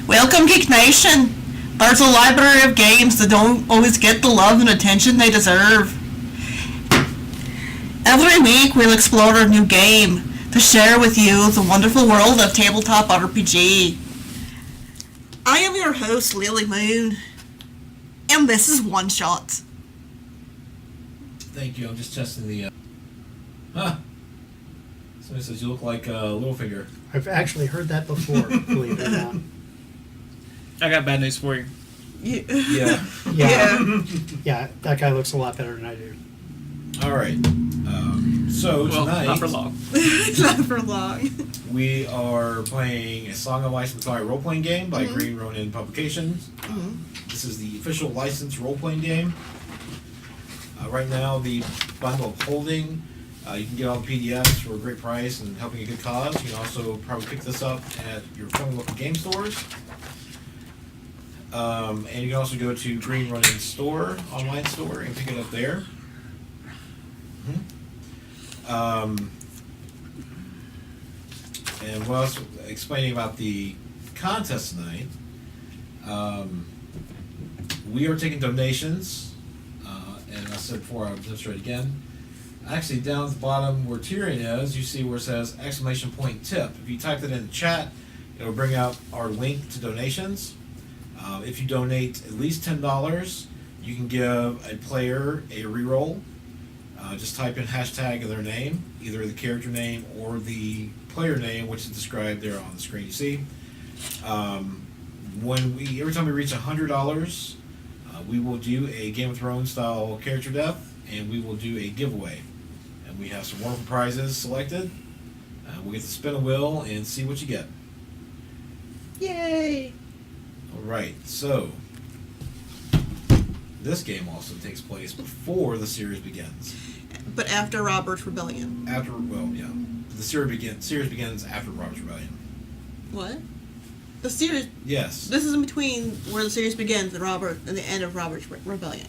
Welcome, Geek Nation. There's a library of games that don't always get the love and attention they deserve. Every week we'll explore a new game to share with you the wonderful world of tabletop RPG. I am your host, Lily Moon, and this is One Shot. Thank you. I'm just testing the. Somebody says you look like Littlefinger. I've actually heard that before, believe it or not. I got bad news for you. Yeah. Yeah, that guy looks a lot better than I do. All right. So tonight, not for long. Not for long. we are playing a Song of Ice and Fire role-playing game by Green Ronin Publications. This is the official licensed role-playing game. Right now, the bundle of holding, you can get all the PDFs for a great price and helping a good cause. You can also probably pick this up at your friendly local game stores. And you can also go to Green Ronin store, online store, and pick it up there. And what I was explaining about the contest tonight, we are taking donations, and I said before, I'll demonstrate again. Actually, down at the bottom where tiering is, you see where it says ! Tip. If you type that in the chat, it'll bring up our link to donations. If you donate at least $10, you can give a player a reroll. Just type in hashtag of their name, either the character name or the player name, which is described there on the screen. You see, every time we reach $100, we will do a Game of Thrones style character death, and we will do a giveaway. And we have some wonderful prizes selected. We'll get to spin a wheel and see what you get. Yay! Alright, so this game also takes place before the series begins. But after Robert's Rebellion. The series begins after Robert's Rebellion. What? The series... Yes. This is in between where the series begins and the end of Robert's Rebellion.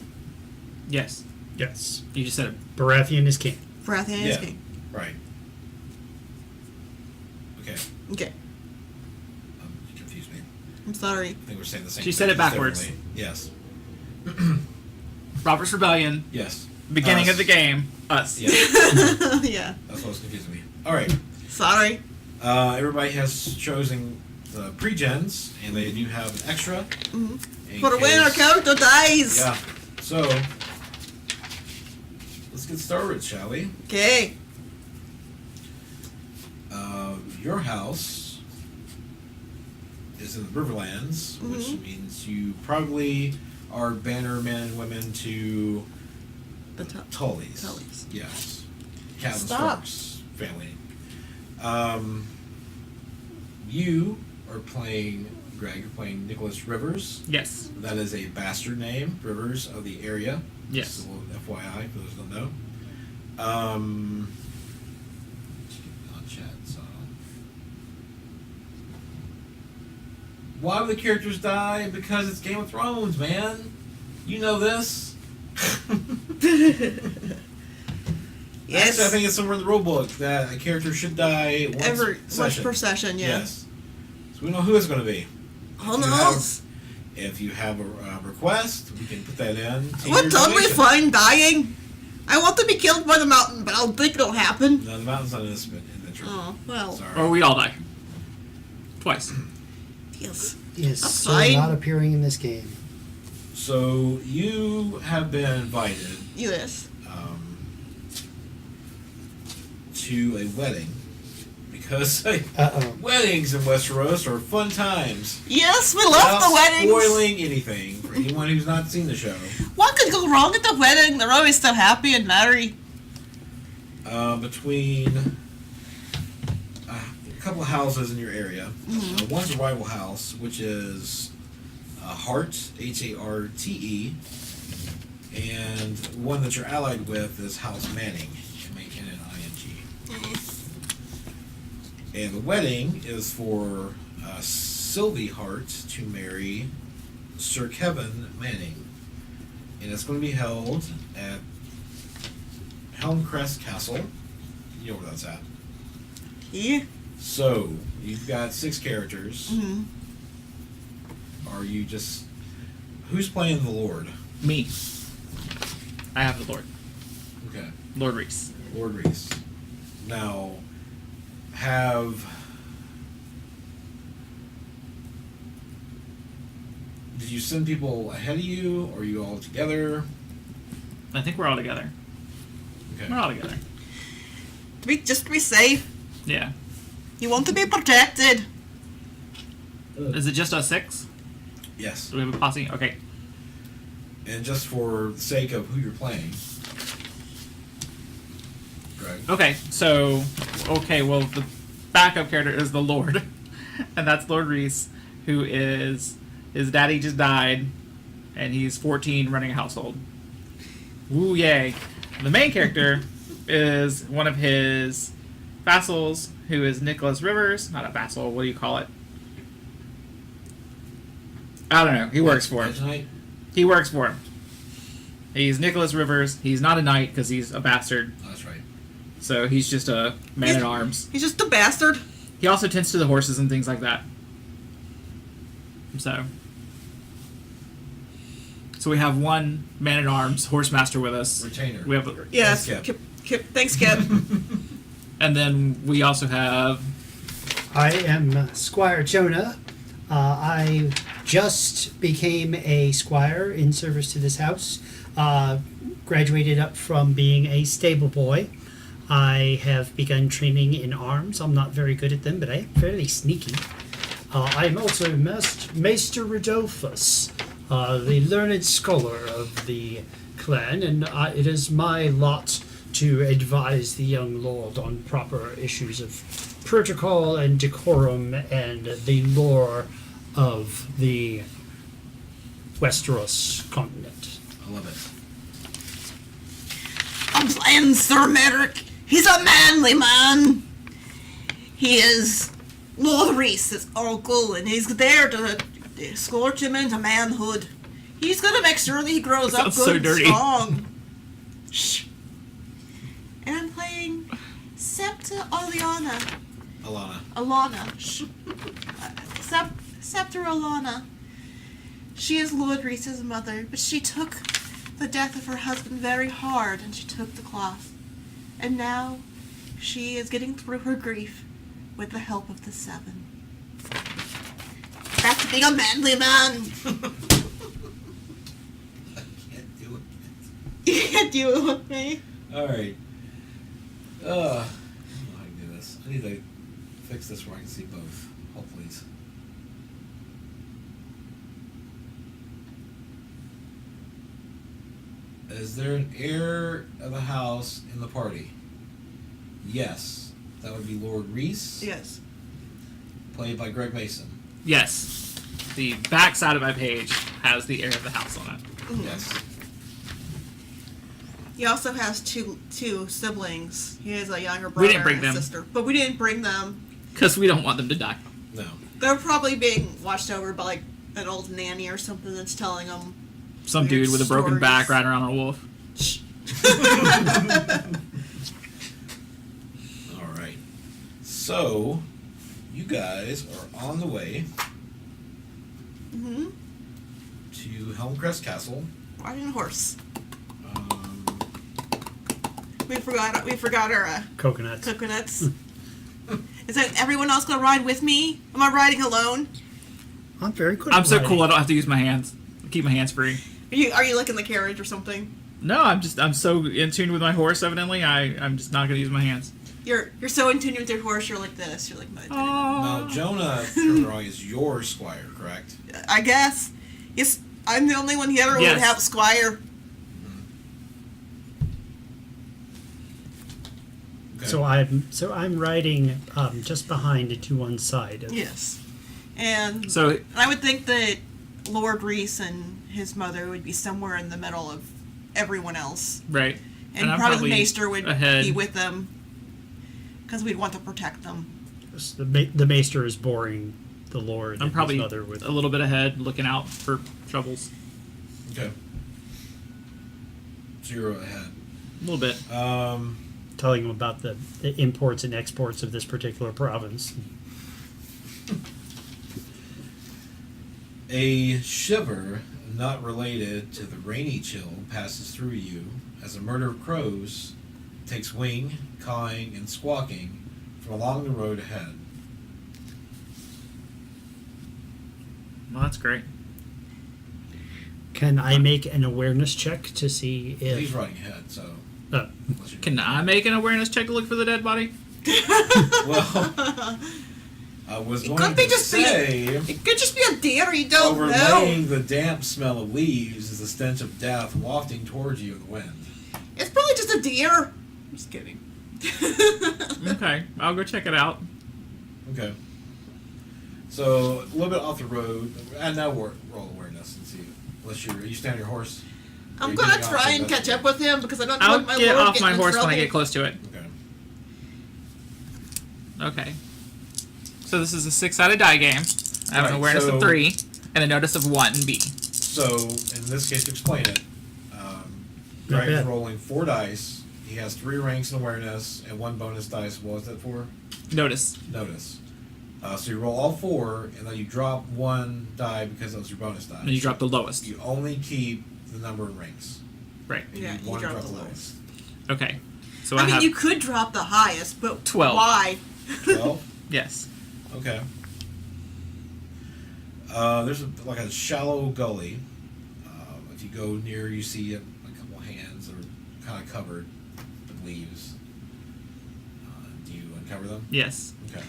Yes. Yes. You just said it. Baratheon is king. Baratheon is king. Right. Okay. Okay. You confused me. I'm sorry. I think we're saying the same She thing. said it just backwards. differently. Yes. Robert's Rebellion, Yes. beginning Us. of the game, us. Yeah. Yeah. That's what was confusing me. Alright. Sorry. Everybody has chosen the pre-gens, and they do have an extra. For when our character dies. Yeah. So, let's get started, shall we? Okay. Your house is in the Riverlands, which means you probably are banner men and women to The Tully's. Tully's. Yes. Captain Stop. Stark's family. You are playing, Greg, you're playing Nicholas Rivers. Yes. That is a bastard name, Rivers of the area. Yes. Just a little FYI, for those who don't know. On chat, so. Why would the characters die? Because it's Game of Thrones, man. You know this. Yes. Actually, I think it's somewhere in the rulebook that a character should die once per session, yeah. Yes. So we know who it's going to be. Who knows? If you have a request, we can put that in. We're totally fine dying. I want to be killed by the mountain, but I don't think it'll happen. No, the mountain's not in this adventure. Oh, well. Sorry. Or we all die. Twice. Yes. Is That's so fine. not appearing in this game. So you have been invited Yes. to a wedding because Uh-oh. weddings in Westeros are fun times. Yes, we love the weddings. Spoiling anything for anyone who's not seen the show. What could go wrong at the wedding? They're always so happy and merry. Between a couple of houses in your area. One's a rival house, which is Harte, Harte, and one that you're allied with is House Manning, Manning. And the wedding is for Sylvie Harte to marry Sir Kevin Manning. And it's going to be held at Helmcrest Castle. You know where that's at. Yeah. So, you've got 6 characters. you just... Who's playing the Lord? Me. I have the Lord. Okay. Lord Reese. Lord Reese. Now, did you send people ahead of you, or are you all together? I think we're all together. Okay. We're all together. Just to be safe. Yeah. You want to be protected. Is it just us 6? Yes. Do we have a posse? Okay. And just for the sake of who you're playing, Greg. Okay, well, the backup character is the Lord. And that's Lord Reese, who is... His daddy just died, and he's 14 running a household. Woo, yay. The main character is one of his vassals, who is Nicholas Rivers. Not a vassal, what do you call it? I don't know. He works for him. Tonight? He works for him. He's Nicholas Rivers. He's not a knight because he's a bastard. Oh, that's right. So he's just a man-at-arms. He's just a bastard. He also tends to the horses and things like that. So we have one man-at-arms horsemaster with us. Retainer. We have, Yes. Thanks, Kip. Thanks, Kip. and then we also have. I am Squire Jonah. I just became a squire in service to this house. Graduated up from being a stable boy. I have begun training in arms. I'm not very good at them, but I am fairly sneaky. I'm also Maester Rodolphus, the learned scholar of the clan, and it is my lot to advise the young lord on proper issues of protocol and decorum and the lore of the Westeros continent. I love it. I'm playing Sir Merrick. He's a manly man. He is Lord Reese's uncle, and he's there to scorch him into manhood. He's gonna make sure that he grows up Sounds good so and dirty. strong. Shh. And I'm playing Septa Alana. Shh. Scepter Alana. She is Lord Reese's mother, but she took the death of her husband very hard, and she took the cloth. And now she is getting through her grief with the help of the 7. Back to being a manly man. I can't do it. You can't do it with me. Alright. I don't know how to do this. I need to fix this where I can see both. Hold, please. Is there an heir of the house in the party? Yes. That would be Lord Reese, Yes. played by Greg Mason. Yes. The back side of my page has the heir of the house on it. Yes. He also has two siblings. He has a younger We brother didn't bring and a them. sister. But we didn't bring them. Because we don't want them to die. No. They're probably being watched over by like an old nanny or something that's telling them. Some Weird dude with a broken stories. back riding around on a wolf. Alright. So, you guys are on the way Mm-hmm. to Helmcrest Castle. Riding a horse. Um, We forgot our Coconuts. coconuts. Is that everyone else gonna ride with me? Am I riding alone? I'm very good. I'm at so riding. cool I don't have to use my hands. I keep my hands free. Are you like in the carriage or something? No, I'm so in tune with my horse, evidently, I'm just not going to use my hands. You're so in tune with your horse. You're like this. You're like my. now, Jonah Turneroy is your squire, correct? I guess. Yes, I'm the only one here who Yes. would have Squire. Okay. So I'm riding just behind and to one side. Of, Yes. And So, I would think that Lord Reese and his mother would be somewhere in the middle of everyone else. right. And, I'm probably the Maester would ahead. be with them. Because we'd want to protect them. the maester is boring the lord I'm and probably his mother with a little bit ahead, looking out for troubles. Okay. So you're ahead. A little bit. telling him about the imports and exports of this particular province. A shiver not related to the rainy chill passes through you as a murder of crows takes wing, cawing, and squawking from along the road ahead. Well, that's great. Can I make an awareness check to see if... He's running ahead, so... Oh. unless you're- Can I make an awareness check to look for the dead body? Well, I was It going could be to just say... It could just be a deer, you don't know. Overlaying the damp smell of leaves is the stench of death wafting towards you in the wind. It's probably just a deer. I'm just kidding. Okay, I'll go check it out. Okay. So, a little bit off the road, and now roll awareness and see. Unless are you stand on your horse? Or I'm you gonna getting off try so and that's catch up with him because I don't I'll want my get lord off getting my in horse when I trouble. get close to it. Okay. Okay. So this is a 6-sided die game. I have an Right, awareness so- of 3 and a notice of 1 B. So, in this case, to explain it, Not Dragon's bad. rolling 4 dice. He has 3 ranks in awareness and 1 bonus dice. What was that for? Notice. Notice. So you roll all 4, and then you drop 1 die because that was your bonus die. And you drop the lowest. You only keep the number of ranks. Right. And Yeah, you wanna drop drop the lowest. Okay. So I I mean, have you could drop the highest, but 12. why? 12? yes. Okay. There's like a shallow gully. If you go near, you see a couple hands that are kind of covered with leaves. Do you uncover them? Yes. Okay.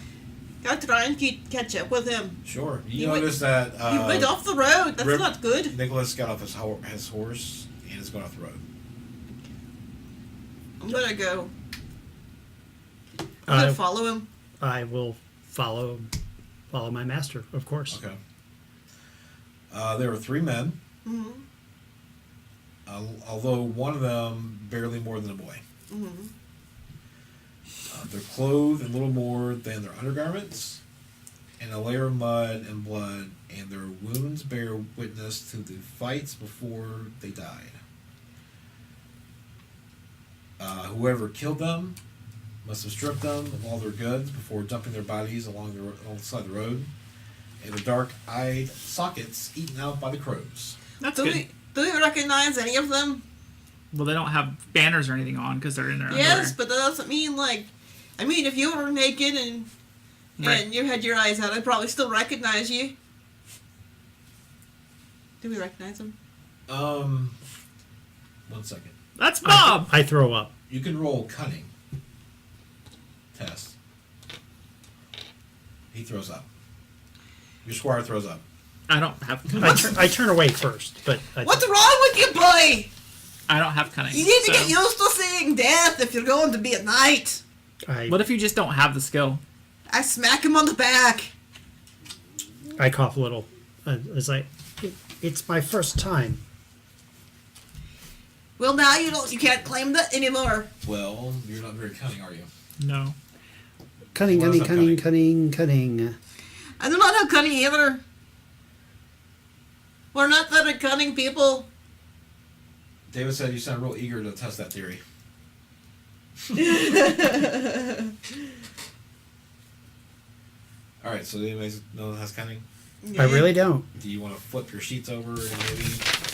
Gotta try and catch up with him. Sure. You He went- notice that He went off the road. That's Rip- not good. Nicholas got off his horse and is going off the road. I'm gonna go. I'm gonna follow him. I will follow my master, of course. Okay. There were 3 men, Mm-hmm. although one of them barely more than a boy. Mm-hmm. They're clothed in little more than their undergarments, and a layer of mud and blood, and their wounds bear witness to the fights before they died. Whoever killed them must have stripped them of all their goods before dumping their bodies alongside the road, and their dark-eyed sockets eaten out by the crows. That's Do good. we recognize any of them? Well, they don't have banners or anything on because they're in their Yes, underwear. but that doesn't mean like. I mean, if you were naked and Right. you had your eyes out, I'd probably still recognize you. Do we recognize him? 1 second. That's Bob! I throw up. You can roll cunning test. He throws up. Your squire throws up. I don't have I turn away first, but What's wrong with you, boy? I don't have cunning. You need to so- get used to seeing death if you're going to be at night. What if you just don't have the skill? I smack him on the back. I cough a little. It's like, it's my first time. Well, now you can't claim that anymore. Well, you're not very cunning, are you? No. Cunning, What is cunning, that cunning, cunning, cunning. I do not have cunning either. We're not that cunning people. David said you sound real eager to test that theory. Alright, so anyways, no one has cunning? I really don't. Do you want to flip your sheets over and maybe...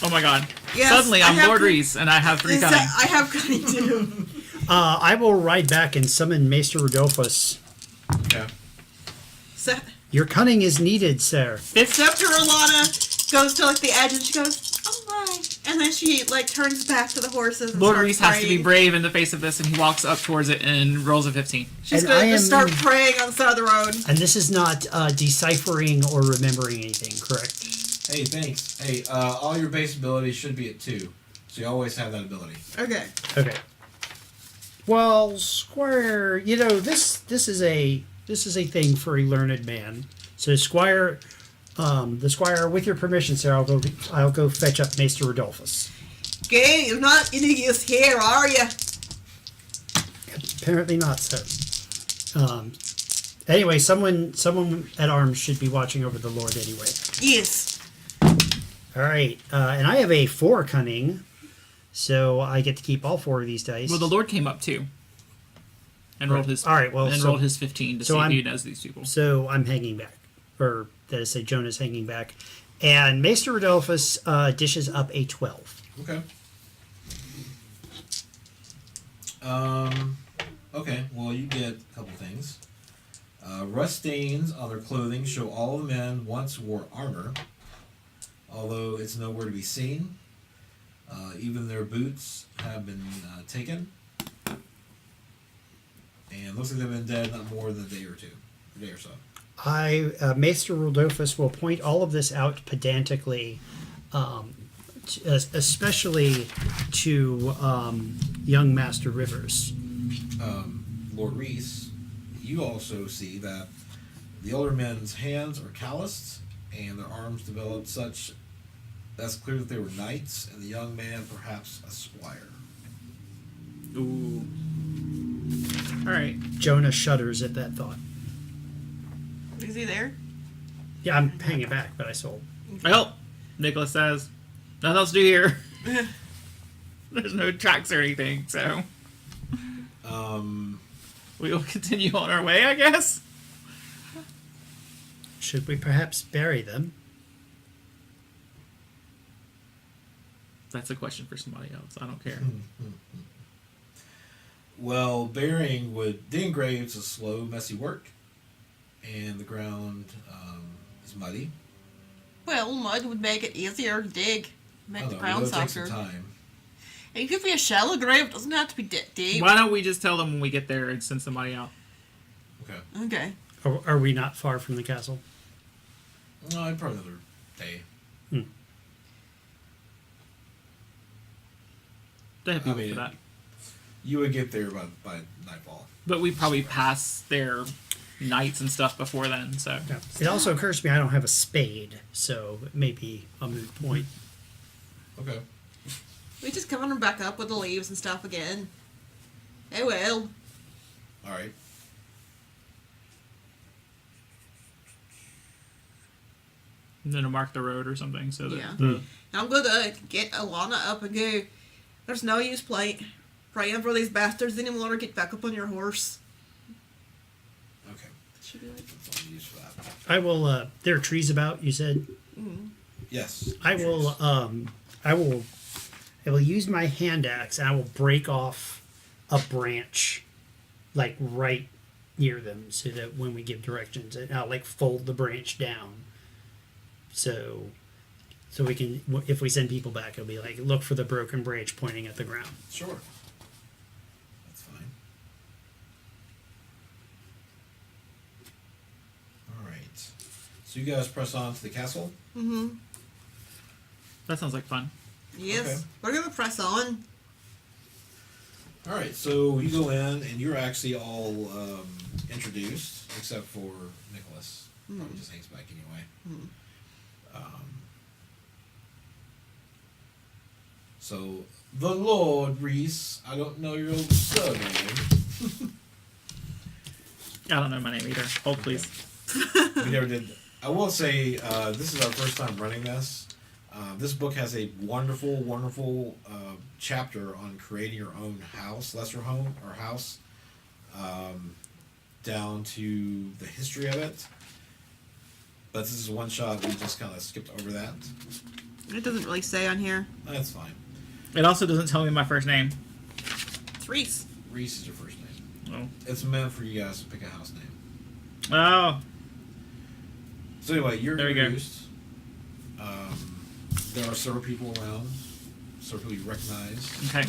Oh my god. Yes, Suddenly I I'm have Lord to- Reese and I have 3 cunning. I have cunning too. I will ride back and summon Maester Rodolphus. Okay. So, Your cunning is needed, sir. except for Alana goes to like the edge and she goes, "Oh my!" And then she like turns back to the horses. And Lord starts Reese has to be praying. brave in the face of this and he walks up towards it and rolls a 15. She's And gonna I just am- start praying on the side of the road. And this is not deciphering or remembering anything, correct? Hey, thanks. Hey, all your base abilities should be at 2. So you always have that ability. Okay. Okay. Well, Squire, this is a thing for a learned man. So Squire, the Squire, with your permission, sir, I'll go fetch up Maester Rodolphus. Okay, you're not any use here, are you? Apparently not, sir. Anyway, someone at arms should be watching over the Lord anyway. Yes. All right, and I have a 4 cunning, so I get to keep all 4 of these dice. Well, the Lord came up too. And rolled his All right, well, and so- rolled his 15 to so see if I'm- he knows these people. So I'm hanging back, or that is, say, Jonah's hanging back, And Maester Rodolphus dishes up a 12. Okay. Okay, well, you get a couple things. Rust stains on their clothing show all the men once wore armor, although it's nowhere to be seen. Even their boots have been taken. And looks like they've been dead not more than a day or so. Maester Rodolphus will point all of this out pedantically, especially to young Master Rivers. Lord Reese, you also see that the older men's hands are calloused and their arms developed such that's clear that they were knights, and the young man perhaps a squire. Ooh. All right. Jonah shudders at that thought. Is he there? Yeah, I'm hanging back, but I sold. Well, Nicholas says, nothing else to do here. There's no tracks or anything, so we will continue on our way, I guess. Should we perhaps bury them? That's a question for somebody else. I don't care. Well, burying digging graves is slow, messy work, and the ground is muddy. Well, mud would make it easier to dig, make the ground It'll take some softer. time. It could be a shallow grave. It doesn't have to be deep. Why don't we just tell them when we get there and send somebody out? Okay. Okay. Are we not far from the castle? No, probably another day. They have people I mean, for that. You would get there by nightfall. But we probably pass their nights and stuff before then, so. Yeah. It also occurs to me I don't have a spade, so it may be a moot point. Okay. We just cover them back up with the leaves and stuff again. Oh well. All right. And then to mark the road or something, so that Yeah. the I'm gonna get Alana up and go. There's no use praying for these bastards anymore. Get back up on your horse. Okay. Should be like. That's all you use for that. I will. There are trees about. You said. Yes. I will. I will use my hand axe and I will break off a branch, like right near them, so that when we give directions, and I'll like fold the branch down. So we can, if we send people back, it'll be like, look for the broken branch pointing at the ground. Sure. That's fine. All right. So you guys press on to the castle. that sounds like fun. Yes, Okay. we're gonna press on. All right. So you go in, and you're actually all introduced, except for Nicholas. Probably just hangs back anyway. So the Lord Reese. I don't know your old surname. I don't know my name either. Hold, please. We never did. I will say this is our first time running this. This book has a wonderful, wonderful chapter on creating your own house, lesser home or house, down to the history of it. But this is one shot. We just kind of skipped over that. It doesn't really say on here. That's fine. It also doesn't tell me my first name. It's Reese. Reese is your first name. Oh. It's meant for you guys to pick a house name. Oh. So anyway, you're There we go. introduced. There are several people around, several people you recognize. Okay.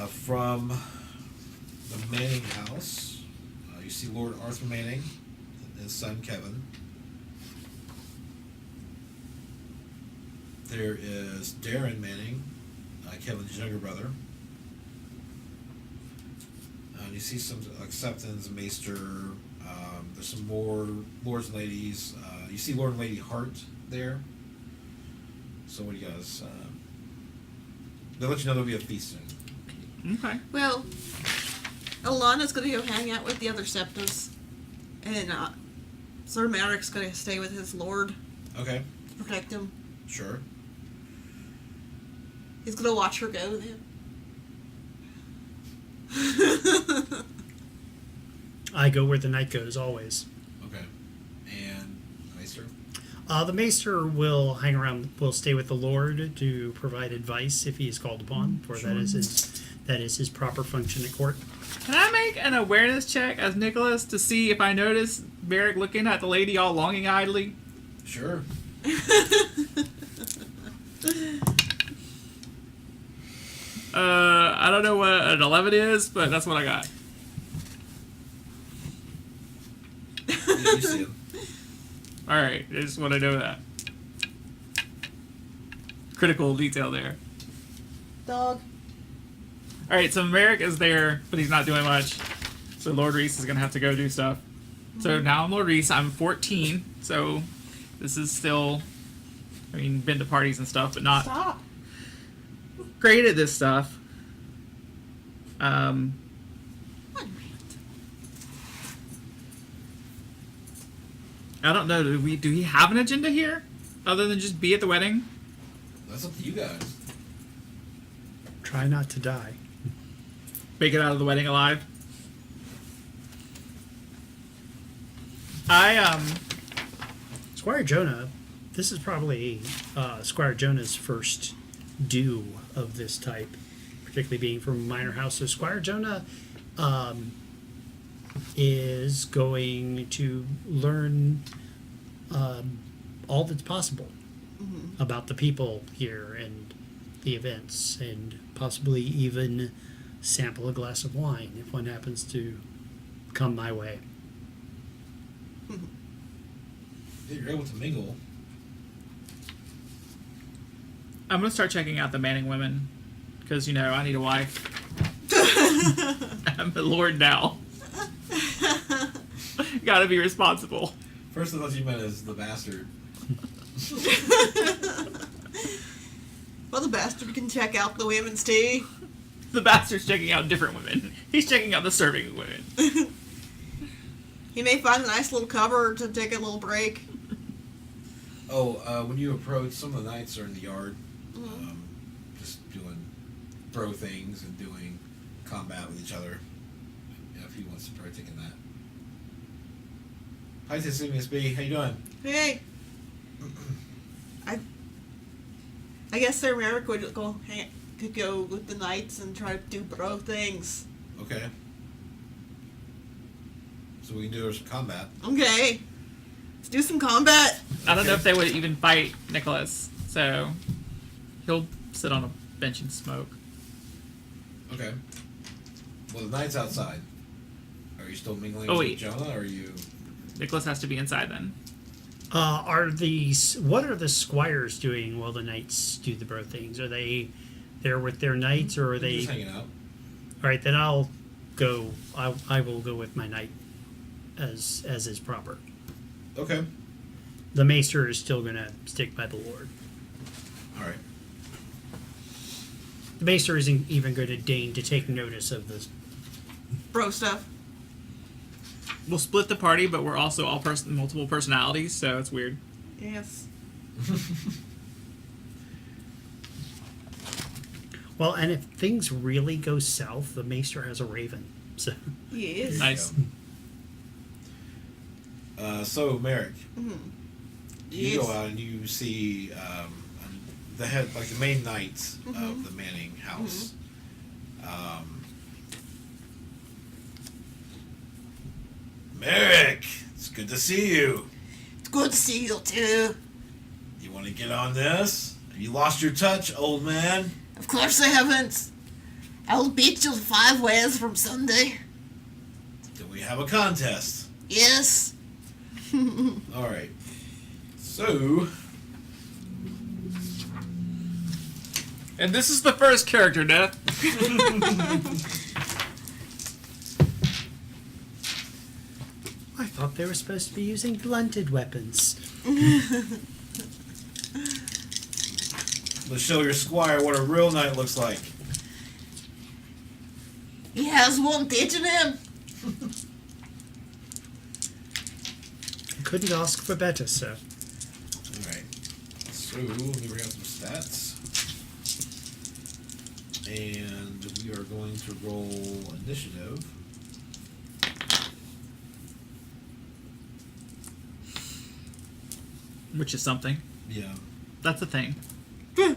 From the Manning house, you see Lord Arthur Manning and his son Kevin. There is Darren Manning, Kevin's younger brother. You see some acceptance, Maester. There's some more lords and ladies. You see Lord and Lady Hart there. So what do you guys? They'll let you know there'll be a feast soon. Okay. Well, Alana's gonna go hang out with the other Septas, and Sir Merrick's gonna stay with his lord Okay, to protect him. sure. He's gonna watch her go then. I go where the night goes always. Okay, and Maester. The maester will hang around, will stay with the Lord to provide advice if he is called upon, for that is his proper function at court. Can I make an awareness check as Nicholas to see if I notice Merrick looking at the lady all longing-eyedly? Sure. I don't know what an 11 is, but that's what I got. You see him. Alright, I just want to know that. Critical detail there. Dog. Alright, so Merrick is there, but he's not doing much. So Lord Reese is going to have to go do stuff. So now I'm Lord Reese. I'm 14, so this is still... I mean, been to parties and stuff, but not Stop. great at this stuff. One rant. I don't know. Do we have an agenda here, other than just be at the wedding? That's up to you guys. Try not to die. Make it out of the wedding alive. Squire Jonah, this is probably Squire Jonah's first do of this type, particularly being from a minor house. So Squire Jonah is going to learn all that's possible about the people here and the events, and possibly even sample a glass of wine if one happens to come my way. You're able to mingle. I'm gonna start checking out the Manning women, because I need a wife. I'm a lord now. Gotta be responsible. First I thought you meant as the bastard. Well, the bastard can check out the women's tea. The bastard's checking out different women. He's checking out the serving women. He may find a nice little cover to take a little break. Oh, when you approach, some of the knights are in the yard, just doing throw things and doing combat with each other. If he wants to partake in that. Hi, Miss B. How you doing? Hey. I guess Sir Merrick could go with the knights and try to do bro things. Okay. So we can do some combat. Okay. Let's do some combat. I don't know if they would even fight Nicholas, so he'll sit on a bench and smoke. Okay. Well, the knight's outside. Are you still mingling Oh, with wait. Jonah, or are you... Nicholas has to be inside then. What are the squires doing while the knights do the bro things? Are they there with their knights, or are they just hanging out? All right, then I'll go. I will go with my knight as is proper. Okay. The maester is still going to stick by the Lord. All right. The maester isn't even going to deign to take notice of this. Bro stuff. We'll split the party, but we're also all multiple personalities, so it's weird. Yes. Well, and if things really go south, the maester has a raven. So Yes. Nice. So, Merrick, you Yes. go out and you see the head, like the main knights of the Manning house. Merrick, it's good to see you. It's good to see you too. You want to get on this? Have you lost your touch, old man? Of course I haven't. I will beat you 5 ways from Sunday. Do we have a contest? Yes. All right. So, And this is the first character death. I thought they were supposed to be using blunted weapons. let's show your squire what a real knight looks like. He has one teaching him. Couldn't ask for better, sir. All right. So, let me bring up some stats. And we are going to roll initiative. Which is something. Yeah. That's a thing. So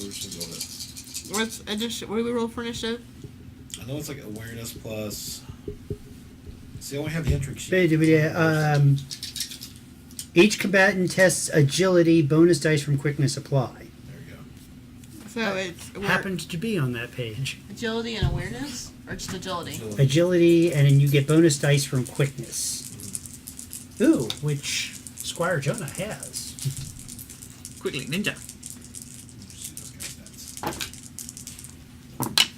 we're just gonna go with it. What's initiative? What do we roll for initiative? I know it's like awareness plus. See, I only have the intrigue sheet. Each combatant tests agility. Bonus dice from quickness apply. There you go. So it's Happened to be on that page. agility and awareness, or just agility? Agility, and then you get bonus dice from quickness. Ooh, which Squire Jonah has. Quickly, ninja. See those guys' stats.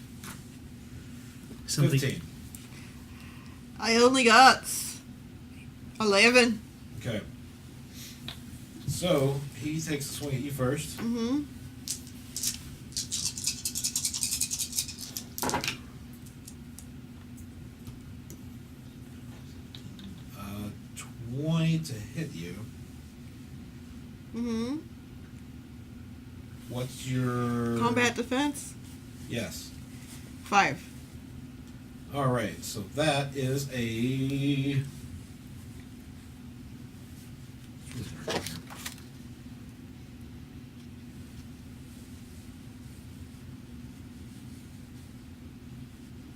Something. 15. I only got 11. Okay. So he takes a swing at you first. Mm-hmm. Uh, 20 to hit you. Mm-hmm. What's your Combat defense? Yes. 5. All right. So that is a.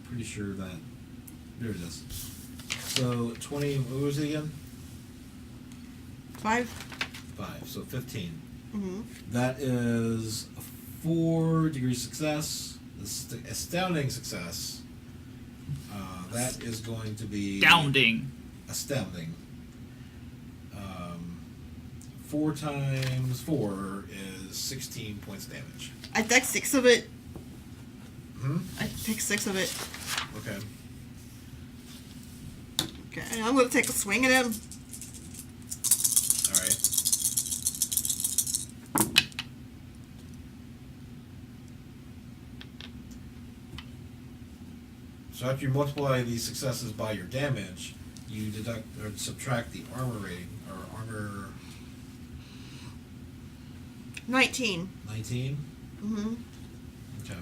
Pretty sure that there it is. So 20. What was it again? 5. 5. So 15. Mm-hmm. That is a 4-degree success. This is the astounding success. That is going to be Astounding. astounding. 4 times 4 is 16 points of damage. I take 6 of it. Hmm? I take 6 of it. Okay. Okay, I'm gonna take a swing at him. All right. So after you multiply these successes by your damage, you deduct or subtract the armor rating or armor 19. 19. Mm-hmm. Okay.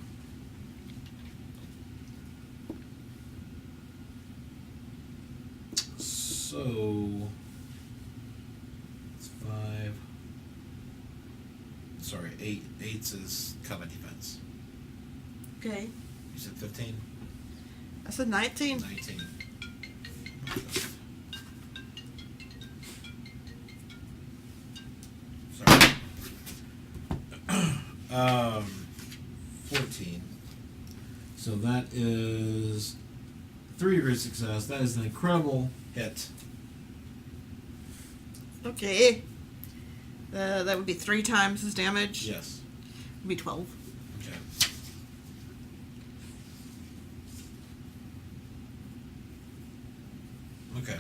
So it's 5. Sorry, 8. 8 is combat defense. Okay. You said 15? I said 19. 19. Sorry. 14. So that is 3-degree success. That is an incredible hit. Okay. That would be 3 times his damage. Yes. Would be 12. Okay. Okay.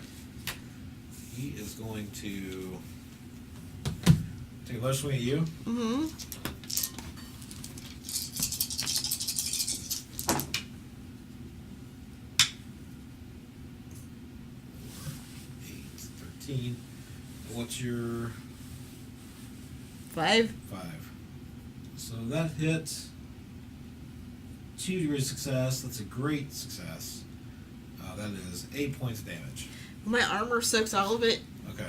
He is going to take another swing at you. Mm-hmm. Eight, 13. What's your 5. 5? So that hit 2 degrees success. That's a great success. That is 8 points of damage. My armor soaks all of it. Okay.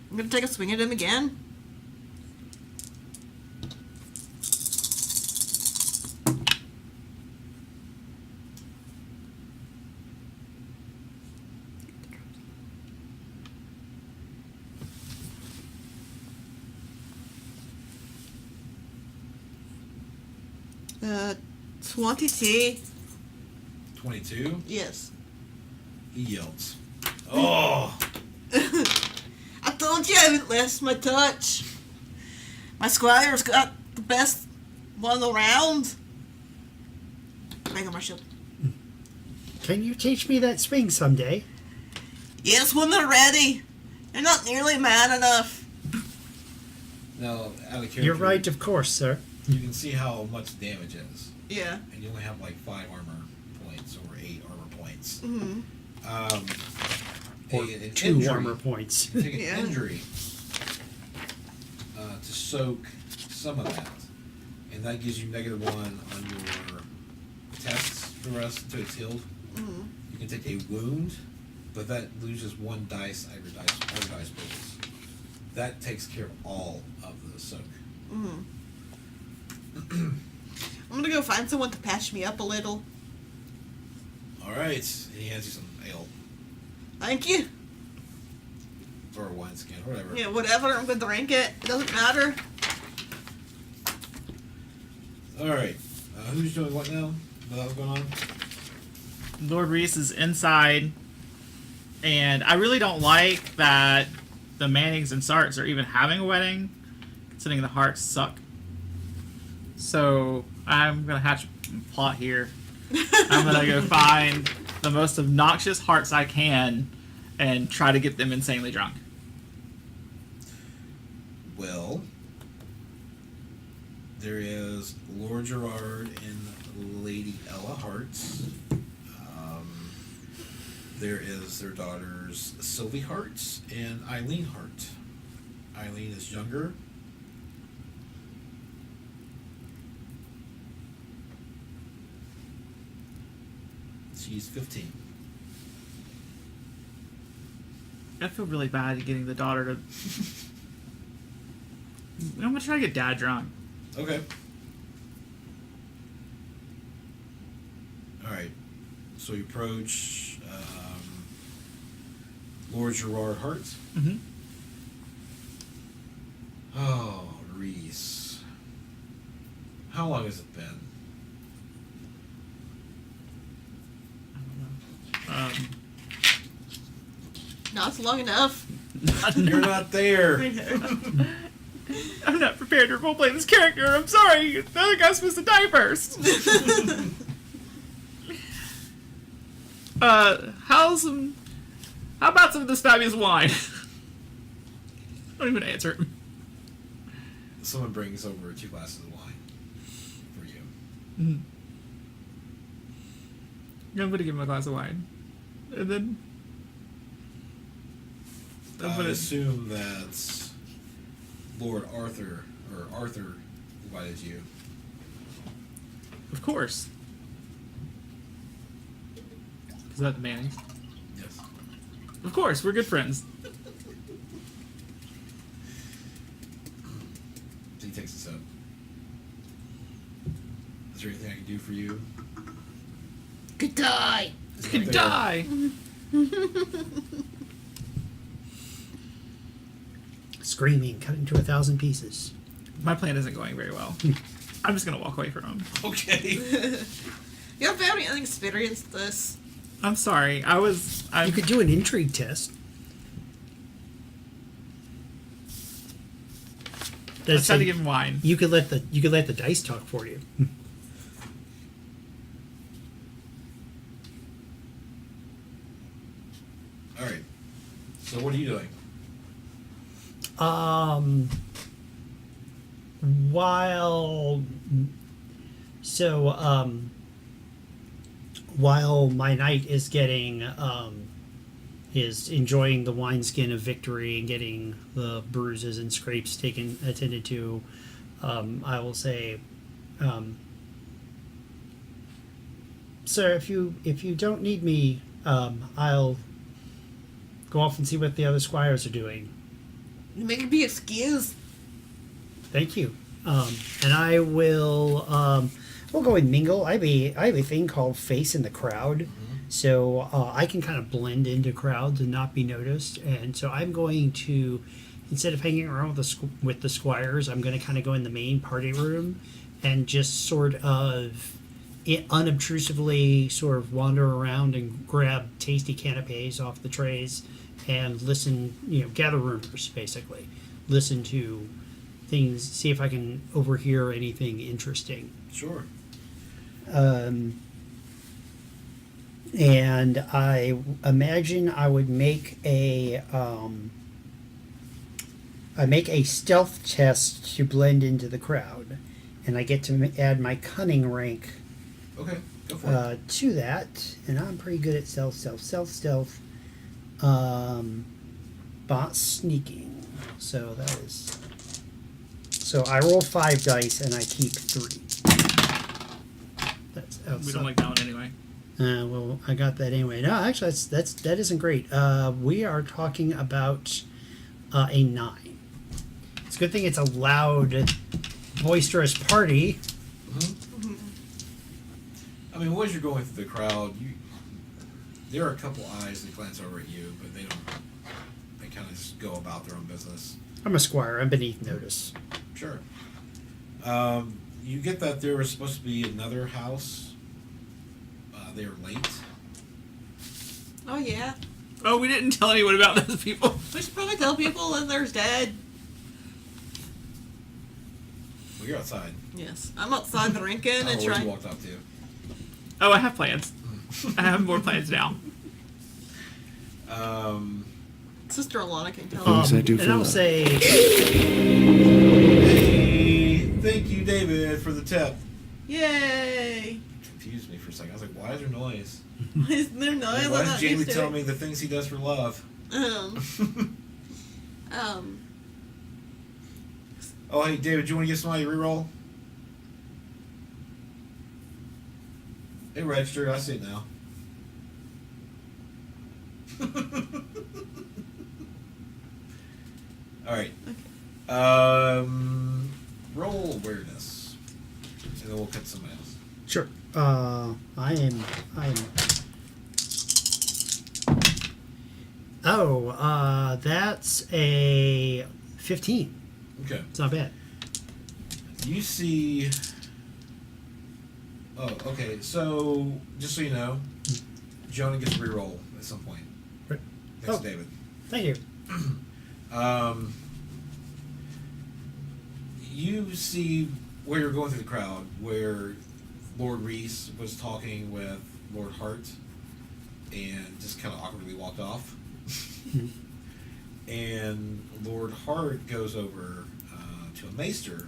I'm gonna take a swing at him again. Uh, 22. 22. Yes. He yells. Oh! I told you I would last my touch. My squire's got the best one around. Bang on my shield. Can you teach me that swing someday? Yes, when they're ready. They're not nearly man enough. Now, out of character, You're right, of course, sir. You can see how much damage is. Yeah. And you only have like 5 armor points or 8 armor points. Mm-hmm. Or an 2 injury- armor points. You take an Yeah. injury to soak some of that, and that gives you -1 on your tests for the rest until it's healed. Mm-hmm. You can take a wound but that loses one dice every dice rolls. That takes care of all of the soak. I'm gonna go find someone to patch me up a little. All right, and he hands you some ale Thank you. or a wineskin, or whatever. Yeah, whatever. I'm gonna drink it. It doesn't matter. All right, who's doing what now? What's going on? Lord Reese is inside, and I really don't like that the Mannings and Sarts are even having a wedding, considering the Hearts suck. So I'm gonna hatch a plot here. I'm gonna go find the most obnoxious Hearts I can and try to get them insanely drunk. Well, there is Lord Gerard and Lady Ella Hartz. There is their daughters Sylvie Hartz and Eileen Hart. Eileen is younger. She's 15. I feel really bad getting the daughter to. I'm gonna try to get Dad drunk. Okay. All right. So you approach Lord Gerard Hart. Mm-hmm. Oh, Reese. How long has it been? Not long enough. You're not there. I know. I'm not prepared to roleplay this character. I'm sorry. The other guy's supposed to die first. How about some of this fabulous wine? Don't even answer him. Someone brings over 2 glasses of wine for you. Mm-hmm. I'm gonna give him a glass of wine, and then I assume that Lord Arthur invited you. Of course. Is that the Mannings? Yes. Of course, we're good friends. So he takes this up. Is there anything I can do for you? Good die. He's Could not there. die. Screaming, cut into 1,000 pieces. My plan isn't going very well. I'm just gonna walk away from him. Okay. You're very inexperienced at this. I'm sorry. You could do an intrigue test. Let's try to give him wine. You could let the dice talk for you. All right. So what are you doing? While my knight is is enjoying the wineskin of victory and getting the bruises and scrapes attended to, I will say, sir, if you don't need me, I'll go off and see what the other squires are doing. You may be excused. Thank you. And I will we'll go with mingle. I have a thing called face in the crowd, so I can kind of blend into crowds and not be noticed. And so I'm going to, instead of hanging around with the squires, I'm going to kind of go in the main party room and just sort of unobtrusively sort of wander around and grab tasty canapes off the trays and listen, gather rumors, basically. Listen to things, see if I can overhear anything interesting. Sure. And I imagine I would make a stealth test to blend into the crowd, and I get to add my cunning rank Okay. Go for it. to that, and I'm pretty good at stealth. Bot sneaking. So that is. So I roll 5 dice and I keep 3. That's outside. We don't like that one anyway. Well, I got that anyway. No, actually, that isn't great. We are talking about a 9. It's a good thing it's a loud, boisterous party. I mean, as you're going through the crowd, there are a couple eyes that glance over at you, but they don't. They kind of just go about their own business. I'm a squire. I'm beneath notice. Sure. You get that there was supposed to be another house. They were late. Oh, yeah. Oh, we didn't tell anyone about those people. We should probably tell people that there's dead. Well, you're outside. Yes. I'm outside drinking I and don't know where you trying. walked up to. Oh, I have plans. I have more plans now. Sister Alana can tell. Things I do And for I'll love. say, Hey, thank you, David, for the tip. Yay! Confused me for a second. I was like, why is there noise? Is there noise? Why I'm does not Jamie used to tell it. me the things he does for love? Oh, hey, David, do you want to give somebody a reroll? It registered. I see it now. All right. Roll awareness, and then we'll cut somebody else. sure. I am. Oh, that's a 15. Okay. It's not bad. You see. Oh, okay. So, just so you know, Jonah gets a reroll at some point. Right. Thanks, Oh. David. Thank you. You see where you're going through the crowd, where Lord Reese was talking with Lord Hart, and just kind of awkwardly walked off. And Lord Hart goes over to a maester,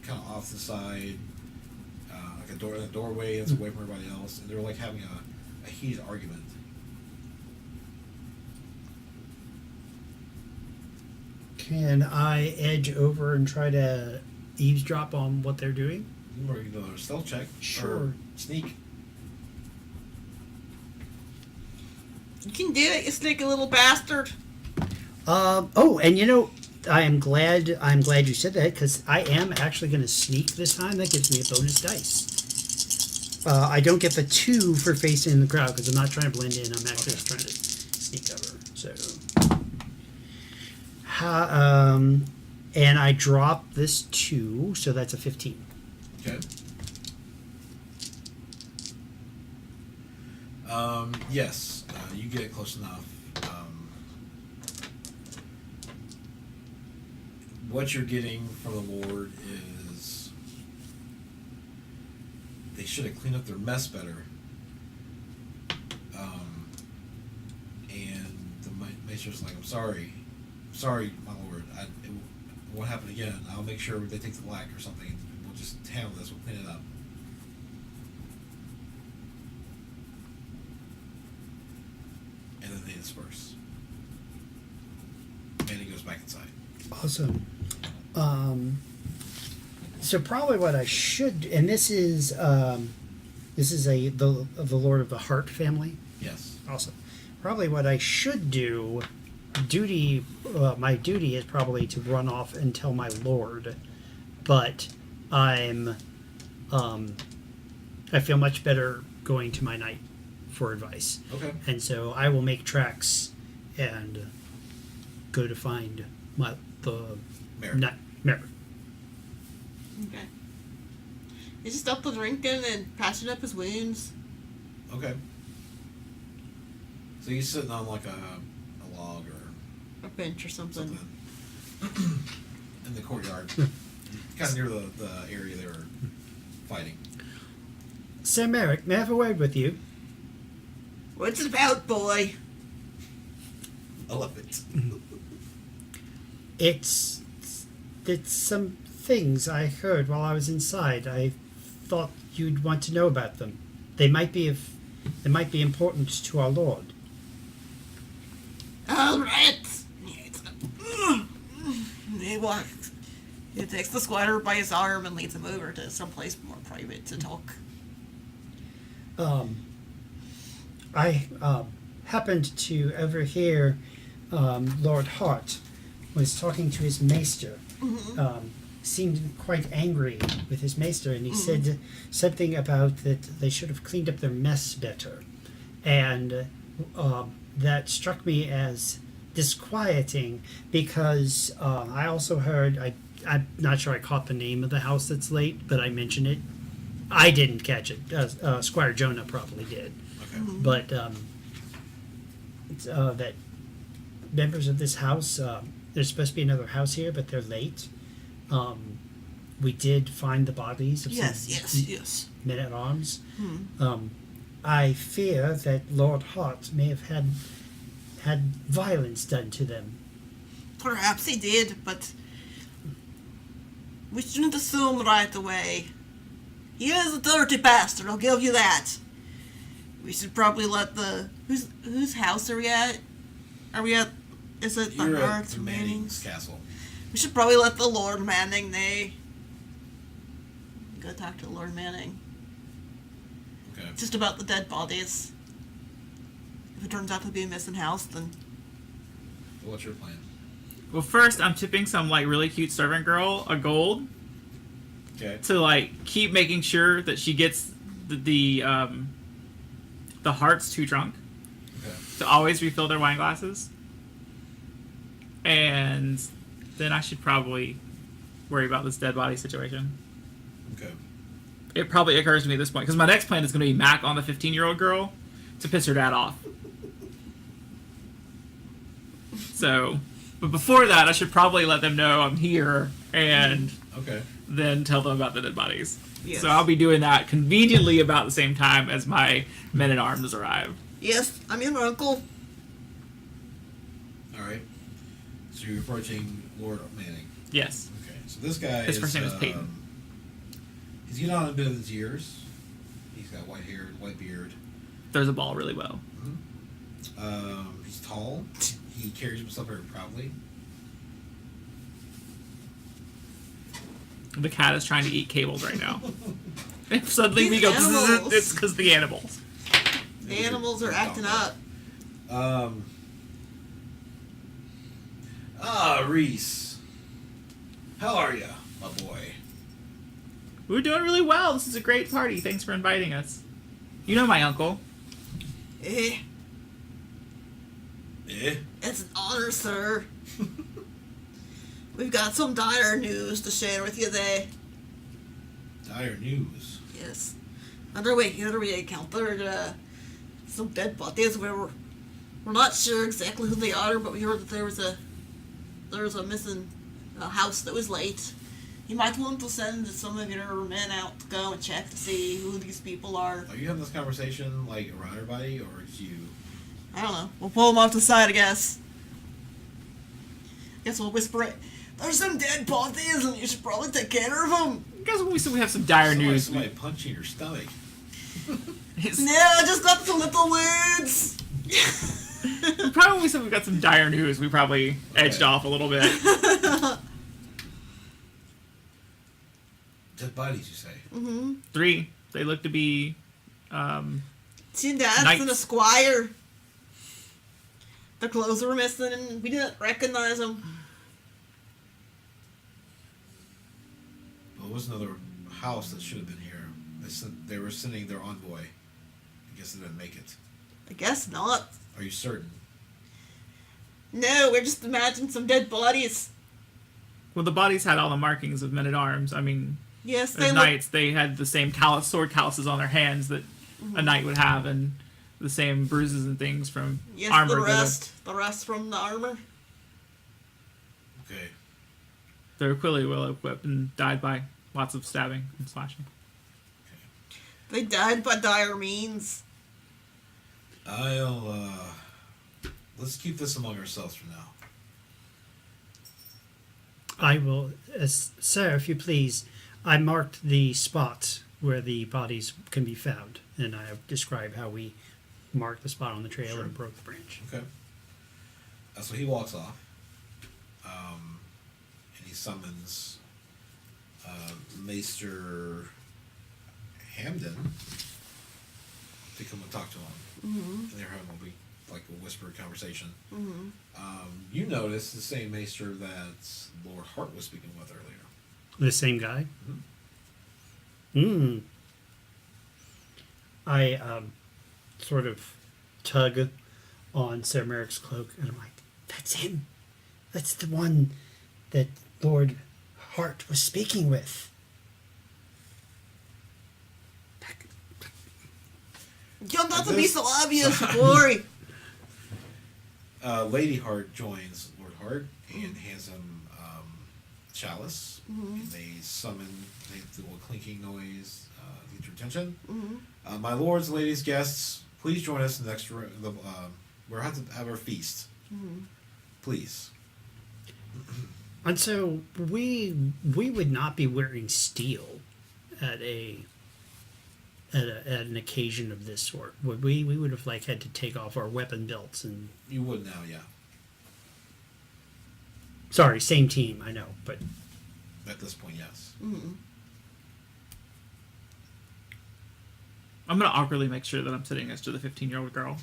kind of off the side, like a doorway that's away from everybody else, and they're like having a heated argument. Can I edge over and try to eavesdrop on what they're doing? Or you know, a stealth check. Sure. Or sneak. You can do it, you sneaky little bastard. Oh, and you know, I'm glad you said that because I am actually going to sneak this time. That gives me a bonus dice. I don't get the 2 for facing the crowd because I'm not trying to blend in. I'm actually just trying to sneak over. So, and I drop this 2, so that's a 15. Okay. Yes, you get close enough. What you're getting from the Lord is they should have cleaned up their mess better. And the maester's like, I'm sorry, my lord. It won't happen again. I'll make sure they take the lack or something. We'll just handle this. We'll clean it up. And then they disperse. And he goes back inside. Awesome. So probably what I should, and this is the Lord of the Heart family. Yes. Awesome. Probably what I should do, my duty is probably to run off and tell my lord, but I feel much better going to my knight for advice, Okay. and so I will make tracks and go to find the Merrick. Merrick. Okay. He's just up the drinking and patching up his wounds. Okay. So he's sitting on like a log or A bench or something. something in the courtyard, kind of near the area they were fighting. Sir Merrick, may I have a word with you? What's it about, boy? I love it. It's some things I heard while I was inside. I thought you'd want to know about them. They might be important to our Lord. All right. He walks. He takes the squatter by his arm and leads him over to someplace more private to talk. I happened to overhear Lord Hart was talking to his maester. Seemed quite angry with his maester, and he said something about that they should have cleaned up their mess better, and that struck me as disquieting because I also heard I'm not sure I caught the name of the house that's late, but I mentioned it. I didn't catch it. Squire Jonah probably did, Okay. but that members of this house, there's supposed to be another house here, but they're late. We did find the bodies of Yes. men at arms. I fear that Lord Hart may have had violence done to them. Perhaps he did, but we shouldn't assume right away. He is a dirty bastard, I'll give you that. We should probably let the... Whose house are we at? Are we at... Is it the You're at Hart the Manning's castle. We should probably let the Lord Manning, go talk to Lord Manning. Okay. Just about the dead bodies. If it turns out to be a missing house, then... So what's your plan? Well, first I'm tipping some like really cute servant girl a gold Okay. to like keep making sure that she gets the hearts too drunk Okay. to always refill their wine glasses. And then I should probably worry about this dead body situation. Okay. It probably occurs to me at this point because my next plan is going to be Mac on the 15-year-old girl to piss her dad off. So, but before that, I should probably let them know I'm here and Okay. then tell them about the dead bodies. Yes. So I'll be doing that conveniently about the same time as my men-at-arms arrive. Yes, I'm your uncle. All right. So you're approaching Lord Manning. Yes. Okay. So this guy His first name is Peyton. He's getting on a bit of his years. He's got white hair, white beard. Throws a ball really well. He's tall. He carries himself very proudly. The cat is trying to eat cables right now. If suddenly we These go, animals. it's because the animals. The animals are acting up. Reese. How are you, my boy? We're doing really well. This is a great party. Thanks for inviting us. You know my uncle. Eh, Eh? it's an honor, sir. We've got some dire news to share with you there. Dire news. Yes. Underway here we encountered some dead bodies where we're not sure exactly who they are, but we heard that there was a missing house that was late. You might want to send some of your men out to go and check to see who these people are. Are you having this conversation like around everybody, or it's you? I don't know. We'll pull them off to the side, I guess. Guess we'll whisper it. There's some dead bodies and you should probably take care of them. I guess when we said we have some dire news, Somebody punch you in your stomach. No, I just got some little wounds. probably when we said we got some dire news, we probably edged off a little bit. Dead bodies, you say? Mm-hmm. 3. They look to be See, that's Knights. an esquire. Their clothes were missing and we didn't recognize them. Well, there was another house that should have been here. They were sending their envoy. I guess they didn't make it. I guess not. Are you certain? No, we're just imagining some dead bodies. well, the bodies had all the markings of men at arms. I mean, Yes, they as look. knights, they had the same sword calluses on their hands that a knight would have, and the same bruises and things from Yes, armor. the rest from the armor. Okay. They were clearly well equipped and died by lots of stabbing and slashing. They died by dire means. Let's keep this among ourselves for now. I will, sir, if you please, I marked the spots where the bodies can be found, and I have described how we marked the spot on the trail and broke the branch. Okay. So he walks off, and he summons Maester Hamden to come and talk to him. And they're having a like a whispered conversation. You notice the same maester that Lord Hart was speaking with earlier. The same guy? I sort of tug on Sir Merrick's cloak, and I'm like, that's him. That's the one that Lord Hart was speaking with. You're not to be so obvious, boy. Lady Hart joins Lord Hart and hands him a chalice. And they do a clinking noise to get your attention. My lords, ladies, guests, please join us in the next room. We're going to have our feast. Please. And so we would not be wearing steel at an occasion of this sort, would we? We would have had to take off our weapon belts and. You would now, yeah. Sorry, same team, I know, but. At this point, yes. I'm gonna awkwardly make sure that I'm sitting next to the 15-year-old girl.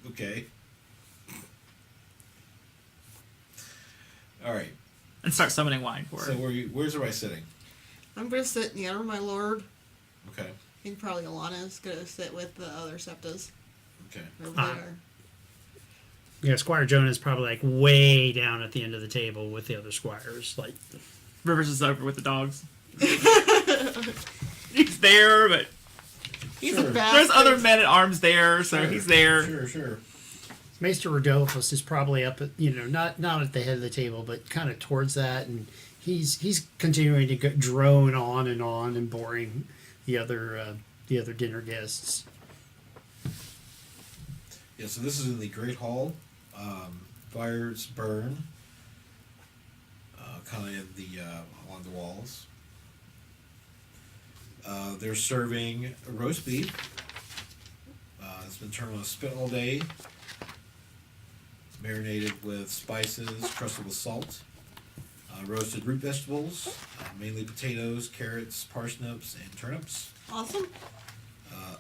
Okay. All right. And start summoning wine for her. So where's everybody sitting? I'm going to sit near my lord. Okay. I think probably Alana's going to sit with the other septas. Okay. Over there. Yeah, Squire Jonah is probably way down at the end of the table with the other squires. Rivers is over with the dogs. He's there, but He's Sure. a bastard. there's other men at arms there, so he's there. Sure. Maester Rodolphus is probably up at not at the head of the table, but kind of towards that, and he's continuing to drone on and boring the other dinner guests. Yeah, so this is in the Great Hall. Fires burn, kind of in the along the walls. They're serving roast beef. It's been turned on a spit all day, marinated with spices, crusted with salt. Roasted root vegetables, mainly potatoes, carrots, parsnips, and turnips. Awesome.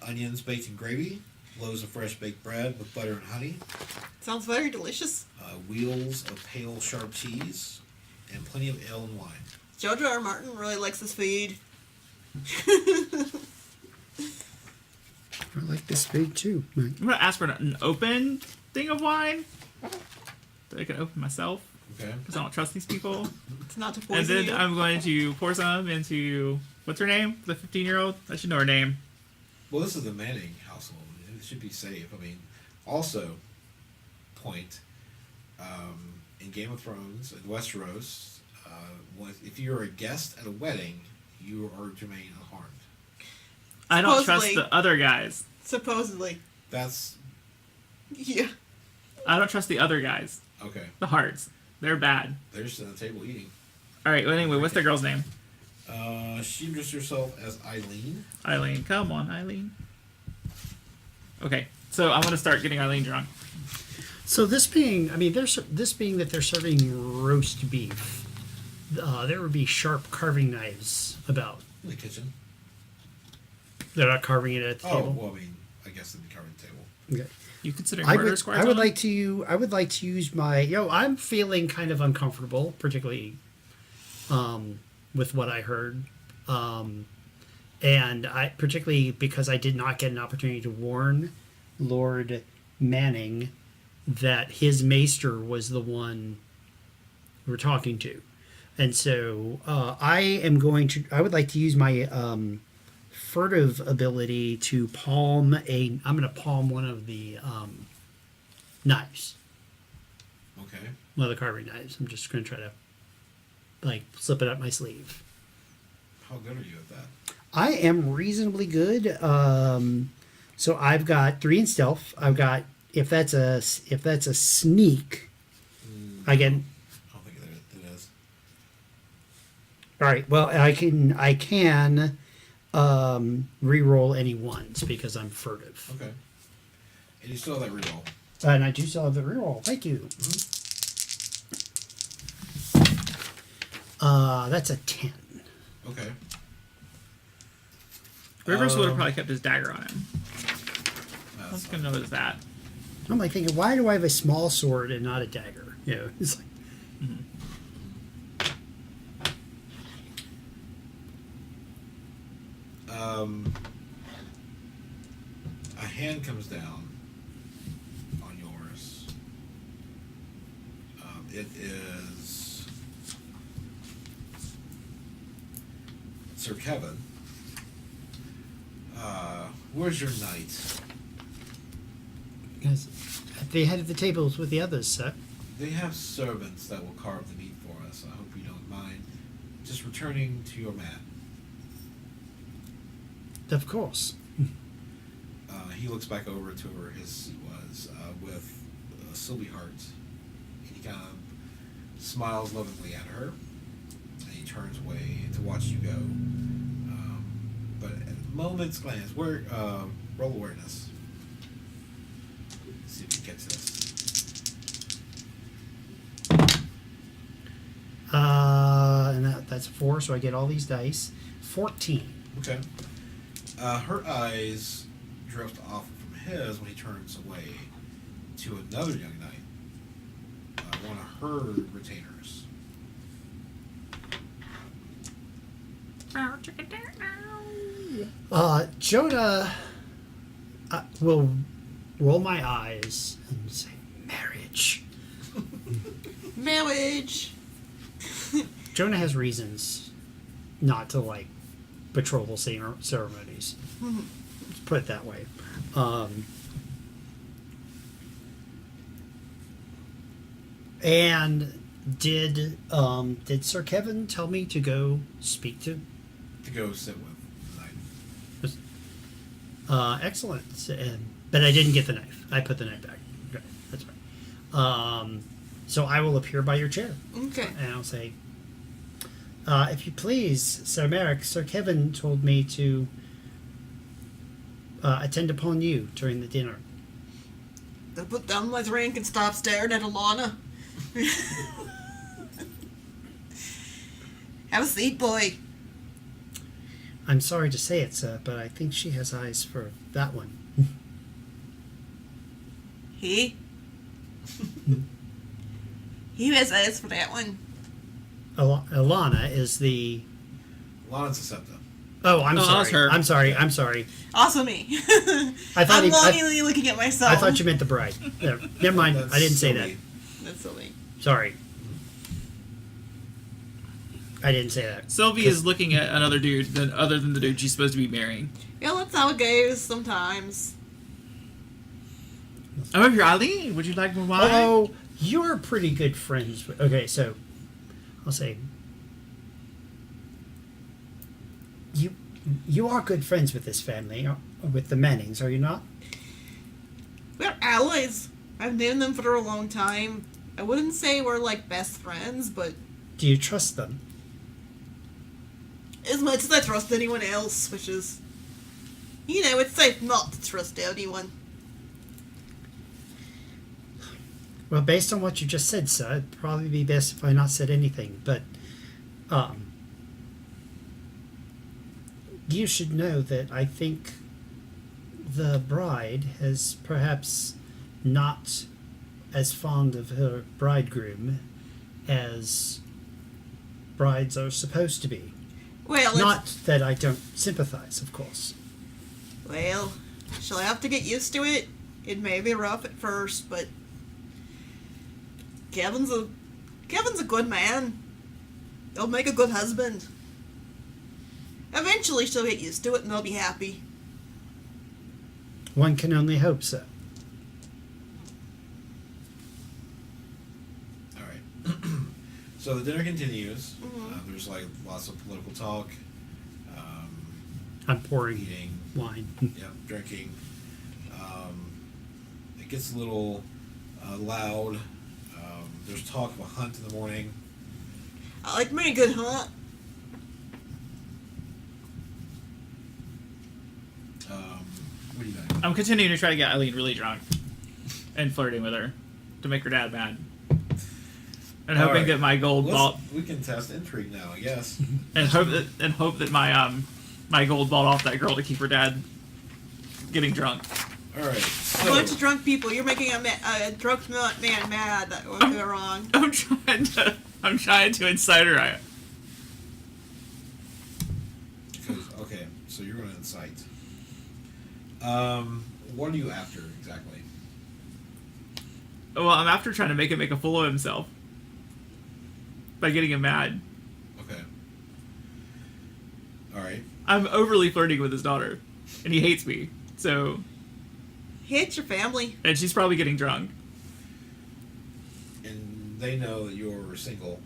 Onions baked in gravy. Loaves of fresh baked bread with butter and honey. Sounds very delicious. Wheels of pale sharp cheese. And plenty of ale and wine. George R. R. Martin really likes this food. I like this food too. I'm gonna ask for an open thing of wine that I can open myself Okay. because I don't trust these people. It's not to And poison then you. I'm going to pour some into what's her name? The 15-year-old. I should know her name. Well, this is the Manning household. It should be safe. I mean, also, point, in Game of Thrones, in Westeros, if you're a guest at a wedding, you are to remain unharmed. I don't trust Supposedly. the other guys. Supposedly. That's, Yeah. I don't trust the other guys. okay. The Hearts. They're bad. They're just at the table eating. All right. Well, anyway, what's the girl's name? She introduced herself as Eileen. Eileen. Come on, Eileen. Okay. So I'm gonna start getting Eileen drunk. So this being that they're serving roast beef, there would be sharp carving knives about. In the kitchen. They're not carving it at the Oh, table. well, I mean, I guess they'd be covering the table. Okay. You consider I murder would, squares? I would on? like to use my. I'm feeling kind of uncomfortable, particularly with what I heard, and I particularly because I did not get an opportunity to warn Lord Manning that his maester was the one we're talking to, and so I would like to use my furtive ability to palm I'm going to palm one of the knives, Okay. one of the carving knives. I'm just going to try to slip it up my sleeve. How good are you at that? I am reasonably good. So I've got 3 in stealth. I've got if that's a sneak, I get. I don't think it is. All right. Well, I can re-roll any ones because I'm furtive. Okay. And you still have that reroll. And I do still have the re-roll. Thank you. That's a 10. Okay. Rivers would have probably kept his dagger on him. Let's go notice that. I'm like thinking, why do I have a small sword and not a dagger? You know, it's like, a hand comes down on yours. It is Sir Kevin. Where's your knight? because at the head of the tables with the others, sir. They have servants that will carve the meat for us. I hope you don't mind. Just returning to your man. Of course. He looks back over to where his seat was with Sylvie Hart. And he kind of smiles lovingly at her. And he turns away to watch you go. But at a moment's glance, roll awareness. See if you catch this. And that's 4, so I get all these dice. 14. Okay. Her eyes drift off from his when he turns away to another young knight, one of her retainers. Jonah will roll my eyes and say, marriage. Marriage. Jonah has reasons not to like betrothal ceremonies. Let's put it that way. And did Sir Kevin tell me to go speak to? To go sit with the knight. Excellent. But I didn't get the knife. I put the knife back. Okay, that's fine. So I will appear by your chair. Okay. And I'll say, if you please, Sir Merrick, Sir Kevin told me to attend upon you during the dinner. I'll put down my drink and stop staring at Alana. Have a seat, boy. I'm sorry to say it, sir, but I think she has eyes for that one. He? He has eyes for that one. Alana is the... Lana's a septa. Oh, I'm Oh, sorry. that's her. I'm sorry. I'm sorry. Also me. I thought I'm longingly looking at myself. I thought you meant the bride. Never mind. That's I didn't say silly. that. That's silly. Sorry. I didn't say that. Sylvie is looking at another dude other than the dude she's supposed to be marrying. Yeah, that's how it goes sometimes. Oh, you're Ali? Would you like more wine? Although you're pretty good friends with... Okay, so I'll say... You are good friends with this family, with the Mannings, are you not? We're allies. I've known them for a long time. I wouldn't say we're like best friends, but Do you trust them? as much as I trust anyone else, which is, you know, it's safe not to trust anyone. Well, based on what you just said, sir, it'd probably be best if I not said anything, but you should know that I think the bride is perhaps not as fond of her bridegroom as brides are supposed to be. Well, Not that I don't sympathize, of course. well, she'll have to get used to it. It may be rough at first, but Kevin's a good man. He'll make a good husband. Eventually she'll get used to it and they'll be happy. One can only hope so. All right. So the dinner continues. Mm-hmm. There's like lots of political talk, I'm pouring eating, wine. drinking. It gets a little loud. There's talk of a hunt in the morning. I like me a good hunt. What do you think? I'm continuing to try to get Eileen really drunk and flirting with her to make her dad mad. And All hoping right. that my gold ball We can test intrigue now, I guess. and hope that my my gold balled off that girl to keep her dad getting drunk. All right. A bunch of drunk people. You're making a drunk man mad. That would go wrong. I'm trying to incite her. Okay, so you're going to incite. What are you after exactly? Well, I'm after trying to make him make a fool of himself by getting him mad. Okay. All right. I'm overly flirting with his daughter, and he hates me. So, He hates your family. and she's probably getting drunk. And they know that you're single.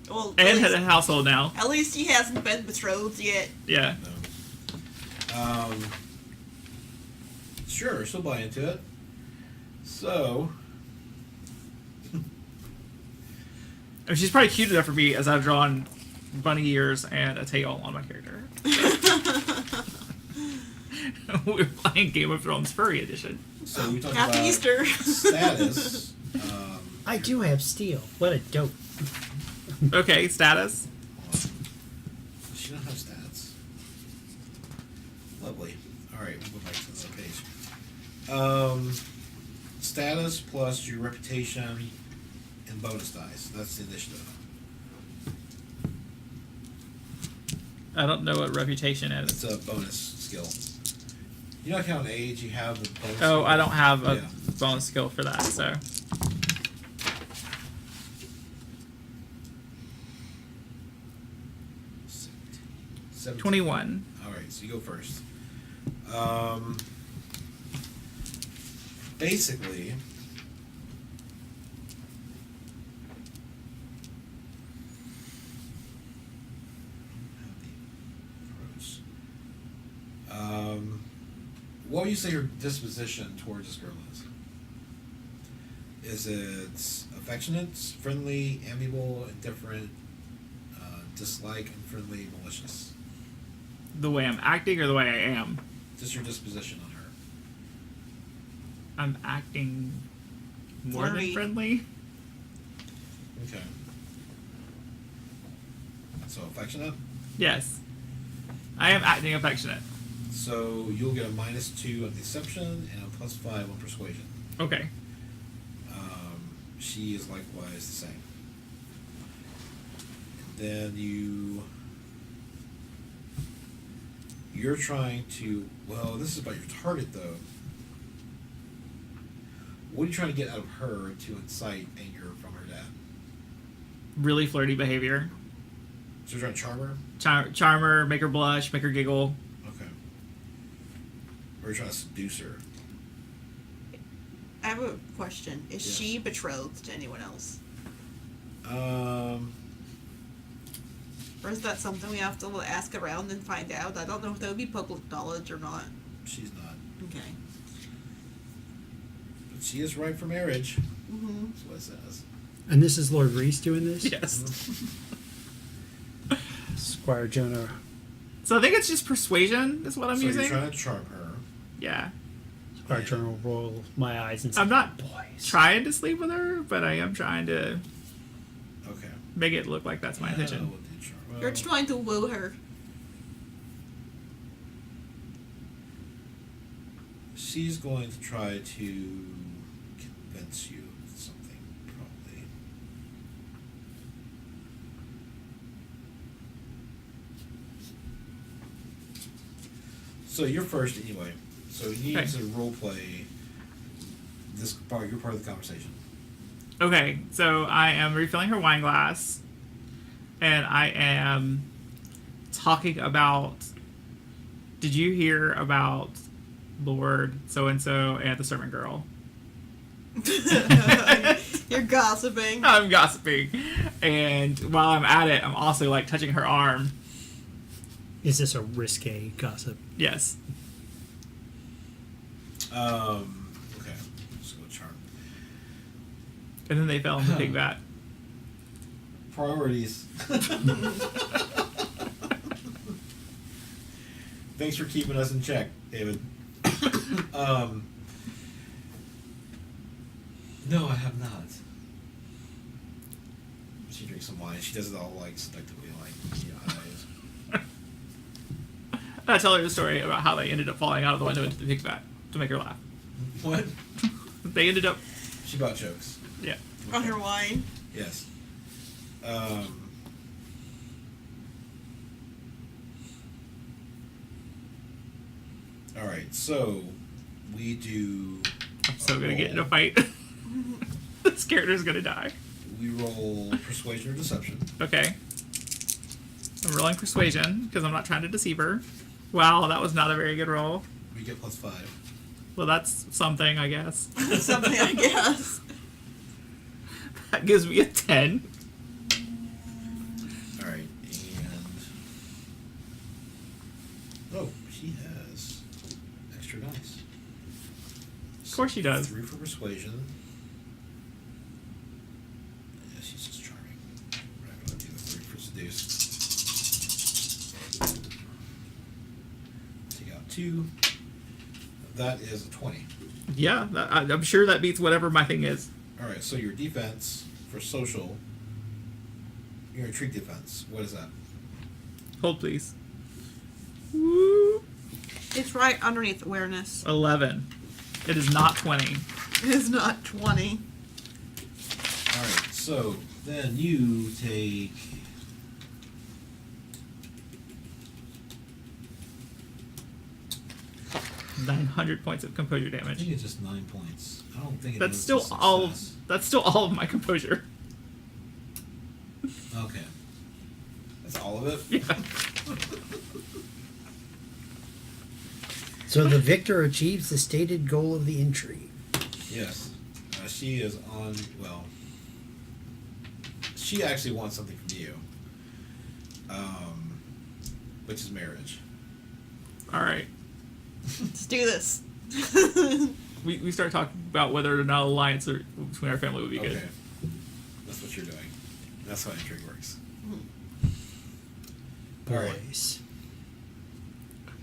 Well, And had a household now. at least he hasn't been betrothed yet. Yeah. No. Sure, she'll buy into it. So, I mean, she's probably cute enough for me as I've drawn bunny ears and a tail on my character. We're playing Game of Thrones Furry Edition. so we talked Happy about Easter. status. I do have steel. What a dope. Okay, status. She don't have stats. Lovely. All right, we'll go back to the page. Status plus your reputation and bonus dice. That's the initiative. I don't know what reputation It's is. a bonus skill. You know, count age. You have the bonus. Oh, skill? I don't have a Yeah. bonus skill for that, so. 17. 21. All right, so you go first. Basically, what would you say your disposition towards this girl is? Is it affectionate, friendly, amiable, indifferent, dislike, unfriendly, malicious? The way I'm acting or the way I am? Just your disposition on her. I'm acting more Flirty. than friendly. Okay. So affectionate. Yes. I am acting affectionate. So you'll get a -2 on deception and a +5 on persuasion. Okay. She is likewise the same. And then you're trying to, well, this is about your target though. What are you trying to get out of her to incite anger from her dad? Really flirty behavior. So you're trying to charm her? Charm her, make her blush, make her giggle. Okay. Or you're trying to seduce her? I have a question. Is Yes. she betrothed to anyone else? Or is that something we have to ask around and find out? I don't know if that would be public knowledge or not. She's not. Okay. But she is ripe for marriage. Mm-hmm. That's what it says. And this is Lord Reese doing this? Yes. Squire Jonah. So I think it's just persuasion is what I'm so using. you're trying to charm her. Yeah. Squire Jonah will roll my eyes and say, I'm not boys. trying to sleep with her, but I am trying to Okay. make it look like that's my intention. We'll do charm. You're trying to woo her. She's going to try to convince you of something, probably. So you're first anyway. So you need Okay. to role play this part. You're part of the conversation. Okay, so I am refilling her wine glass, and I am talking about. Did you hear about Lord so and so and the servant girl? You're gossiping. I'm gossiping, and while I'm at it, I'm also like touching her arm. Is this a risque gossip? Yes. Okay. Let's go charm. And then they fell in the pig vat. Priorities. Thanks for keeping us in check, David. No, I have not. She drinks some wine. She does it all like seductively, like eyes. I tell her the story about how they ended up falling out of the window into the pig vat. to make her laugh. What? They ended up. She bought jokes. Yeah. On her wine. Yes. All right, so we do. I'm so gonna get in a fight. This character's gonna die. We roll persuasion or deception. Okay. I'm rolling persuasion because I'm not trying to deceive her. Wow, that was not a very good roll. We get +5. Well, that's something, I guess. Something, I guess. That gives me a 10. All right, and oh, she has extra dice. Of course she does. 3 for persuasion. Yeah, she's just charming. We're not gonna do the 3 for seduce. Take out 2. That is a 20. Yeah, I'm sure that beats whatever my thing is. All right, so your defense for social, your intrigue defense. What is that? Hold, please. Woo. It's right underneath awareness. 11. It is not 20. It's not 20. All right, so then you take. 900 points of composure I damage. think it's just 9 points. I don't think it That's is still a success. all. That's still all of my composure. Okay. That's all of it? Yeah. So the victor achieves the stated goal of the intrigue. Yes. She is on. Well, she actually wants something from you, which is marriage. All right. Let's do this. We start talking about whether or not alliance between our family would be good. Okay. That's what you're doing. That's how intrigue works. All right. Boys.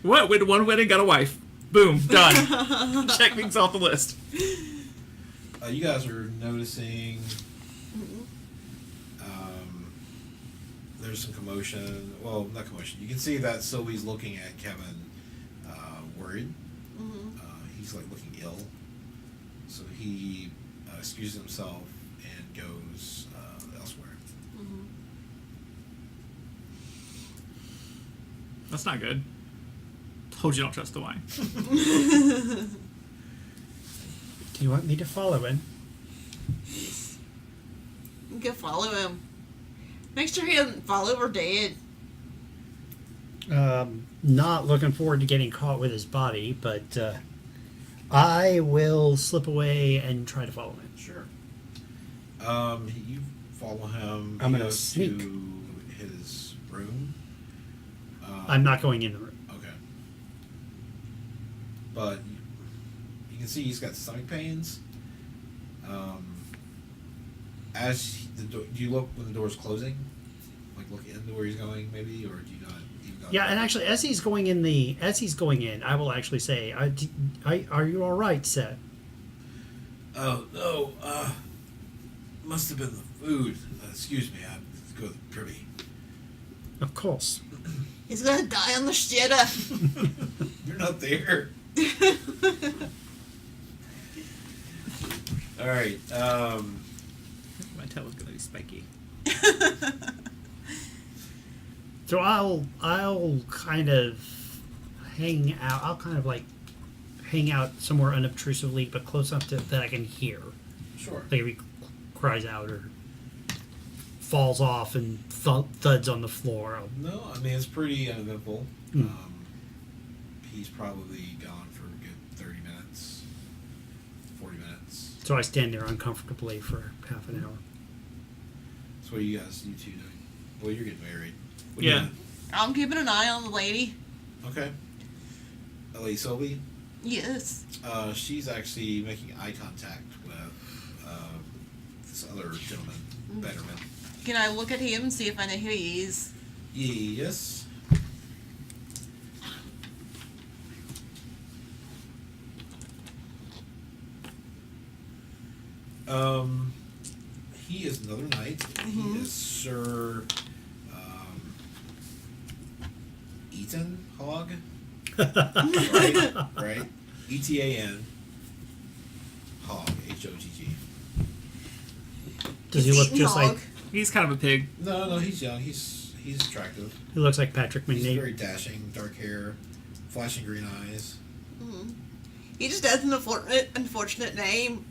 What? Win one wedding, got a wife. Boom, done. Check things off the list. You guys are noticing there's some commotion. Well, not commotion. You can see that Sylvie's looking at Kevin worried. He's like looking ill. So he excuses himself and goes elsewhere. That's not good. Told you don't trust the wine. Do you want me to follow him? You can follow him. Make sure he doesn't fall over dead. Not looking forward to getting caught with his body, but I will slip away and try to follow him. Sure. You follow him. I'm He gonna goes sneak. to his room. I'm not going in the room. Okay. But you can see he's got stomach pains. As the do you look when the door's closing? Like look into where he's going, maybe, or do you not even go? Yeah, and actually, as he's going in, I will actually say, "Are you all right, Seth?" Oh no, must have been the food. Excuse me, I have to go to the privy. Of course. He's gonna die on the shitter. You're not there. All right. My tail is gonna be spiky. So I'll kind of hang out. I'll kind of like hang out somewhere unobtrusively, but close enough that I can hear. Sure. Like if he cries out or falls off and thuds on the floor. No, I mean it's pretty uneventful. Hmm. He's probably gone for a good 30 minutes, 40 minutes. So I stand there uncomfortably for half an hour. So what are you two doing? Well, you're getting married. What are Yeah. you doing? I'm keeping an eye on the lady. Okay. Lady Sylvie, Yes. she's actually making eye contact with this other gentleman, Betterman. Can I look at him and see if I know who he is? Yes. He is another knight. He is Sir Eaton Hogg. Right? Etan. Hog. Hogg. Does he look just like? He's kind of a pig. No, he's young. He's attractive. He looks like Patrick He's McNeil. very dashing, dark hair, flashing green eyes. He just has an unfortunate name.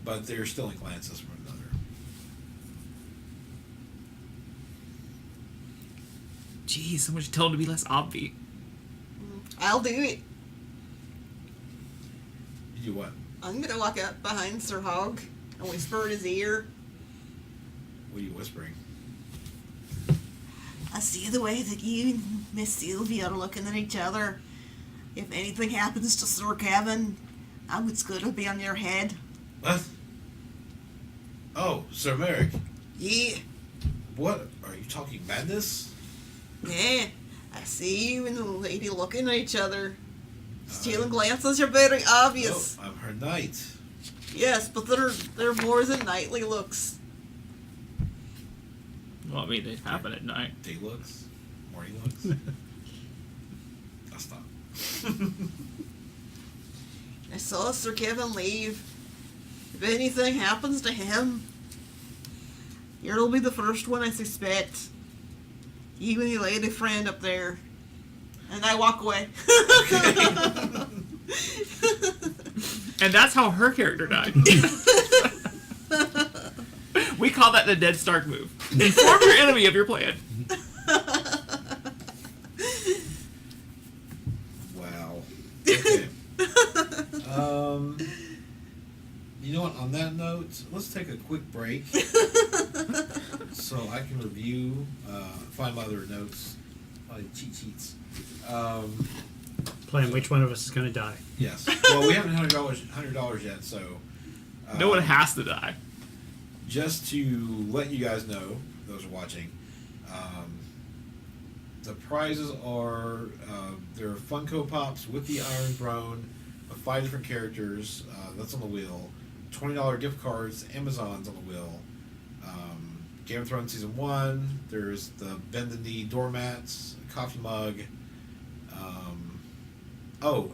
But they're stealing glances from another. Jeez, someone should tell him to be less obvi. I'll do it. You do what? I'm gonna walk up behind Sir Hog and whisper in his ear. What are you whispering? I see the way that you and Miss Sylvia are looking at each other. If anything happens to Sir Kevin, it's gonna be on your head. What? Oh, Sir Merrick. Yeah, What? Are you talking madness? yeah. I see you and the lady looking at each other. Stealing glances are very obvious. Oh, I'm her knight. Yes, but they're more than nightly looks. Well, I mean, they happen at night. Day looks? Morning looks? I'll stop. I saw Sir Kevin leave. If anything happens to him, you'll be the first one I suspect. You and your lady friend up there. And I walk away. And that's how her character died. We call that the Dead Stark move. Inform your enemy of your plan. Wow. Okay. You know what? On that note, let's take a quick break so I can review, find my other notes, my cheat sheets. Plan which one of us is going to die. Yes. Well, we haven't $100 yet, so No one has to die. just to let you guys know, those are watching, the prizes are there are Funko Pops with the Iron Throne of 5 different characters. That's on the wheel. $20 gift cards. Amazon's on the wheel. Game of Thrones Season 1. There's the Bend the Knee doormats, a coffee mug.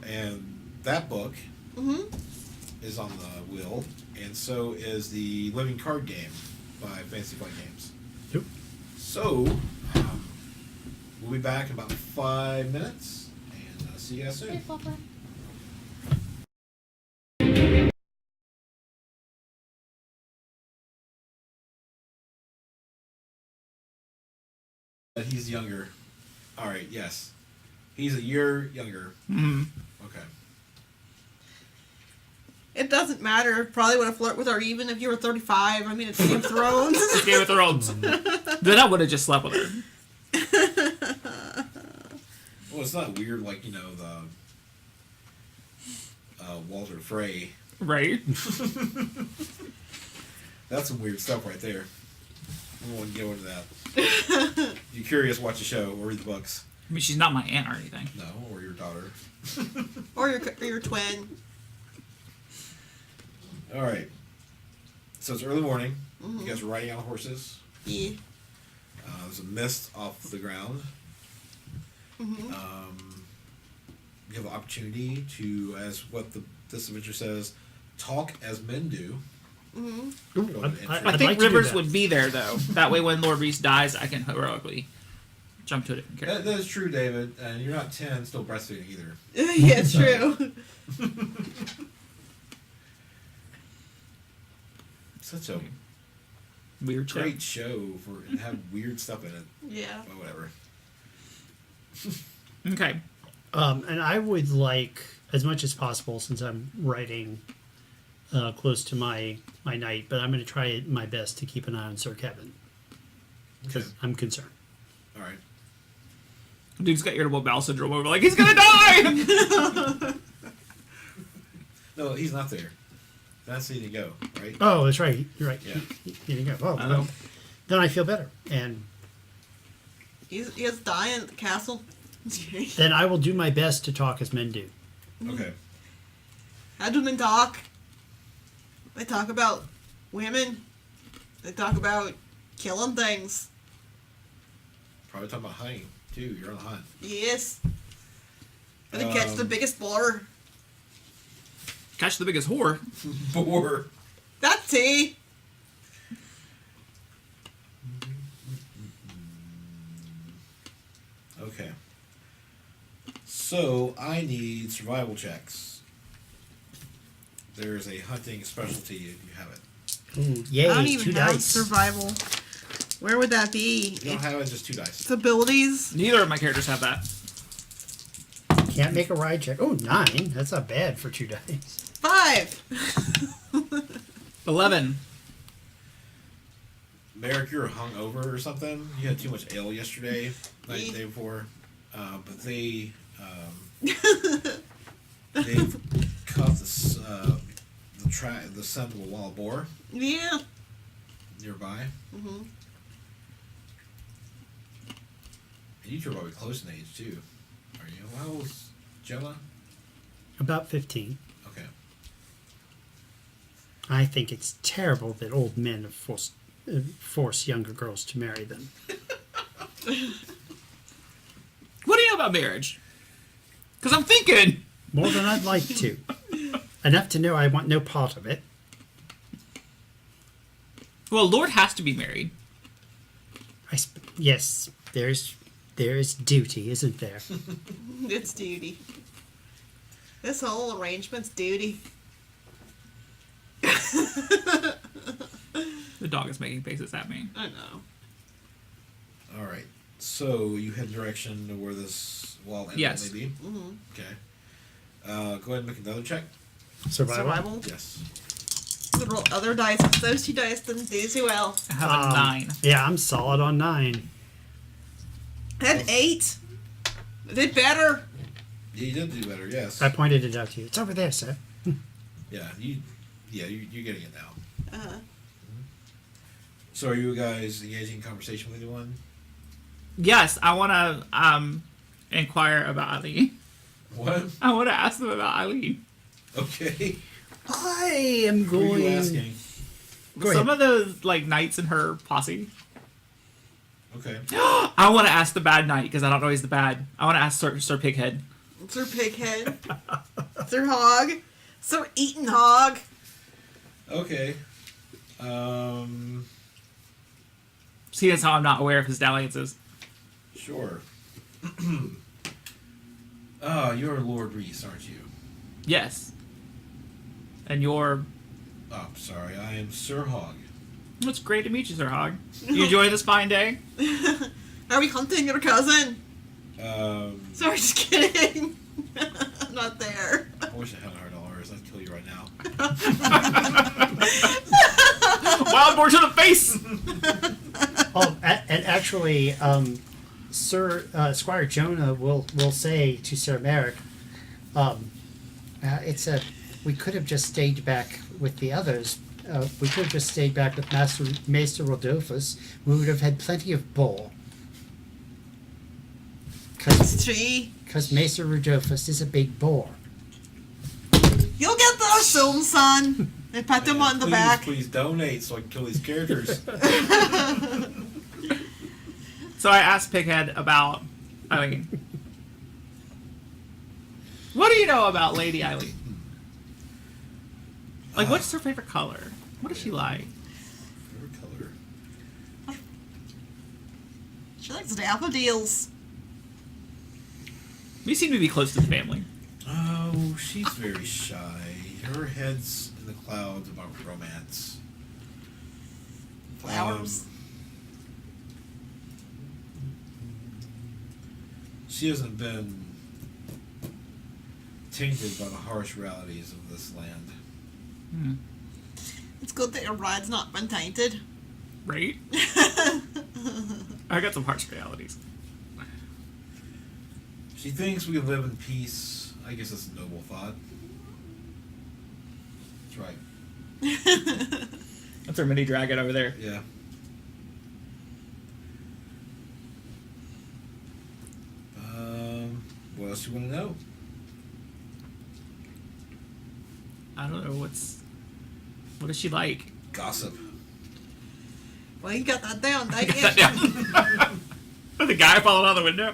And that book is on the wheel, and so is the Living Card Game by Fantasy Flight Games. Yep. So, we'll be back in about 5 minutes, and see you guys soon. But he's younger. Alright, yes. He's a year younger. Mm-hmm. Okay. It doesn't matter. Probably would have flirted with her even if you were 35. I mean, it's Game of Thrones. Game of Thrones. Then I would have just slept with her. Well, it's not weird like, the Walter Frey. Right? That's some weird stuff right there. I won't go into that. If you're curious, watch the show or read the books. I mean, she's not my aunt or anything. No, or your daughter. or your twin. All right. So it's early morning. You guys are riding on horses. Yeah. There's a mist off the ground. You have the opportunity to, as what this adventure says, talk as men do. Ooh, I I'd think like to do Rivers that. would be there, though. That way, when Lord Reese dies, I can heroically jump to a different character. That is true, David. And you're not 10, still breastfeeding either. Yeah, it's true. Such a Weird show. great show and have weird stuff in it. Yeah. But whatever. Okay. And I would like, as much as possible, since I'm writing close to my night, but I'm going to try my best to keep an eye on Sir Kevin. Because Okay. I'm concerned. All right. Dude's got irritable bowel syndrome. We're like, he's gonna die! No, he's not there. That's the to go, right? Oh, that's right. You're right. Yeah. Here you go. Oh, I well, know. then I feel better. And He's dying at the castle. then I will do my best to talk as men do. Okay. How do men talk? They talk about women. They talk about killing things. Probably talking about hunting, too. You're on the hunt. Yes. And then catch the biggest boar. Catch the biggest whore. Boar. That's T. Okay. So I need survival checks. There's a hunting specialty if you have it. Ooh, I don't yay, even 2 have dice. survival. Where would that be? If you don't have it, just 2 dice. It's abilities. Neither of my characters have that. Can't make a ride check. Oh, 9. That's not bad for 2 dice. 5. 11. Merrick, you're hungover or something. You had too much ale yesterday, night the day before. But they've caught the scent of a wild boar Yeah. nearby. Mm-hmm. And you two are probably close in age too. Are you? How old is Gemma? About 15. Okay. I think it's terrible that old men force younger girls to marry them. What do you know about marriage? Because I'm thinking. More than I'd like to. Enough to know I want no part of it. Well, Lord has to be married. Yes, there is duty, isn't there? It's duty. This whole arrangement's duty. The dog is making faces at me. I know. All right. So you head in the direction to where this wild animal Yes. may be. Mm-hmm. Okay. Go ahead and make another check. Survival? Yes. Good roll other dice, 'cause those 2 dice didn't do too well. I have a 9. Yeah, I'm solid on 9. I had 8. I did better. Yeah, you did do better. Yes. I pointed it out to you. It's over there, sir. Yeah. You're getting it now. Uh-huh. So are you guys engaging in conversation with anyone? Yes, I want to inquire about Eileen. What? I want to ask them about Eileen. Okay. I am Who are going... you asking? Go Some ahead. of the knights in her posse. Okay. I want to ask the bad knight because I don't know he's the bad. I want to ask Sir Pighead. Sir Pighead. Sir Hog. Sir Eaton Hog. Okay. Seeing as how I'm not aware of his dalliances. Sure. You're Lord Reese, aren't you? Yes. And you're... Oh, I'm sorry. I am Sir Hog. It's great to meet you, Sir Hog. You enjoy this fine day? Are we hunting your cousin? Sorry, just kidding. I'm not there. I wish I had $100. I'd kill you right now. Wild boar to the face! Oh, and actually, Squire Jonah will say to Sir Merrick, we could have just stayed back with the others. We could have just stayed back with Maester Rodolphus. We would have had plenty of boar. It's tree. Because Maester Rodolphus is a big boar. You'll get there soon, son. I pat him on the back. Please donate so I can kill these characters. So I asked Pighead about Eileen. What do you know about Lady Eileen? Like, what's her favorite color? What does she like? Favorite color. She likes daffodils. You seem to be close to the family. Oh, she's very shy. Her head's in the clouds about romance. Flowers. She hasn't been tainted by the harsh realities of this land. Hmm. It's good that your ride's not been tainted. Right? I got some harsh realities. She thinks we live in peace. I guess that's a noble thought. That's right. That's our mini dragon over there. Yeah. What else you want to know? I don't know, what is she like? Gossip. Well, you got that down, thank Get that you. down. The guy falling out the window.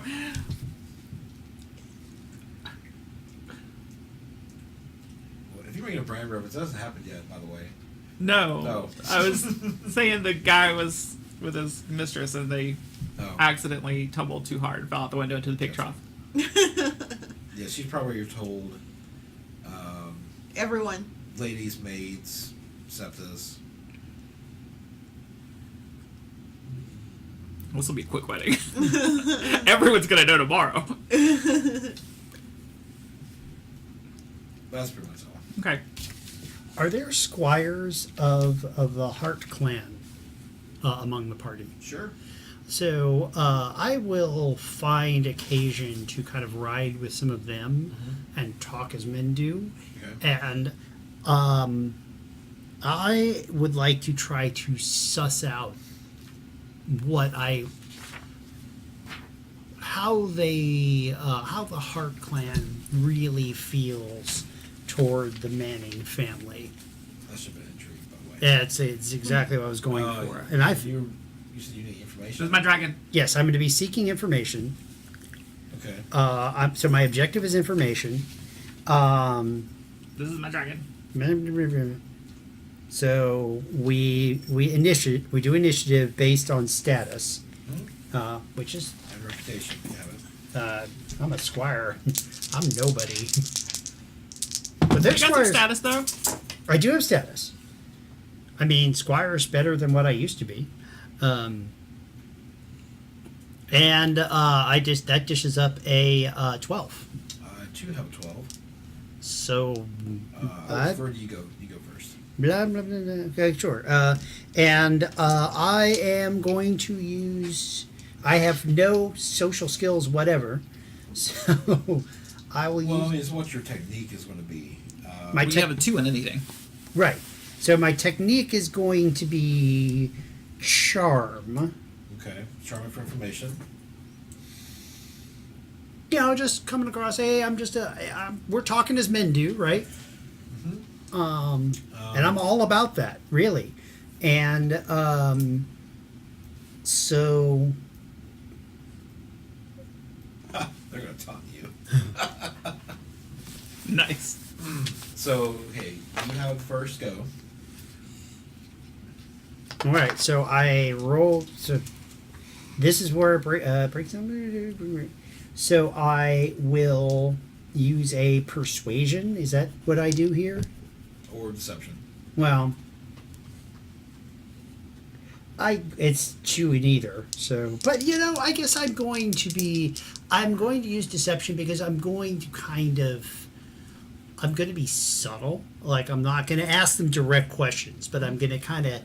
brand reference. That hasn't happened yet, by the way. No. No. I was saying the guy was with his mistress and they Oh. accidentally tumbled too hard and fell out the window into the pig trough. Yeah, she's probably your told Everyone. ladies, maids, septas. This will be a quick wedding. Everyone's gonna know tomorrow. That's pretty much all. Okay. Are there squires of the Hart clan among the party? Sure. So I will find occasion to kind of ride with some of them and talk as men do. Okay. And I would like to try to suss out how the Hart clan really feels toward the Manning family. That should have been intrigued, by the way. Yeah, it's exactly what I was going for. And You said you need information. This is my dragon. yes, I'm going to be seeking information. Okay. So my objective is information. This is my dragon. So we do initiative based on status, which is And reputation, if you have it. I'm a squire. I'm nobody. But there's You got some squires. status though. I do have status. I mean, squire is better than what I used to be. And that dishes up a 12. I too have a 12. So Where do you go? You go first. blah, blah, blah, blah. Okay, sure. And I am going to use. I have no social skills, whatever. So I will Well, I use mean, it's what your technique is going to be. my We tech- have a 2 in anything. right. So my technique is going to be charm. Okay. Charming for information. You know, just coming across. Hey, we're talking as men do, right? And I'm all about that, really. And so They're going to taunt you. Nice. So, okay, you have first go. all right. So I roll. So this is where it breaks down. So I will use a persuasion. Is that what I do here? Or deception. Well, it's chewing either. So, but I guess I'm going to use deception because I'm going to be subtle. Like, I'm not going to ask them direct questions, but I'm going to kind of,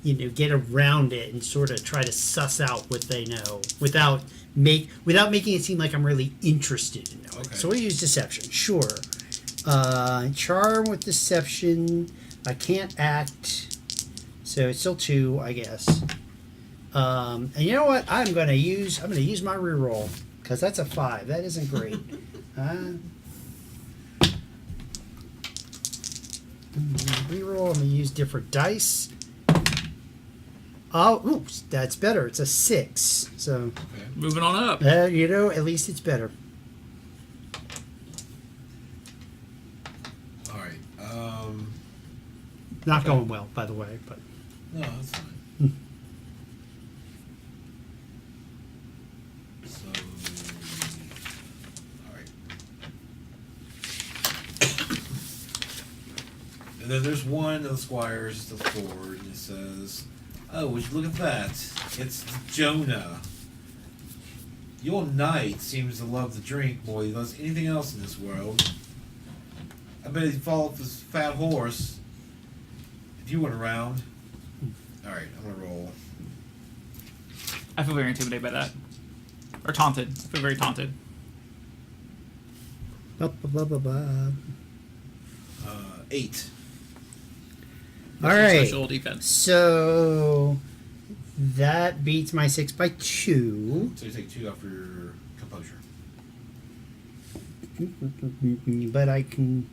get around it and sort of try to suss out what they know without making it seem like I'm really interested in knowing. Okay. So we'll use deception, sure. Charm with deception. I can't act, so it's still 2, I guess. And you know what? I'm gonna use my reroll because that's a 5. That isn't great. Reroll. I'm gonna use different dice. Oh, oops, that's better. It's a 6. So, Okay. Moving on up. at least it's better. All right. Not Okay. going well, by the way, but No, that's fine. So, all right. And then there's one of the squires to the forward, and it says, "Oh, would you look at that? It's Jonah. The old knight seems to love to drink more than he loves anything else in this world. I bet he'd fall off his fat horse if you weren't around." All right, I'm gonna roll. I feel very intimidated by that. Or taunted. I feel very taunted. blah, blah, blah, blah. 8. All right. Social defense. So that beats my 6 by 2. So you take 2 off your composure. But I can.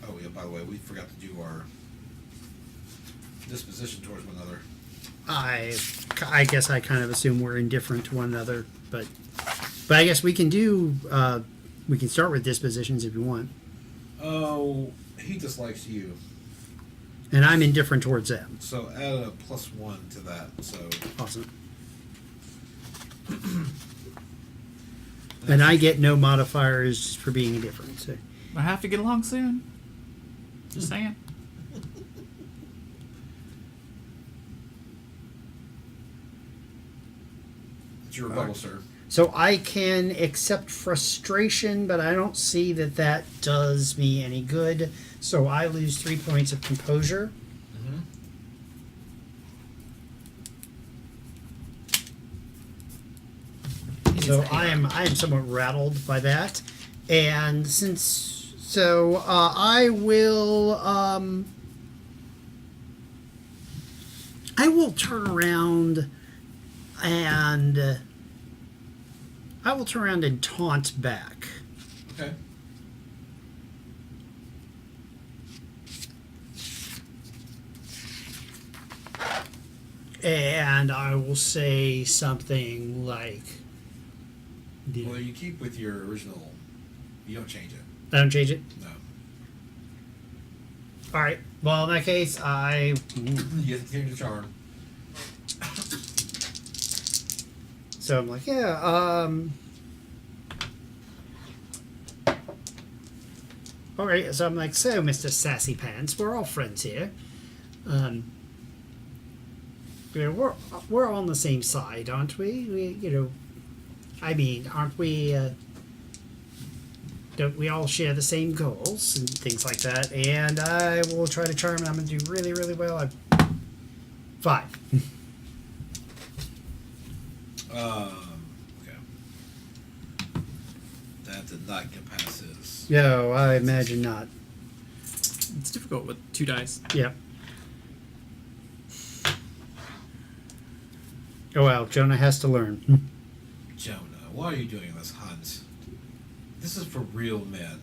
Oh yeah, by the way, we forgot to do our disposition towards one another. I guess I kind of assume we're indifferent to one another, but I guess we can do We can start with dispositions if you want. Oh, he dislikes you. And I'm indifferent towards them. So add a +1 to that. So Awesome. And I get no modifiers for being indifferent. So. I have to get along soon. Just saying. it's your rebuttal, sir. So I can accept frustration, but I don't see that that does me any good. So I lose 3 points of composure. Mm-hmm. So I am somewhat rattled by that, and I will turn around and taunt back. Okay. And I will say something like, Well, you keep with your original. You don't change it. I don't change it? No. All right. Well, in that case, I... You have to change the charm. So I'm like, yeah, all right, so I'm like, so, Mr. Sassy Pants, we're all friends here. We're on the same side, aren't we? I mean, aren't we, don't we all share the same goals and things like that? And I will try to charm, and I'm going to do really, really well. 5. Okay. That did not get past his. No, I imagine not. It's difficult with 2 dice. Yep. Oh well, Jonah has to learn. Jonah, why are you doing this hunt? This is for real men.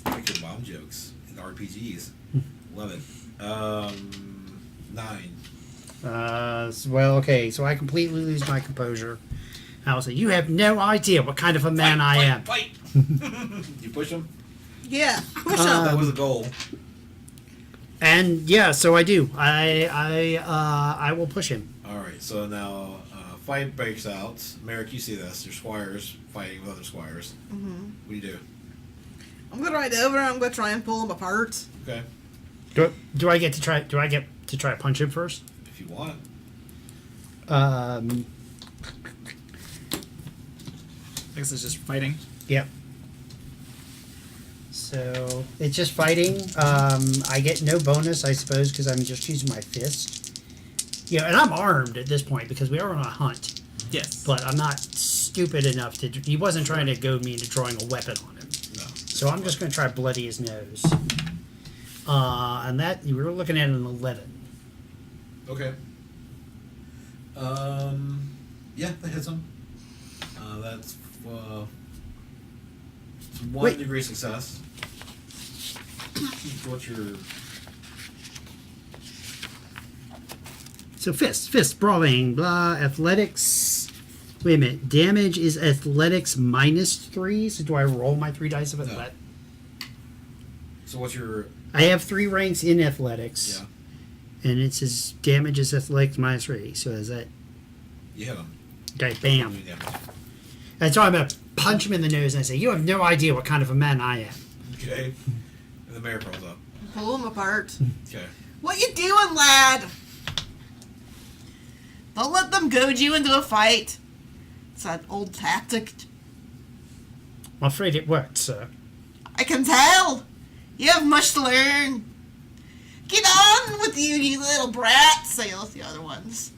Make your mom jokes in RPGs. Love it. 9. Well, okay, so I completely lose my composure. I will say, you have no idea what kind of a man I am. Fight! You push him? Yeah, push up. That was a goal. And yeah, so I do. I will push him. Alright, so now fight breaks out. Merrick, you see this. There's squires fighting with other squires. Mm-hmm. What do you do? I'm gonna ride over. I'm gonna try and pull him apart. Okay. Do I get to try? Do I get to try to punch him first? If you want. I guess it's just fighting. Yep. So it's just fighting. I get no bonus, I suppose, because I'm just using my fist. Yeah, and I'm armed at this point because we are on a hunt. Yes. But I'm not stupid enough to. He wasn't trying to goad me into drawing a weapon on him. No. So I'm just going to try to bloody his nose. And that you were looking at an 11. Okay. Yeah, that hits him. That's it's 1 Wait. degree success. What's your? So fist, brawling, blah, athletics. Wait a minute. Damage is athletics -3. So do I roll my 3 dice of athletics? So what's your? I have 3 ranks in athletics. Yeah. And it says damage is athletics -3. So is that You hit him. okay? Bam. Yeah. And so I'm gonna punch him in the nose and I say, "You have no idea what kind of a man I am." Okay. And the mayor crawls up. Pull him apart. Okay. What you doing, lad? Don't let them goad you into a fight. It's an old tactic. I'm afraid it worked, sir. I can tell. You have much to learn. Get on with you, you little brat, say the other ones.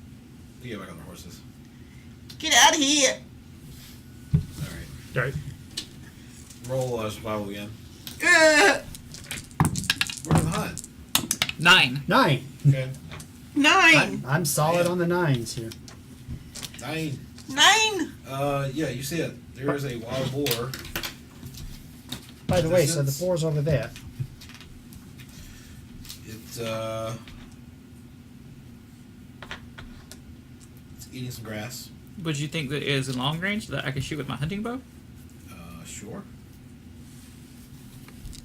You get back on the horses. Get out of here. Alright. All right. Roll survival again. Uh, Where's the hunt? 9. 9. Okay. 9. I'm solid on the 9s here. 9. 9. Yeah, you see it. There is a wild boar. By the way, so the Distance. 4's over there. It's eating some grass. Would you think that it is in long range that I could shoot with my hunting bow? Sure.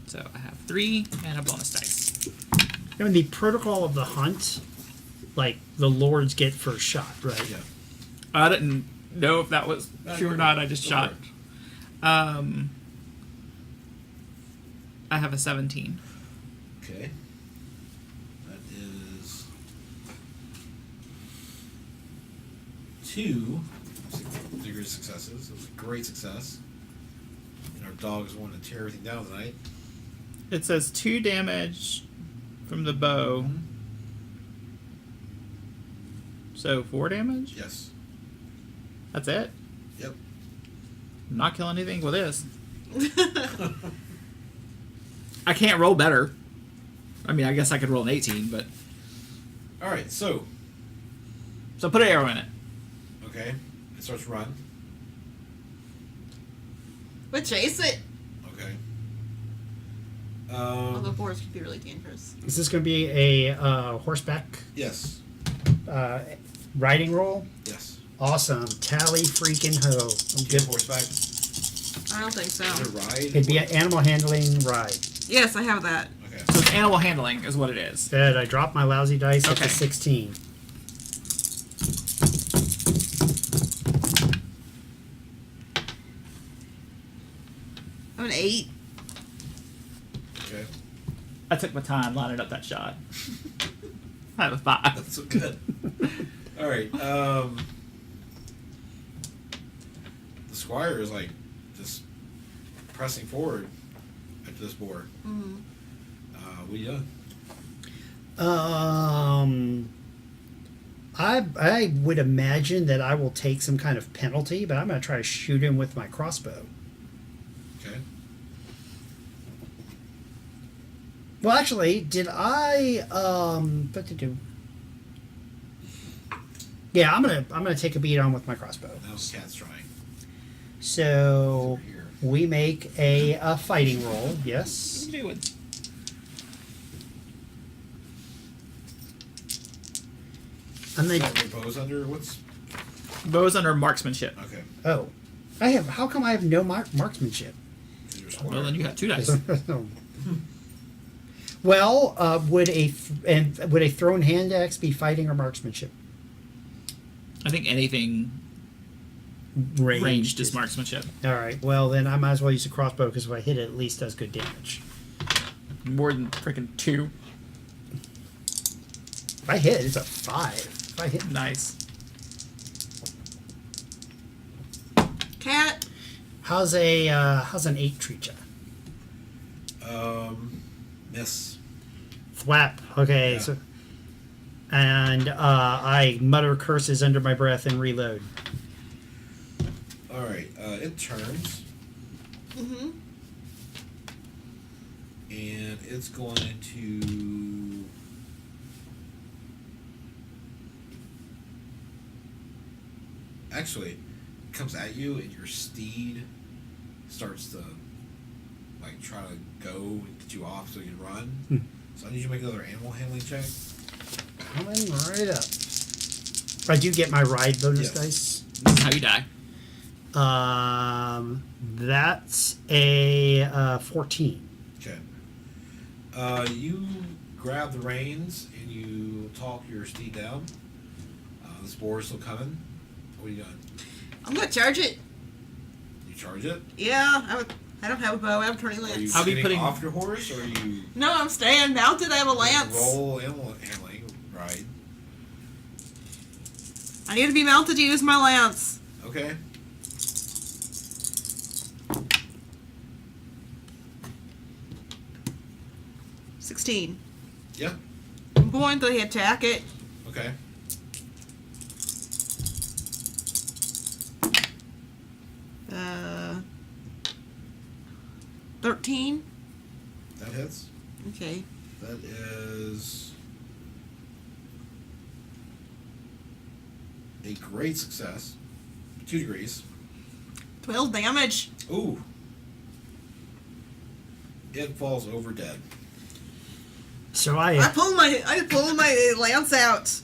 So I have 3 and a bonus dice. In the protocol of the hunt, like the lords get first shot, right? Yeah. I didn't know if that was true or not. I just Go shot. for it. I have a 17. Okay. That is 2 degree successes. It was a great success. And our dogs want to tear everything down tonight. It says 2 damage from the bow. So 4 damage? Yes. That's it? Yep. I'm not killing anything with this. I can't roll better. I mean, I guess I could roll an 18, but... All right. So So put an arrow in it. okay, it starts to run. But chase it. Okay. Although boars could be really dangerous. Is this going to be a horseback Yes. riding roll? Yes. Awesome. Tally freaking ho. I'm Good good. horseback. I don't think so. Is it a ride? It'd be an animal handling ride. Yes, I have that. Okay. So it's animal handling is what it is. Good. I dropped my lousy dice up to Okay. 16. I'm an 8. Okay. I took my time lining up that shot. I have a 5. That's so good. All right. The squire is like just pressing forward after this boar. Mm-hmm. What are you doing? I would imagine that I will take some kind of penalty, but I'm going to try to shoot him with my crossbow. Okay. Well, actually, did I what to do? Yeah, I'm gonna take a beat on with my crossbow. Now the cat's trying. So Over here. we make a fighting roll. Yes. What are you doing? And then Got your bows under what's? Bow's under marksmanship. Okay. oh, I have. How come I have no marksmanship? 'Cause you're a squire. Well, then you got 2 dice. Well, would a thrown hand axe be fighting or marksmanship? I think anything ranged is marksmanship. All right. Well, then I might as well use a crossbow because if I hit it, at least does good damage. More than freaking 2. If I hit, it's a 5. If I hit, Nice. Cat. how's an 8 treat ya? Miss. Thwap. Okay. Yeah. So, and I mutter curses under my breath and reload. All right. It turns Mm-hmm. and it's going to. Actually, it comes at you, and your steed starts to like try to go and get you off so you can run. So I need you to make another animal handling check. Coming right up. I do get my ride bonus Yes. dice. This is how you die. That's a 14. Okay. You grab the reins and you talk your steed down. This boar is still coming. What are you doing? I'm gonna charge it. You charge it? Yeah, I don't have a bow. I have a turning Are you lance. How are you getting putting- off your horse, or are you No, I'm staying mounted. I have a lance. roll animal handling? Right. I need to be mounted to use my lance. Okay. $16. Yeah. I'm going to attack it. Okay. Uh, 13. That hits. Okay. That is a great success. 2 degrees. 12 damage. Ooh. It falls over dead. So I pull my lance out.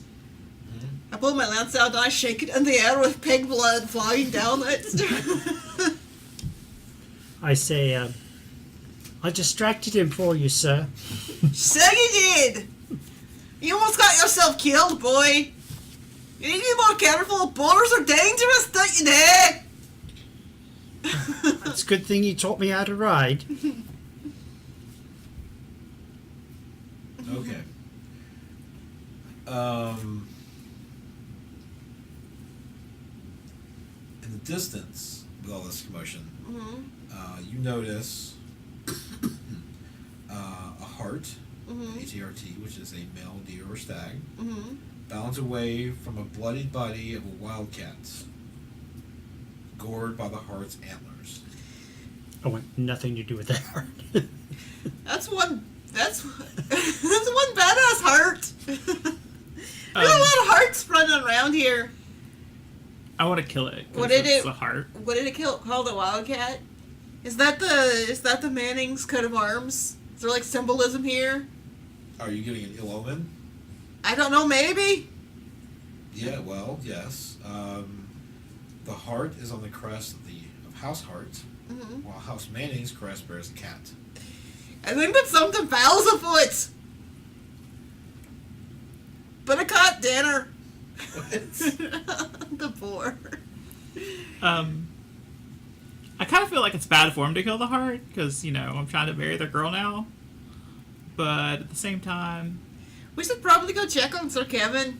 I pull my lance out and I shake it in the air with pig blood flying down it. I say, I distracted him for you, sir. So you did! You almost got yourself killed, boy! You need to be more careful. Boars are dangerous, don't you know? It's a good thing you taught me how to ride. Okay. In the distance, with all this commotion, you notice a hart, H-A-R-T, which is a male deer or stag, bounds away from a bloodied body of a wildcat, gored by the hart's antlers. I want nothing to do with that heart. That's one badass heart. There's a lot of hearts running around here. I want to kill it. 'Cause What did it's it- a heart. What did it call the wildcat? Is that the Manning's coat of arms? Is there like symbolism here? Are you getting an ill omen? I don't know, maybe? Yeah, well, yes. The heart is on the crest of House Hart, while House Manning's crest bears a cat. I think that something foul's afoot. But I caught dinner. The boar. I kind of feel like it's bad for him to kill the heart because I'm trying to marry the girl now. But at the same time, We should probably go check on Sir Kevin.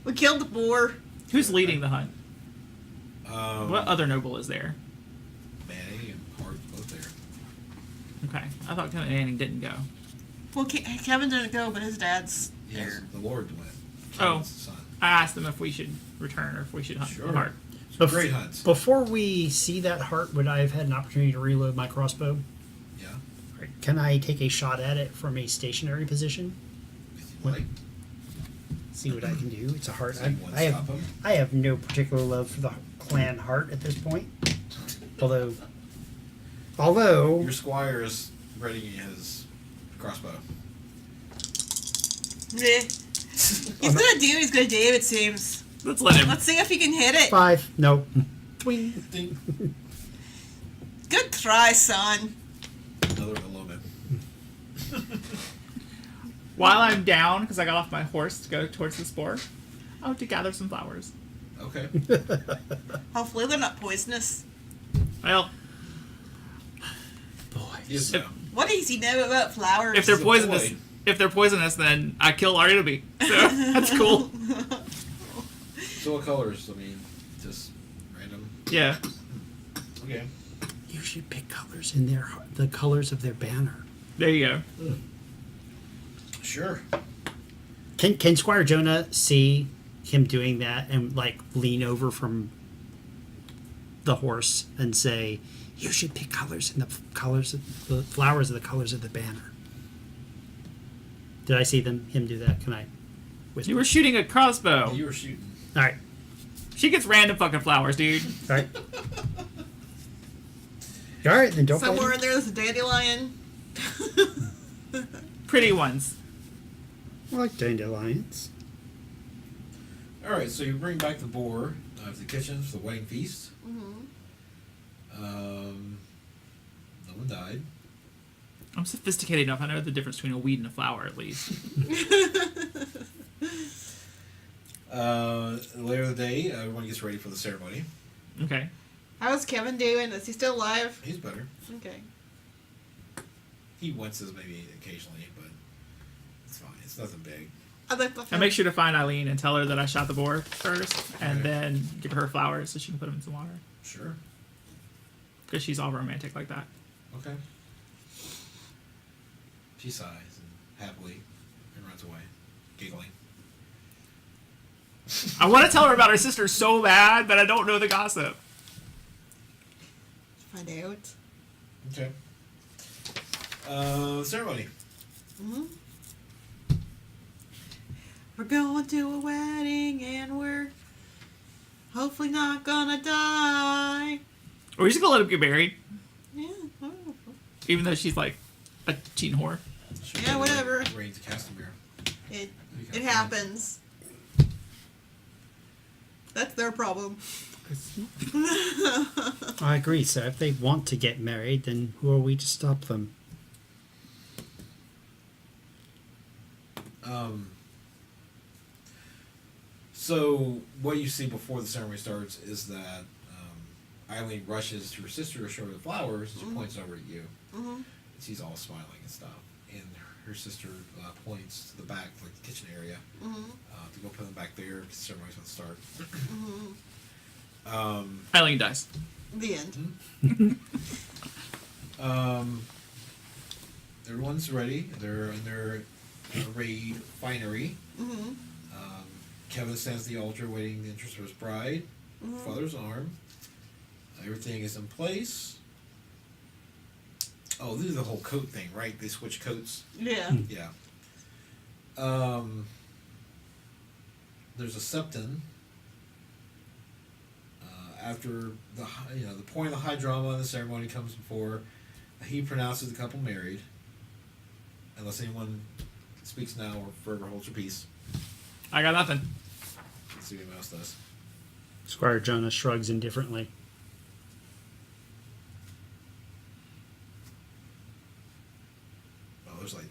We killed the boar. who's leading the hunt? What What? other noble is there? Manning and Hart both there. Okay, I thought Kevin Manning didn't go. Well, Kevin didn't go, but his dad's Yes, there. the Lord went. Oh. Kevin's son. I asked him if we should return or if we should hunt Sure. the heart. It's a great hunt. Before we see that heart, would I have had an opportunity to reload my crossbow? Yeah. Can I take a shot at it from a stationary position? If you like. See what I can do. It's a heart. So you want to I stop have him? I have no particular love for the clan heart at this point. Although Your squire is readying his crossbow. Meh. He's gonna do what he's gonna do, it seems. Let's let him. Let's see if he can hit it. 5, no. Ding. Good try, son. Another ill omen. While I'm down, because I got off my horse to go towards the spore, I want to gather some flowers. Okay. Hopefully they're not poisonous. Well, Yes, If- no. What does he know about flowers? if they're a poisonous, boy. then I kill Ariobi. So that's cool. So what colors? I mean, just random. Yeah. Okay. You should pick colors in the colors of their banner. There you go. Sure. Can Squire Jonah see him doing that and like lean over from the horse and say, "You should pick colors in the colors of the flowers of the colors of the banner"? Did I see him do that? Can I whisper? You were shooting a crossbow. You were shooting. All right. She gets random fucking flowers, dude. All right. All right, then don't Somewhere fight in there there's a dandelion. Pretty ones. him. I like dandelions. All right. So you bring back the boar to the kitchen for the wedding feast. No one died. I'm sophisticated enough. I know the difference between a weed and a flower, at least. Later in the day, everyone gets ready for the ceremony. Okay. How's Kevin doing? Is he still alive? He's better. Okay. He winces maybe occasionally, but it's fine. It's nothing big. I'd like to I make sure to find Eileen and tell her that I shot the boar first, and Okay. then give her flowers so she can put them in some water. Sure. Because she's all romantic like that. Okay. She sighs and happily and runs away, giggling. I want to tell her about her sister so bad, but I don't know the gossip. find out. Okay. Ceremony. We're going to a wedding and we're hopefully not gonna die. Or we just gonna let him get married, Yeah. even though she's like a teen whore. Sure. Yeah, whatever. Reigns Castamere. It Okay. happens. That's their problem. I agree, sir. If they want to get married, then who are we to stop them? So what you see before the ceremony starts is that Eileen rushes to her sister to show her the flowers. And she points over at you. Mm-hmm. And she's all smiling and stuff. And her sister points to the back, like the kitchen area, to go put them back there because the ceremony's going to start. Eileen dies. The end. Everyone's ready. They're in their arrayed finery. Mm-hmm. Kevin stands at the altar waiting the entrance of his bride, father's arm. Everything is in place. Oh, this is the whole coat thing, right? They switch coats. Yeah. Yeah. There's a septon. After the point of the high drama of the ceremony comes before he pronounces the couple married. Unless anyone speaks now or forever holds your peace. I got nothing. Let's see what anyone else does. Squire Jonah shrugs indifferently. Oh, there's like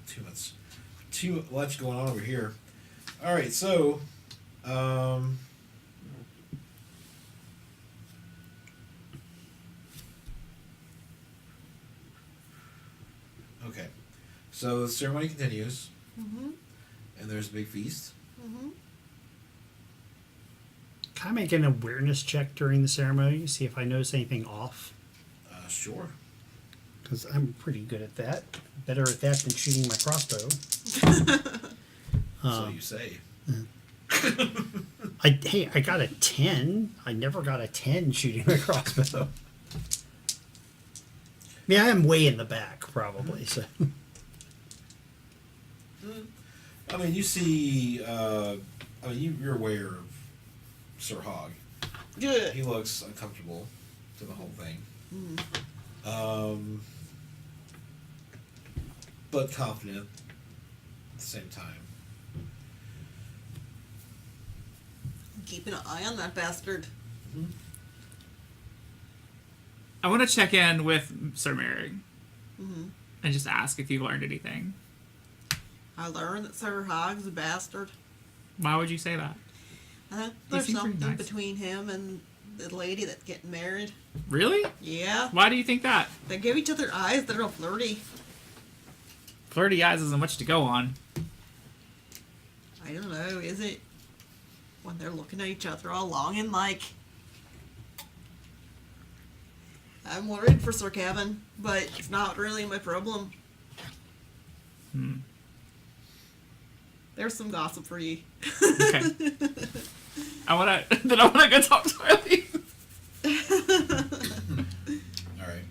too much going on over here. All right, so okay, so the ceremony continues, Mm-hmm. and there's a big feast. Mm-hmm. Can I make an awareness check during the ceremony, see if I notice anything off? Sure. Because I'm pretty good at that. Better at that than shooting my crossbow. So you say. I got a 10. I never got a 10 shooting my crossbow. I mean, I am way in the back, probably. So I mean, you see. You're aware of Sir Hogg. Good. He looks uncomfortable to the whole thing. But confident at the same time. Keeping an eye on that bastard. I want to check in with Sir Mary and just ask if he learned anything. I learned that Sir Hogg's a bastard. Why would you say that? There's seems pretty something nice. between him and the lady that's getting married. Really? Yeah. Why do you think that? They give each other eyes. They're all flirty. Flirty eyes isn't much to go on. I don't know. Is it? When they're looking at each other all longing like... I'm worried for Sir Kevin, but it's not really my problem. There's some gossip for you. Okay. I wanna go talk to Eileen. All right.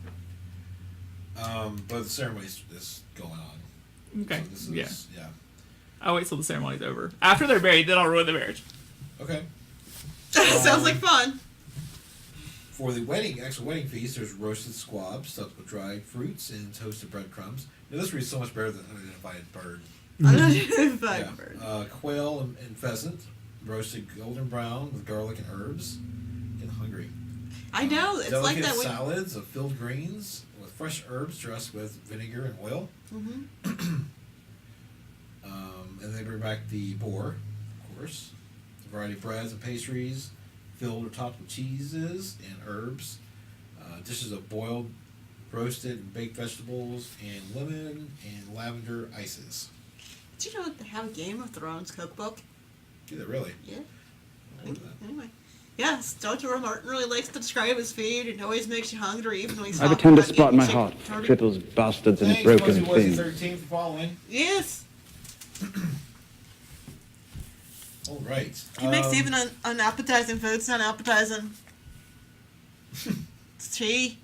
But the ceremony is going on. Okay. So this is, yeah. I'll wait till the ceremony's over. After they're married, then I'll ruin the marriage. Okay. Sounds like fun. For the actual wedding feast, there's roasted squab stuffed with dried fruits and toasted breadcrumbs. Now, this reads so much better than unidentified bird. Unidentified bird. Quail and pheasant, roasted golden brown with garlic and herbs. Getting hungry. I know. It's like Delicate that when... salads of filled greens with fresh herbs dressed with vinegar and oil. And they bring back the boar, of course. A variety of breads and pastries, filled or topped with cheeses and herbs. Dishes of boiled, roasted, and baked vegetables, and lemon and lavender ices. Did you know that they have a Game of Thrones cookbook? Do they really? Yeah. I didn't know that. Anyway. Yes, George R. R. Martin really likes to describe his food and always makes you hungry even when he's I have a talking tender about spot in my eating heart chicken for turkey. cripples, bastards, and Thanks, broken Fuzzy Wuzzy things. 13 for following. Yes. All right. He makes even unappetizing food sound appetizing. It's tea.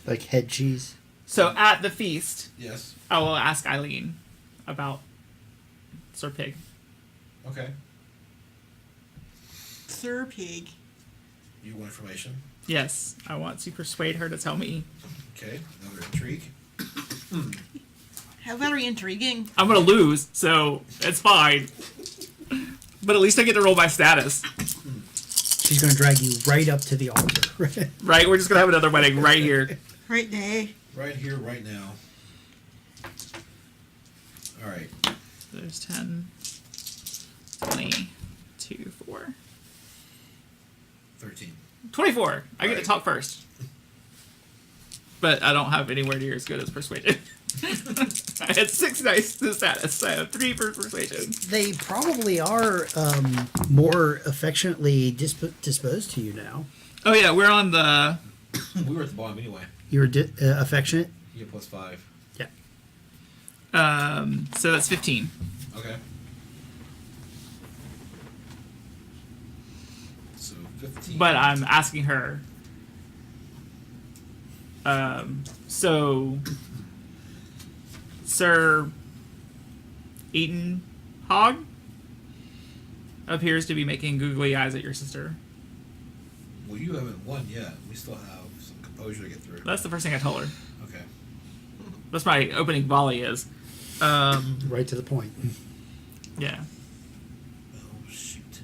like head cheese. So at the feast, Yes. I will ask Eileen about Sir Pig. Okay. Sir Pig. You want information? Yes, I want to persuade her to tell me. Okay. Another intrigue. How very intriguing. I'm gonna lose, so it's fine. But at least I get to roll my status. She's going to drag you right up to the altar. Right? We're just gonna have another wedding right here. Right there. Right here, right now. All right. There's 10, 20, 2, 4. 13. 24. I get to Right. talk first. But I don't have anywhere near as good as persuasion. I had 6 dice to status. I have 3 for persuasion. They probably are more affectionately disposed to you now. Oh yeah, we're on the. We were at the bottom anyway. You were affectionate? You get +5. Yeah. So that's 15. Okay. So 15. But I'm asking her. So, Sir Eaton Hog appears to be making googly eyes at your sister. Well, you haven't won yet. We still have some composure to get through. That's the first thing I told her. Okay. That's my opening volley is. Right to the point. Yeah. Oh, shoot.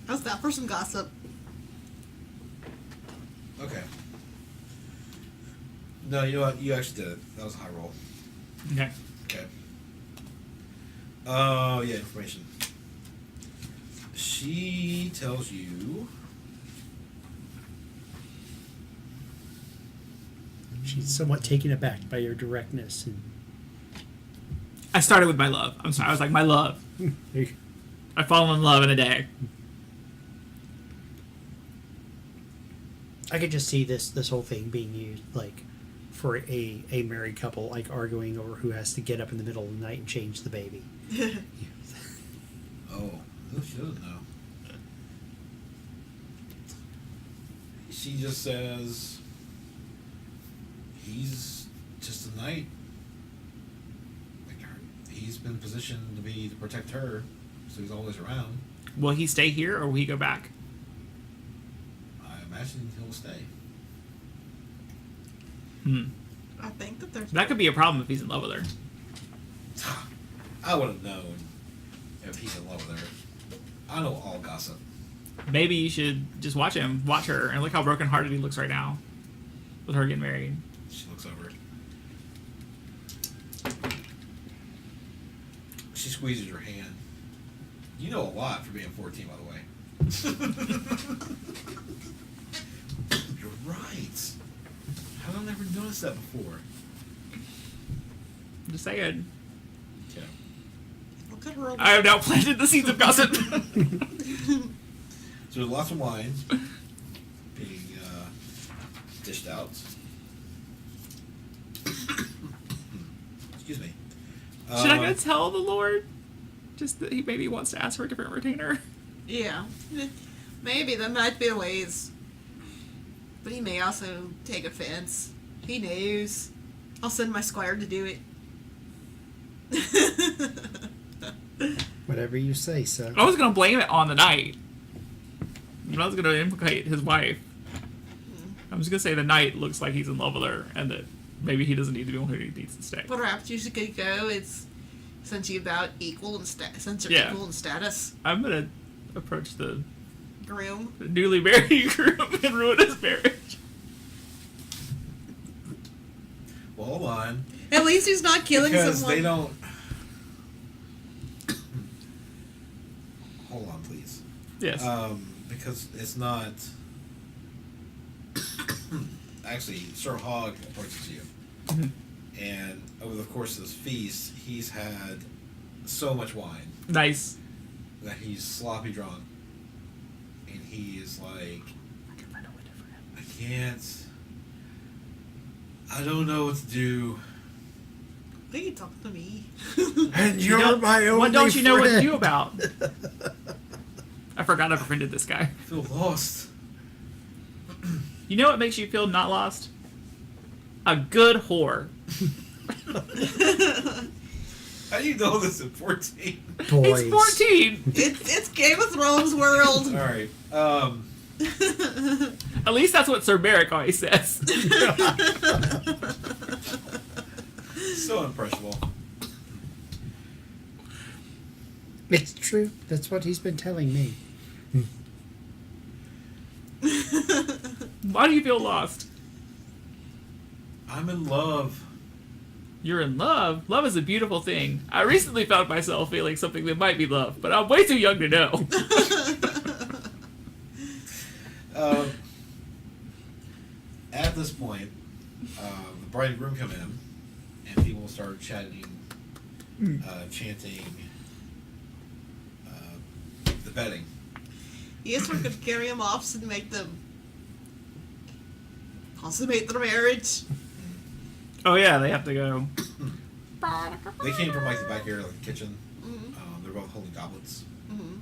How's that for some gossip? Okay. No, you know what? You actually did it. That was a high roll. Okay. Okay. Oh, yeah, information. She tells you... She's somewhat taken aback by your directness. And I started with my love. I'm sorry. I was like, my love. I fall in love in a day. I could just see this whole thing being used like for a married couple like arguing over who has to get up in the middle of the night and change the baby. Oh, she doesn't know. She just says he's just a knight. Like he's been positioned to protect her, so he's always around. Will he stay here or will he go back? I imagine he'll stay. I think that there's... That could be a problem if he's in love with her. I would have known if he's in love with her. I know all gossip. Maybe you should just watch her, and look how brokenhearted he looks right now with her getting married. She looks over. She squeezes your hand. You know a lot for being 14, by the way. You're right. How have I never noticed that before? Just saying. Yeah. Look at her. I have now planted the seeds of gossip. So there's lots of wines being dished out. Excuse me. Should I go tell the Lord? Just that he maybe wants to ask for a different retainer? Yeah. Maybe that might be ways. But he may also take offense. He knows. I'll send my squire to do it. Whatever you say, so. I was going to blame it on the knight. But I was going to implicate his wife. I was going to say the knight looks like he's in love with her, and that maybe he doesn't need to be one who needs to stay. Perhaps you should go. It's since you're about equal in since you're Yeah. equal in status. I'm going to approach the Groom. newly married groom and ruin his marriage. Well, hold on. At least he's not killing Because someone. they don't... Hold on, please. Yes. Because it's not... Actually, Sir Hogg approaches you. And over the course of this feast, he's had so much wine Nice. that he's sloppy drunk. And he is like, I can find a window for him. I can't... I don't know what to do. Why are you talking to me? And You don't- what don't you know what to do about? I forgot I befriended this guy. I feel lost. You know what makes you feel not lost? A good whore. How do you know this at 14? Boys. It's 14! It's Game of Thrones world. Alright, At least that's what Sir Merrick always says. so impressionable. It's true. That's what he's been telling me. Why do you feel lost? I'm in love. You're in love? Love is a beautiful thing. I recently found myself feeling something that might be love, but I'm way too young to know. At this point, the bride and groom come in, and people start chanting the bedding. Yes, we're going to carry them off and make them consummate their marriage. Oh yeah, they have to go. They came from like the back area, like the kitchen. Mm-hmm. They're both holding goblets, Mm-hmm.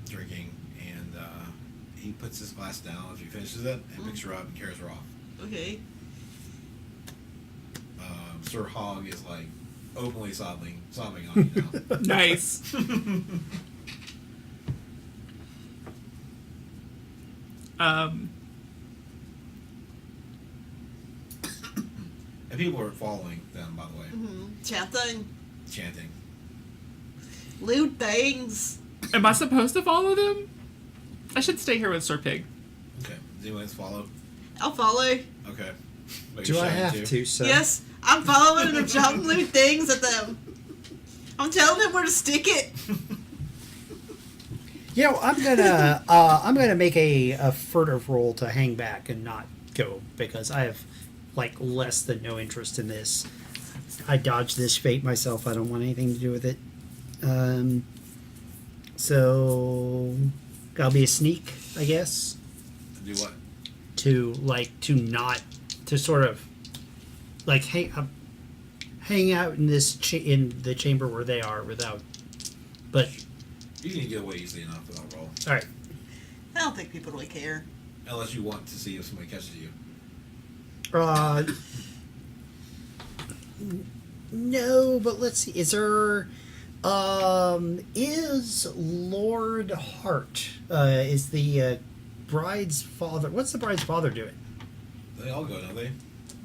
drinking, and he puts his glass down as he finishes it, and picks her up and carries her off. Okay. Sir Hogg is like openly sobbing on you now. Nice. And people are following them, by the way, Chanting. chanting. Lewd things. Am I supposed to follow them? I should stay here with Sir Pig. Okay, does anyone else follow? I'll follow. Okay. But Do you're I shouting have too? to, sir? Yes, I'm following and I'm shouting lewd things at them. I'm telling them where to stick it. You know, I'm gonna make a furtive roll to hang back and not go because I have like less than no interest in this. I dodged this fate myself. I don't want anything to do with it. So I'll be a sneak, I guess. Do what? To sort of like hang out in in the chamber where they are without. But You can get away easily enough without roll. all right. I don't think people really care. Unless you want to see if somebody catches you. No, but let's see. Is there, is Lord Hart, is the bride's father? What's the bride's father doing? They all go, don't they?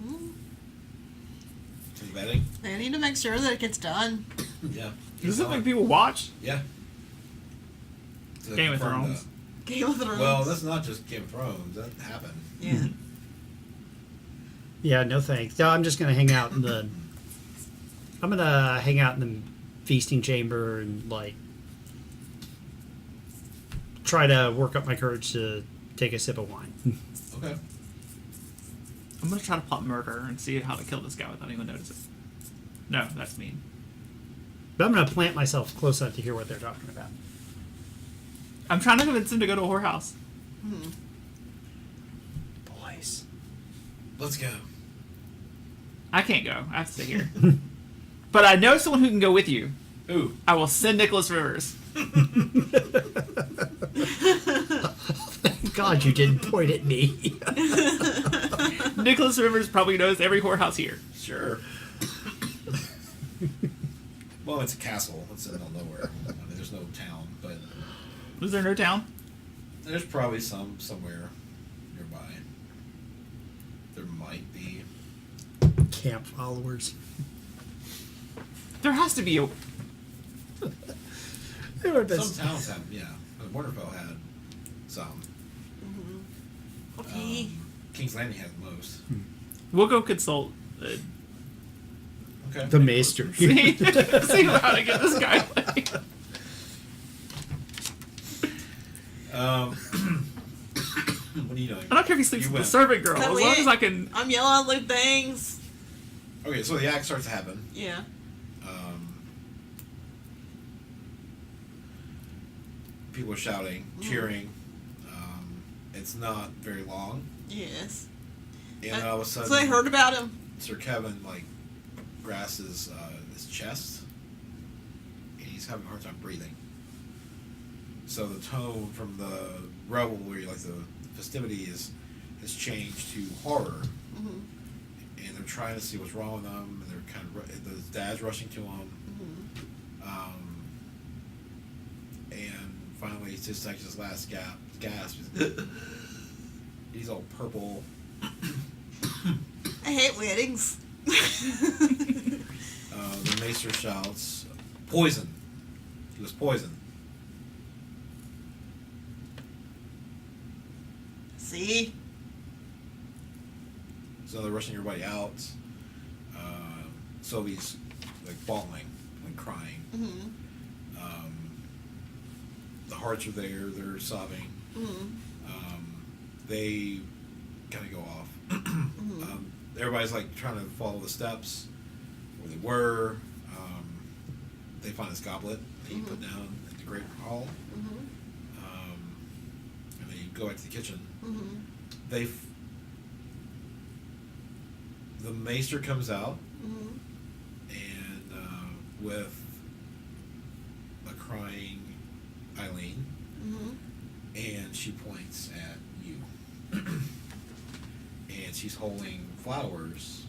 Mm. To the bedding? They need to make sure that it gets done. Yeah. Does it make people watch? Yeah. To Game of confirm Thrones. Game of Thrones. Well, that's not just Game of Thrones. That happened. Yeah. Yeah, no thanks. No, I'm just gonna hang out in the. I'm gonna hang out in the feasting chamber and like try to work up my courage to take a sip of wine. Okay. I'm gonna try to plot murder and see how to kill this guy without anyone noticing. No, that's mean. But I'm gonna plant myself close enough to hear what they're talking about. I'm trying to convince him to go to a whorehouse. Boys. Let's go. I can't go. I have to stay here. But I know someone who can go with you. Ooh. I will send Nicholas Rivers. Thank God you didn't point at me. Nicholas Rivers probably knows every whorehouse here. Sure. Well, it's a castle. It's in the middle of nowhere. I mean, there's no town, but Was there no town? there's probably somewhere nearby. There might be. Camp followers. There has to be a... They were best. Some towns have, yeah. But Waterfell had some. Okay. King's Landing had the most. We'll go consult. Okay. The maester. See how to get this guy laid. What are you doing? I don't care if he sleeps You with the win. servant girl, Come as long in. as I can... I'm yelling lewd things. Okay, so the act starts to happen. Yeah. People are shouting, cheering. It's not very long, Yes. and all of a sudden, So they heard about him. Sir Kevin like grasses his chest, and he's having a hard time breathing. So the tone from the revel, where like the festivity has changed to horror, and they're trying to see what's wrong with him, and they're kind of the dad's rushing to him, and finally he just takes his last gasp. He's all purple. I hate weddings. The maester shouts, "Poison!" She was poisoned. See? So they're rushing everybody out. Sylvie's like bawling and crying. Mm-hmm. The hearts are there. They're sobbing. Mm-hmm. They kind of go off. Mm-hmm. Everybody's like trying to follow the steps where they were. They find this goblet that you put down in the great hall. Mm-hmm. And they go back to the kitchen. Mm-hmm. The maester comes out Mm-hmm. and with a crying Eileen, Mm-hmm. and she points at you. And she's holding flowers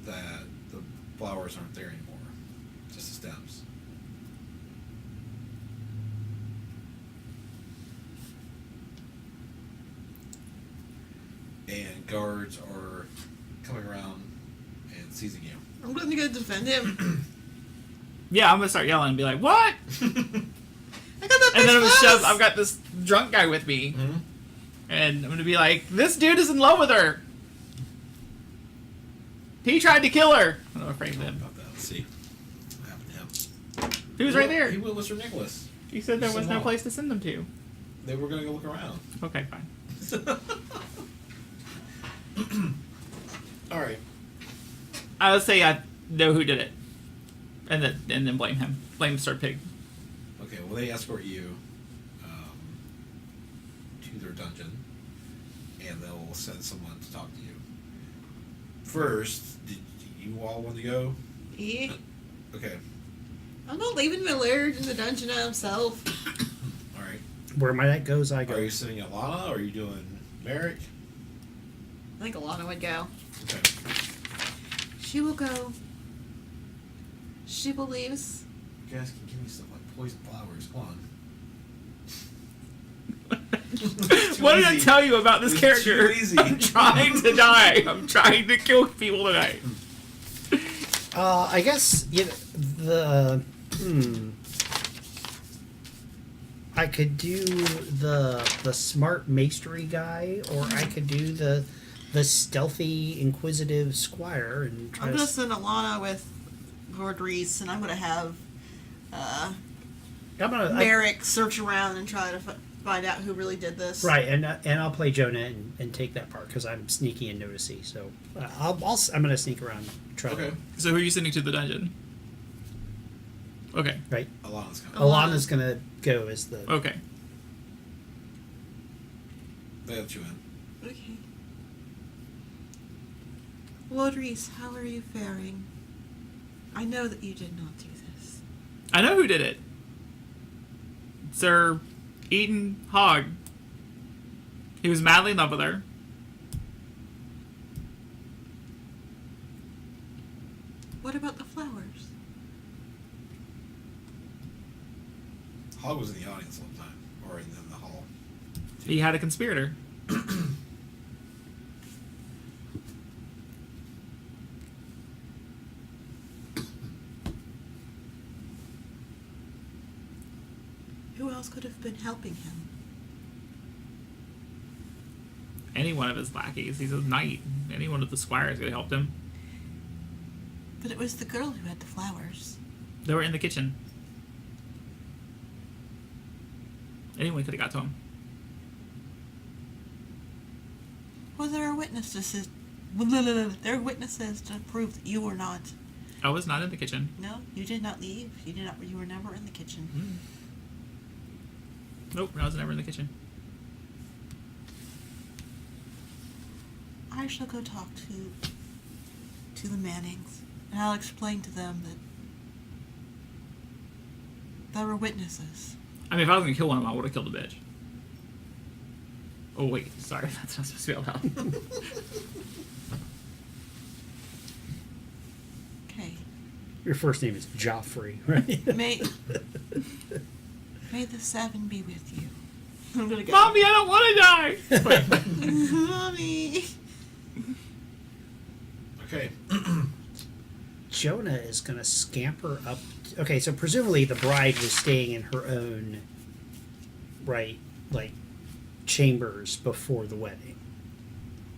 that the flowers aren't there anymore, just the stems. And guards are coming around and seizing you. I'm going to go defend him. Yeah, I'm gonna start yelling and be like, "What?" I got that And then bitch I've got this drunk guy with me, Mm-hmm. and I'm gonna be like, "This dude is in love with her. He tried to kill her." I'm gonna frame him. About that. Let's see what happened to him. He was right there. He went with Sir Nicholas. He said there He was said no no. place to send them to. They were going to go look around. Okay, fine. All right. I would say I know who did it, and then blame him. Blame Sir Pig. Okay, well, they escort you to their dungeon, and they'll send someone to talk to you. First, did you all want to go? Yeah. Okay, I'm not leaving my laird in the dungeon by himself. all right. Where my net goes, I go. Are you sending Alana, or are you doing Merrick? I think Alana would go. Okay. She will go. She believes. You guys can give me stuff like poison flowers. Come on. What did I easy. tell you about this It's character? too easy. I'm trying to die. I'm trying to kill people tonight. I guess I could do the smart maestery guy, or I could do the stealthy inquisitive squire and try I'm to going to send Alana with Lord Reese, and I'm going to have Merrick search around and try to find out who really did this. right, and I'll play Jonah and take that part because I'm sneaky and noticey. So I'm going to sneak around, and try Okay. So who are you sending to the dungeon? Okay. right. Alana's coming. Alana's going to go as the Okay. They let you in. Okay. Lord Reese, how are you faring? I know that you did not do this. I know who did it. Sir Eaton Hogg. He was madly in love with her. What about the flowers? Hogg was in the audience all the time, or in the hall. He had a conspirator. Who else could have been helping him? Any one of his lackeys. He's a knight. Any one of the squires could have helped him. But it was the girl who had the flowers. They were in the kitchen. Anyone could have got to him. Well, there are witnesses. There are witnesses to prove that you were not. I was not in the kitchen. No, you did not leave. You did not. You were never in the kitchen. Nope, I was never in the kitchen. I shall go talk to the Mannings, and I'll explain to them that there were witnesses. I mean, if I was going to kill one of them, I would have killed the bitch. Oh, wait. Sorry. That's not supposed to be out loud. Okay. your first name is Joffrey, right? May the seven be with you. I'm gonna go. Mommy, I don't want to die! Mommy. Okay. Jonah is going to scamper up. Okay, so presumably the bride was staying in her own, right, like, chambers before the wedding.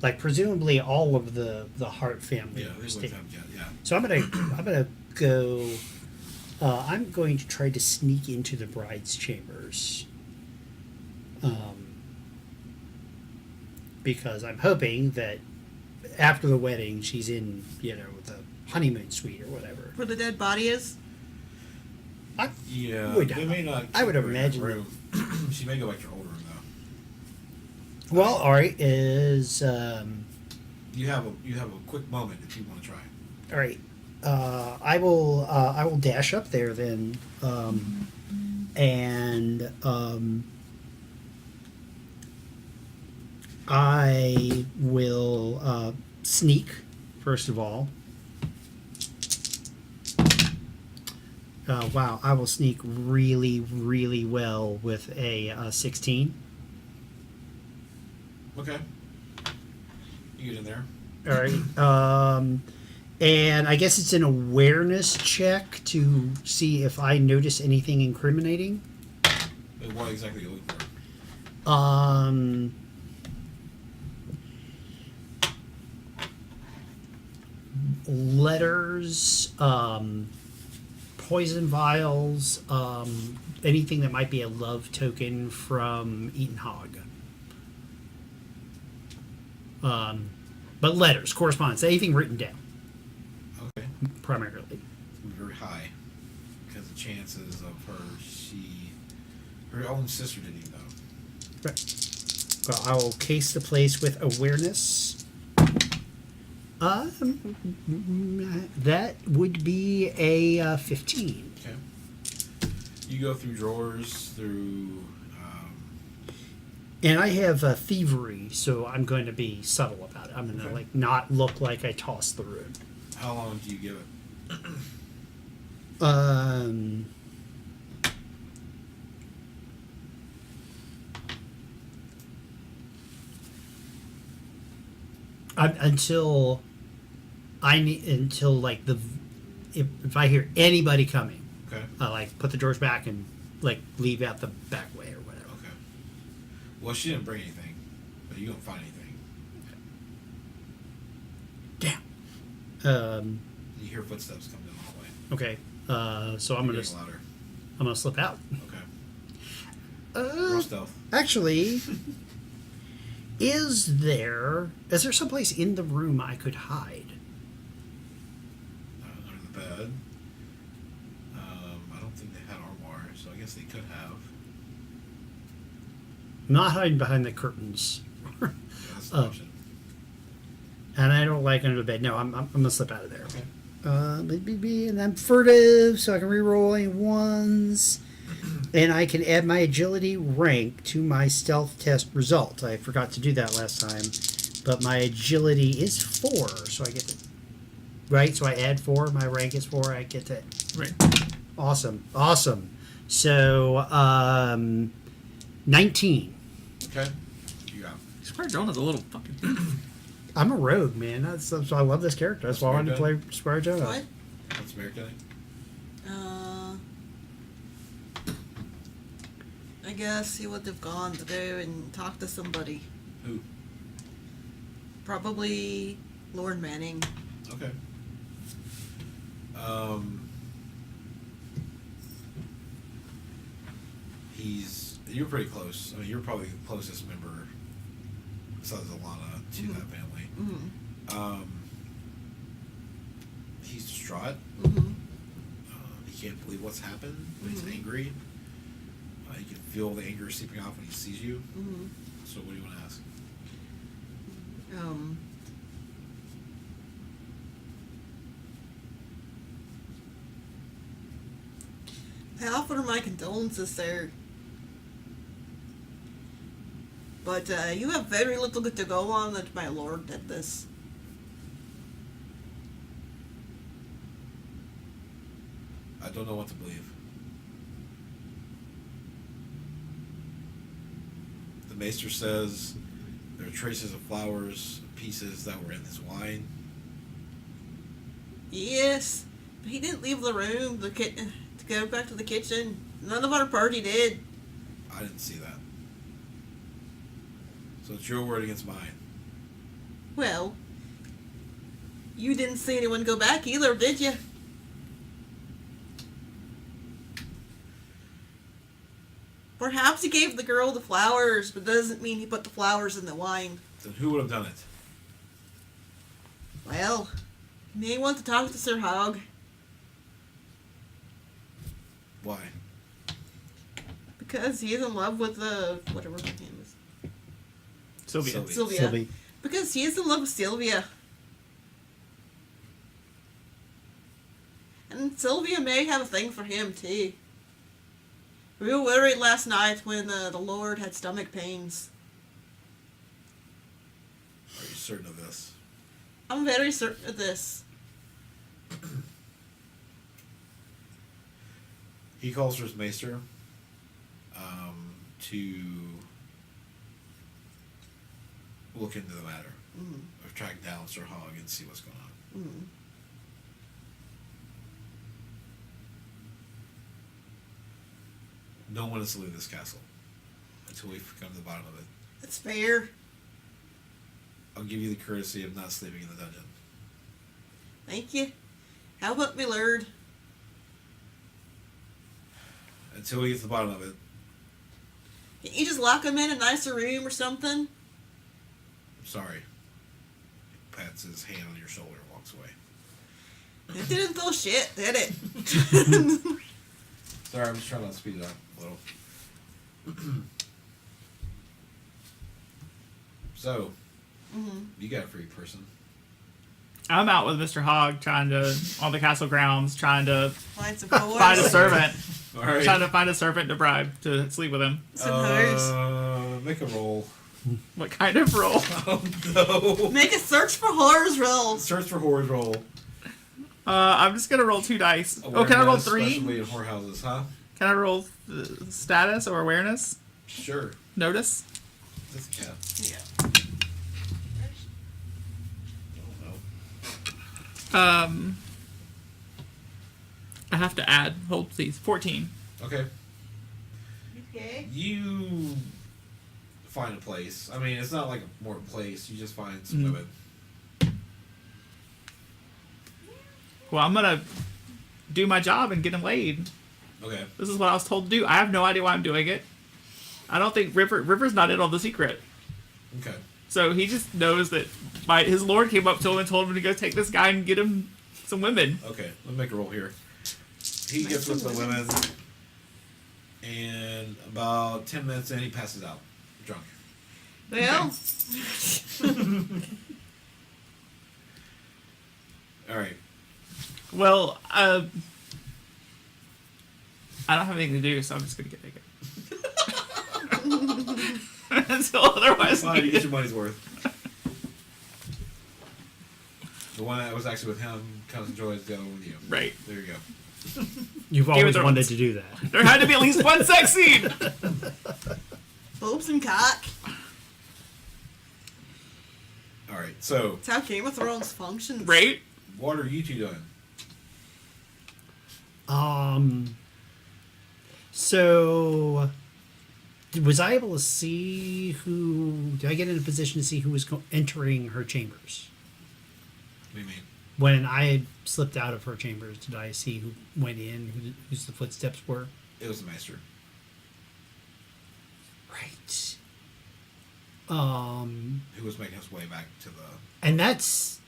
Like, presumably all of the Hart family Yeah, were they staying. wouldn't have yet. Yeah. So I'm gonna go. I'm going to try to sneak into the bride's chambers. Because I'm hoping that after the wedding she's in, the honeymoon suite or whatever. Where the dead body is? Yeah, Would- they may not. I would keep her in that imagine room. She may go back to her old room though. Well, all right. Is You have a quick moment if you want to try. all right. I will dash up there then, and I will sneak first of all. Wow, I will sneak really, really well with a 16. Okay. You get in there. All right. And I guess it's an awareness check to see if I notice anything incriminating. What exactly are you looking for? Letters, poison vials, anything that might be a love token from Eaton Hogg. But letters, correspondence, anything written down, Okay. primarily. It's gonna be very high because the chances of her own sister didn't even know. Right. Well, I will case the place with awareness. That would be a 15. Okay. You go through drawers, through. And I have thievery, so I'm going to be subtle about it. I'm going to Okay. not look like I tossed the room. How long do you give it? Until like if I hear anybody coming, Okay. I like put the drawers back and like leave out the back way or whatever. Okay. Well, she didn't bring anything, but you don't find anything. Damn. You hear footsteps come down the hallway. Okay. So I'm You're gonna getting louder. slip out. Okay. Roll stealth. Actually, is there someplace in the room I could hide? Under the bed. I don't think they had armoire, so I guess they could have. I'm not hiding behind the curtains. Yeah, that's an option. And I don't like under the bed. No, I'm gonna slip out of there. Okay. And I'm furtive, so I can reroll any ones, and I can add my agility rank to my stealth test result. I forgot to do that last time, but my agility is 4, so I get to. Right, so I add 4. My rank is 4. I get to. Right. Awesome. So 19. Okay. You got. Square Jonah's a little fucking. I'm a rogue, man. So I love this character. That's why I wanted to play Squire Jonah. What? What's Mary doing? I guess he would have gone to go and talk to somebody. Who? Probably Lord Manning. Okay. You're pretty close. I mean, you're probably the closest member, besides Alana, to that family. Mm-hmm. He's distraught. Mm-hmm. He can't believe what's happened, but he's Mhm. angry. You can feel the anger seeping off when he sees you. Mm-hmm. So what do you want to ask? I offer my condolences there. But you have very little to go on that my lord did this. I don't know what to believe. The maester says there are traces of flowers, pieces that were in this wine. Yes, but he didn't leave the room to go back to the kitchen. None of our party did. I didn't see that. So it's your word against mine. Well, you didn't see anyone go back either, did you? Perhaps he gave the girl the flowers, but doesn't mean he put the flowers in the wine. Then who would have done it? Well, you may want to talk to Sir Hog, Why? because he is in love with whatever her name is. Sylvia. Sylvia. Sylvia. Because he is in love with Sylvia. And Sylvia may have a thing for him, too. We were worried last night when the Lord had stomach pains. Are you certain of this? I'm very certain of this. He calls for his maester to look into the matter. Or track down Sir Hog and see what's going on. No one is to leave this castle until we come to the bottom of it. It's fair. I'll give you the courtesy of not sleeping in the dungeon. Thank you. How about me, Lord? Until we get to the bottom of it. Can't you just lock him in a nicer room or something? I'm sorry. He pats his hand on your shoulder and walks away. It didn't feel shit, did it? Sorry, I'm just trying to speed it up a little. So, you got a free person. I'm out with Mr. Hogg trying to, on the castle grounds, trying to Find some whores. find a servant. All right. Trying to find a servant to bribe to sleep with him. Some whores. Make a roll. What kind of role? Oh no! Make a search for horrors roll. Search for whores roll. I'm just gonna roll 2 dice. Oh, can I roll 3? Especially in whorehouses, huh? Can I roll status or awareness? Sure. Notice? That's a cat. Yeah. I don't know. I have to add. Hold, please. 14. Okay. Okay. You find a place. I mean, it's not like a more place. You just find some women. Well, I'm gonna do my job and get him laid. Okay. This is what I was told to do. I have no idea why I'm doing it. I don't think River's not in on the secret. Okay. So he just knows that his lord came up to him and told him to go take this guy and get him some women. Okay. Let me make a roll here. He gets with the women, and about 10 minutes in, he passes out, drunk. Well, All right. Well, I don't have anything to do, so I'm just gonna get naked. Until otherwise Fine, you get needed. your money's worth. The one that was actually with him kind of enjoys the other one with you. Right. There you go. You've Game of always Thrones. wanted to do that. There had to be at least one sex scene. boobs and cock. All right. So, That's how Game of Thrones functions. Right? what are you two doing? So was I able to see who? Did I get in a position to see who was entering her chambers? What do you mean? When I had slipped out of her chambers, did I see who went in? Whose the footsteps were? It was the maester. Right. Who was making his way back to the... And that's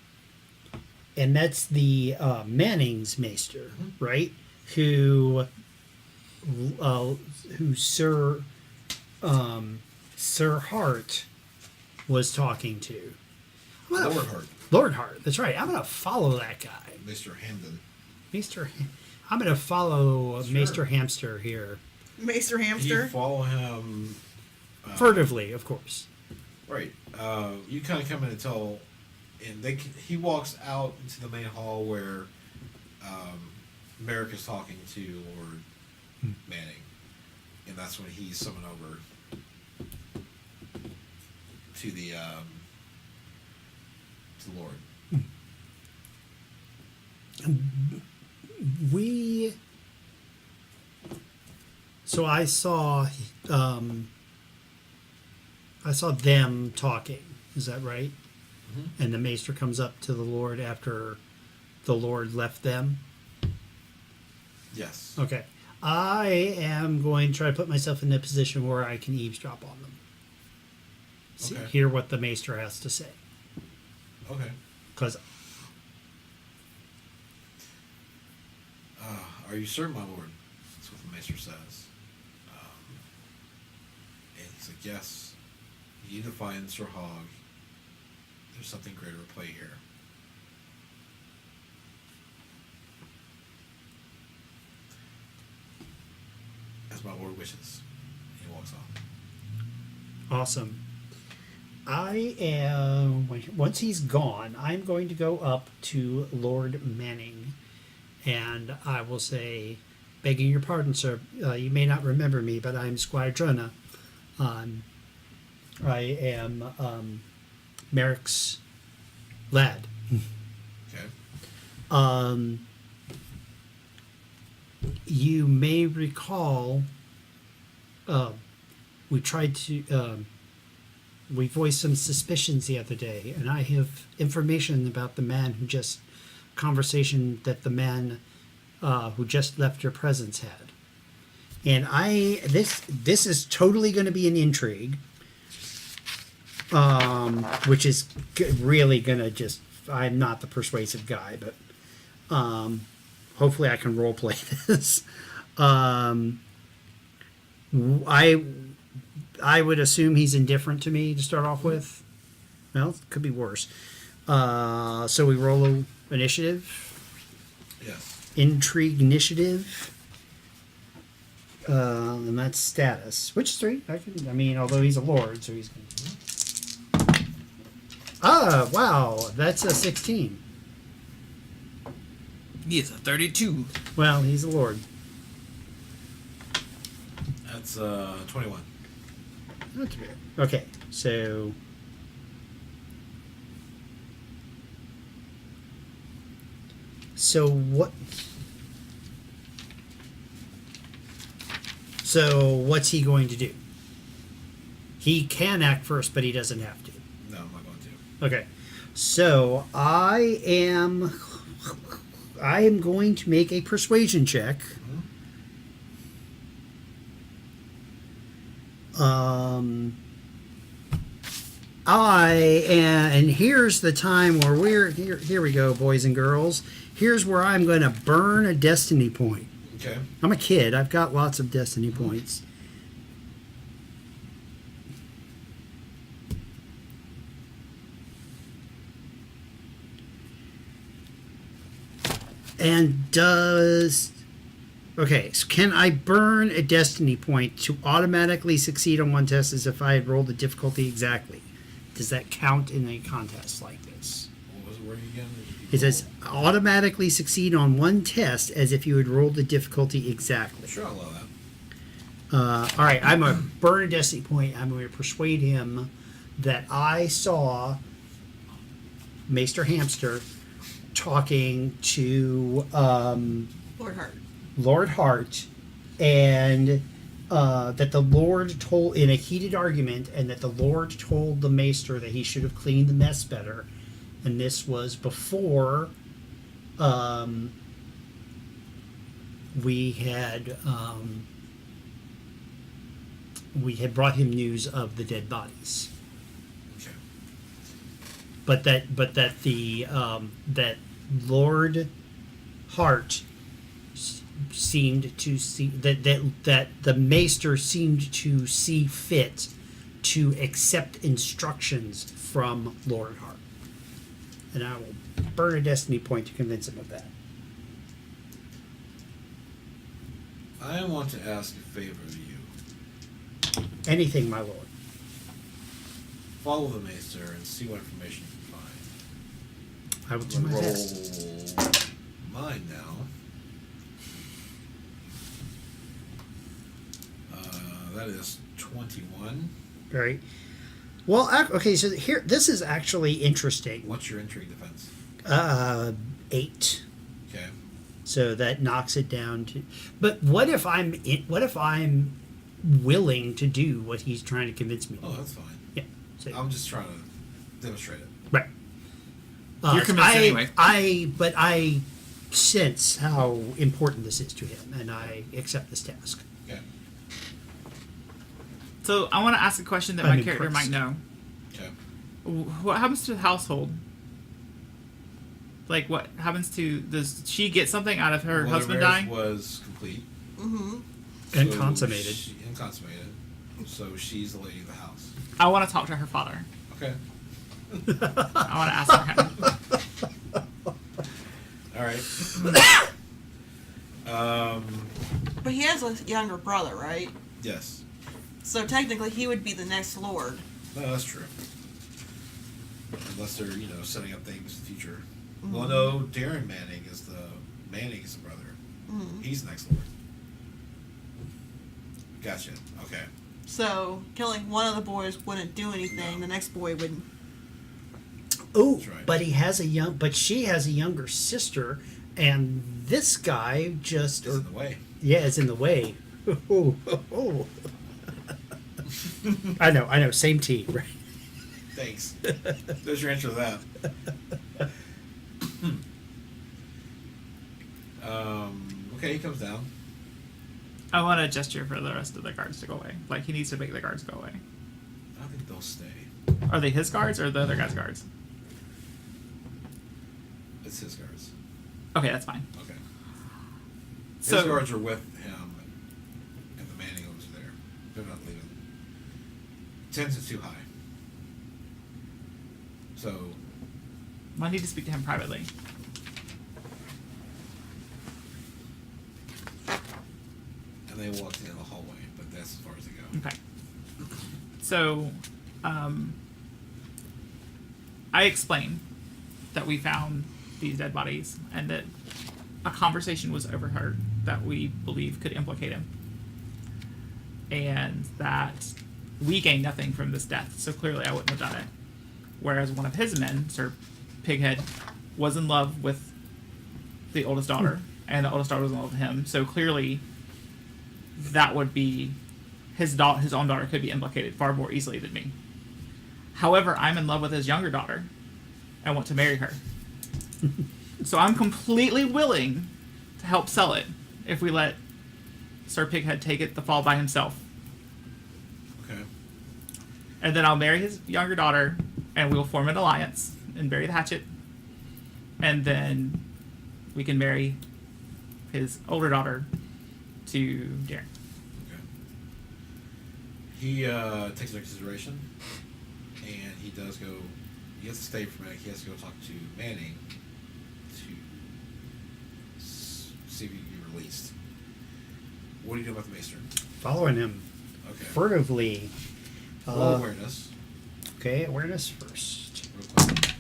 the Manning's Maester, right? Who Sir Hart was talking to. Lord Hart. Lord Hart. That's right. I'm gonna follow that guy, Mr. Hamden. I'm gonna follow Sure. Maester Hamster here, Maester You Hamster. follow him... furtively, of course. Right. You kind of come in until... And he walks out into the main hall where Merrick is talking to Lord Manning. And that's when he's summoned over to the Lord. we. So I saw them talking. Is that right? Mm-hmm. And the maester comes up to the Lord after the Lord left them. Yes. Okay. I am going to try to put myself in a position where I can eavesdrop on them. See, Okay. hear what the maester has to say. Okay. Because Are you certain, my lord? That's what the maester says. And he's like, yes. You need to find Sir Hogg. There's something greater at play here. As my lord wishes. He walks off. awesome. I am. Once he's gone, I'm going to go up to Lord Manning, and I will say, begging your pardon, sir. You may not remember me, but I'm Squire Jonah. I am Merrick's lad. Okay. You may recall we tried to we voiced some suspicions the other day, and I have information about the man who just conversation that the man who just left your presence had. And this is totally going to be an intrigue, which is really going to just, I'm not the persuasive guy, but hopefully I can role play this. I would assume he's indifferent to me to start off with. Well, it could be worse. So we roll initiative. Yes. Intrigue initiative. And that's status. Which is 3. I mean, although he's a lord, so he's... Ah, wow. That's a 16. He is a 32. Well, he's a lord. That's 21. Not too bad. Okay, so... So what... So what's he going to do? He can act first, but he doesn't have to. No, I'm not going to. Okay. So I am going to make a persuasion check. And here's the time where we're here we go, boys and girls. Here's where I'm going to burn a destiny point. Okay. I'm a kid. I've got lots of destiny points. And does... Okay, so can I burn a destiny point to automatically succeed on one test as if I had rolled the difficulty exactly? Does that count in a contest like this? What was the wording again? It says automatically succeed on one test as if you had rolled the difficulty exactly. Sure, I'll allow that. All right, I'm going to burn a destiny point. I'm going to persuade him that I saw Maester Hamster talking to Lord Hart. Lord Hart, and that the Lord told in a heated argument, and that the Lord told the Maester that he should have cleaned the mess better, and this was before we had brought him news of the dead bodies. Okay. But that Lord Hart seemed to see that the Maester seemed to see fit to accept instructions from Lord Hart, and I will burn a destiny point to convince him of that. I want to ask a favor of you. Anything, my lord. Follow the Maester and see what information you can find. I will do I'm my gonna best. roll mine now. That is 21. Right. Well, okay. So here, this is actually interesting. What's your intrigue defense? 8. Okay. So that knocks it down to. But what if I'm willing to do what he's trying to convince me to? Oh, do? that's fine. Yeah. So, I'm just trying to demonstrate it. right. You're convinced anyway. But I sense how important this is to him, and I accept this task. Okay. So I want to ask a question that I'm my character impressed. might know. Okay. What happens to the household? Like, what happens to... Does she get something out of her Well, husband their marriage dying? was complete. Mm-hmm. And consummated. And consummated. So she's the lady of the house. I want to talk to her father. Okay. I want to ask him. All right. But he has a younger brother, right? Yes. So technically, he would be the next lord. No, that's true. Unless they're, setting up things in the future. Well, no, Darren Manning is the brother. Mm-hmm. He's the next lord. Gotcha. Okay. So killing one of the boys wouldn't do anything. No. The next boy would. Oh, That's right. but she has a younger sister, and this guy just Is in the way. is in the way. Oh. I know. Same tea, right? Thanks. There's your answer to that. Okay, he comes down. I want a gesture for the rest of the guards to go away. Like, he needs to make the guards go away. I think they'll stay. Are they his guards or the other guy's guards? It's his guards. Okay, that's fine. Okay. His So guards are with him, and the Manning are there. They're not leaving. 10's is too high. So, I need to speak to him privately. and they walk down the hallway, but that's as far as they go. Okay. So, I explain that we found these dead bodies and that a conversation was overheard that we believe could implicate him. And that we gained nothing from this death, so clearly I wouldn't have done it. Whereas one of his men, Sir Pighead, was in love with the oldest daughter, and the oldest daughter was in love with him, so clearly that would be his own daughter could be implicated far more easily than me. However, I'm in love with his younger daughter and want to marry her. So I'm completely willing to help sell it if we let Sir Pighead take it the fall by himself. Okay. And then I'll marry his younger daughter and we'll form an alliance and bury the hatchet. And then we can marry his older daughter to Darren. Okay. He takes into consideration, and he does go. He has to stay for a minute. He has to go talk to Manning to see if he can be released. What do you do about the Maester? Following him Okay. furtively. Roll awareness. Okay, awareness first. Real quick.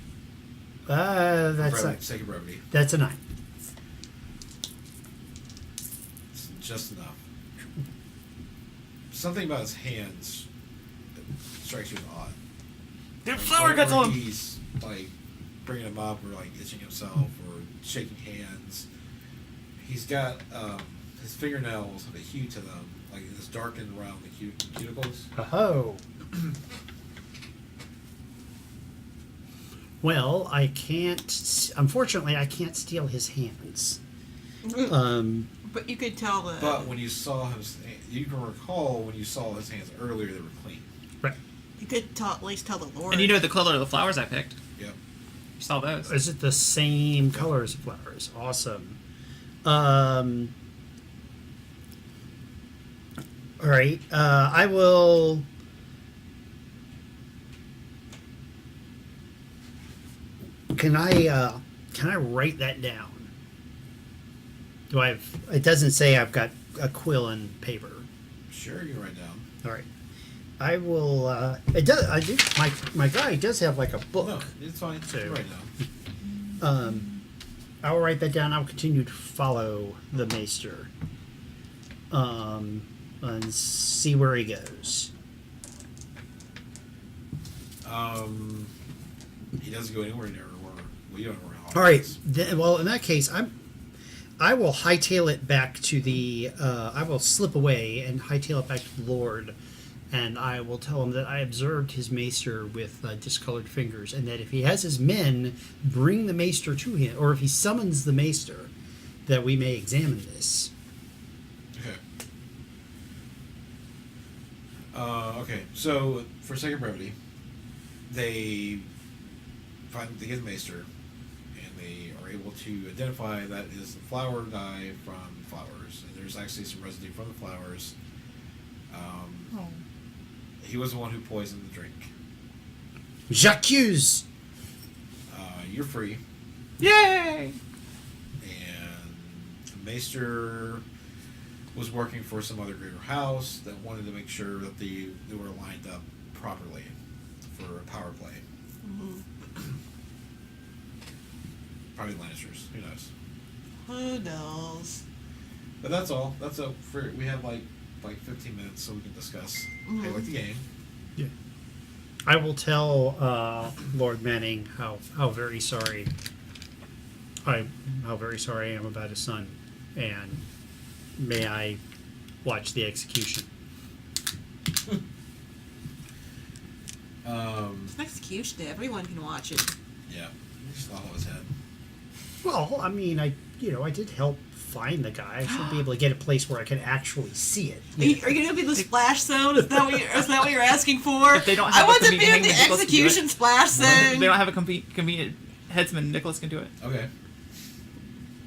That's Sake of brevity. that's a 9. It's just enough. Something about his hands that strikes you as odd. Dude, Like, flower or cuts on him! He's like bringing him up, or like itching himself, or shaking hands. He's got his fingernails have a hue to them, like it's darkened around the cuticles. Oh. Well, I can't. Unfortunately, I can't steal his hands. But you could tell that. But when you saw his, you can recall when you saw his hands earlier, they were clean. Right. You could at least tell the Lord. And you know the color of the flowers I picked. Yep. You saw those. Is it the same color as the flowers? Awesome. All right. I will. Can I write that down? Do I have? It doesn't say I've got a quill and paper. Sure, you can write down. All right. I will. It does. I do. My guy does have like a book. No, it's fine. So- You can write down. I will write that down. I'll continue to follow the Maester. And see where he goes. He doesn't go anywhere near where. Well, you don't know where. All right. Well, in that case, I'm I will hightail it back to the. I will slip away and hightail it back to the Lord, and I will tell him that I observed his maester with discolored fingers, and that if he has his men bring the maester to him, or if he summons the maester, that we may examine this. Okay. Okay, so for sake of brevity, they get the maester, and they are able to identify that is the flower dye from flowers, and there's actually some residue from the flowers. He was the one who poisoned the drink. J'accuse! You're free, Yay! and the maester was working for some other greater house that wanted to make sure that they were lined up properly for a power play. Probably Lannisters. Who knows? Who knows? But that's all. That's a for we have like 15 minutes so we can discuss how you like the game. Yeah. I will tell Lord Manning how very sorry I am about his son, and may I watch the execution. It's an execution. Everyone can watch it. Yeah, just off his head. Well, I mean, I did help find the guy. I should be able to get a place where I can actually see it. Are you going to be the splash zone? Is that what you're asking for? If they don't I have want a to be in convenient the hangman, Nicholas can do execution it. splash zone. They don't have a convenient headsman. Nicholas can do it. Okay.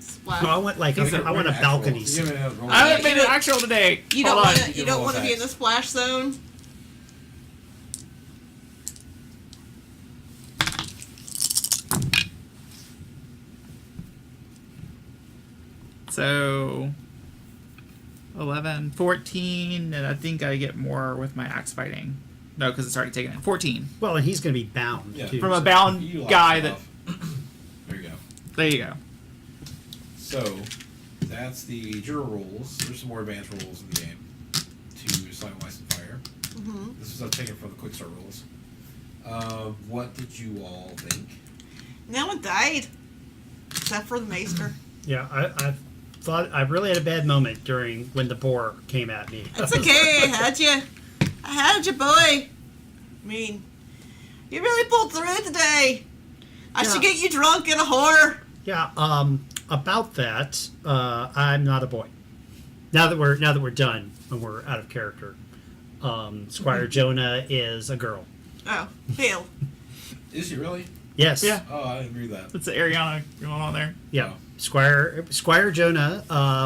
Splash. No, I want a balcony seat. I haven't made an actual today. You Hold don't on. want to. You don't want to be in the splash zone. So 11, 14, and I think I get more with my axe fighting. No, because it's already taken in. 14. Well, and he's going to be bound Yeah. too. From a so- bound You lost guy it that. off. There you go. There you go. So that's the juror rules. There's some more advanced rules in the game to Silent Ice and Fire. This is taken from the quick start rules. What did you all think? No one died, except for the maester. Yeah, I thought I really had a bad moment when the boar came at me. It's okay. I had you. I had you, boy. I mean, you really pulled through today. I should get you drunk in a whore. Yeah, about that, I'm not a boy. Now that we're done and we're out of character, Squire Jonah is a girl. Oh, hell. Is he really? Yes. Yeah. Oh, I didn't agree with that. It's the Ariana going on there. Yeah. Oh. Squire Jonah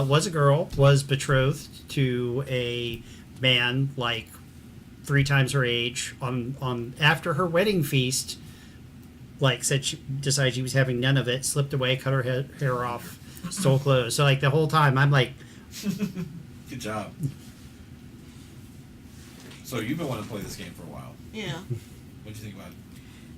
was a girl, was betrothed to a man like 3 times her age. On after her wedding feast, like said she decided she was having none of it, slipped away, cut her hair off, stole clothes. So like the whole time I'm like, Good job. So you've been wanting to play this game for a while. Yeah. What'd you think about it?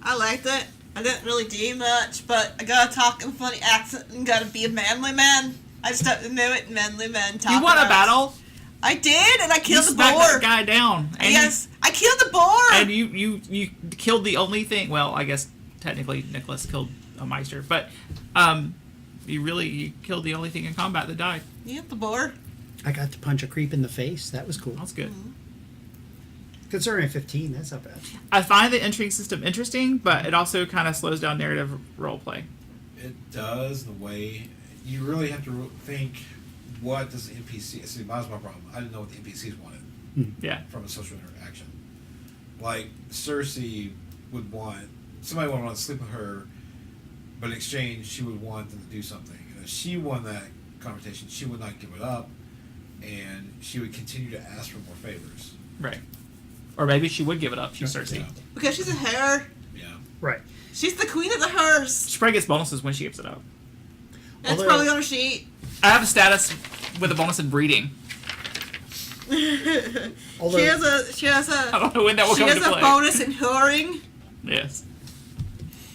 I liked it. I didn't really do much, but I gotta talk in a funny accent and gotta be a manly man. I just have to know it, manly man. You won a battle. I did, and I You killed the smacked boar. that guy down. And Yes, I killed the boar. And you killed the only thing. Well, I guess technically Nicholas killed a Meister, but you killed the only thing in combat that died. Yeah, the boar. I got to punch a creep in the face. That was cool. That's good. Considering 15, that's not bad. I find the intrigue system interesting, but it also kind of slows down narrative roleplay. It does the way you really have to think. What does the NPC? See, that was my problem. I didn't know what the NPCs wanted Yeah. from a social interaction. Like Cersei would want somebody would want to sleep with her, but in exchange she would want them to do something. And if she won that conversation, she would not give it up, and she would continue to ask for more favors. Right. Or maybe she would give it up. She's Cersei. Yeah. Because she's a hare. Yeah. Right. She's the queen of the hares. She probably gets bonuses when she gives it up. That's Although- probably on her sheet. I have a status with a bonus in breeding. Although, She has I a don't know when that will she come has into a play. bonus in whoring. Yes.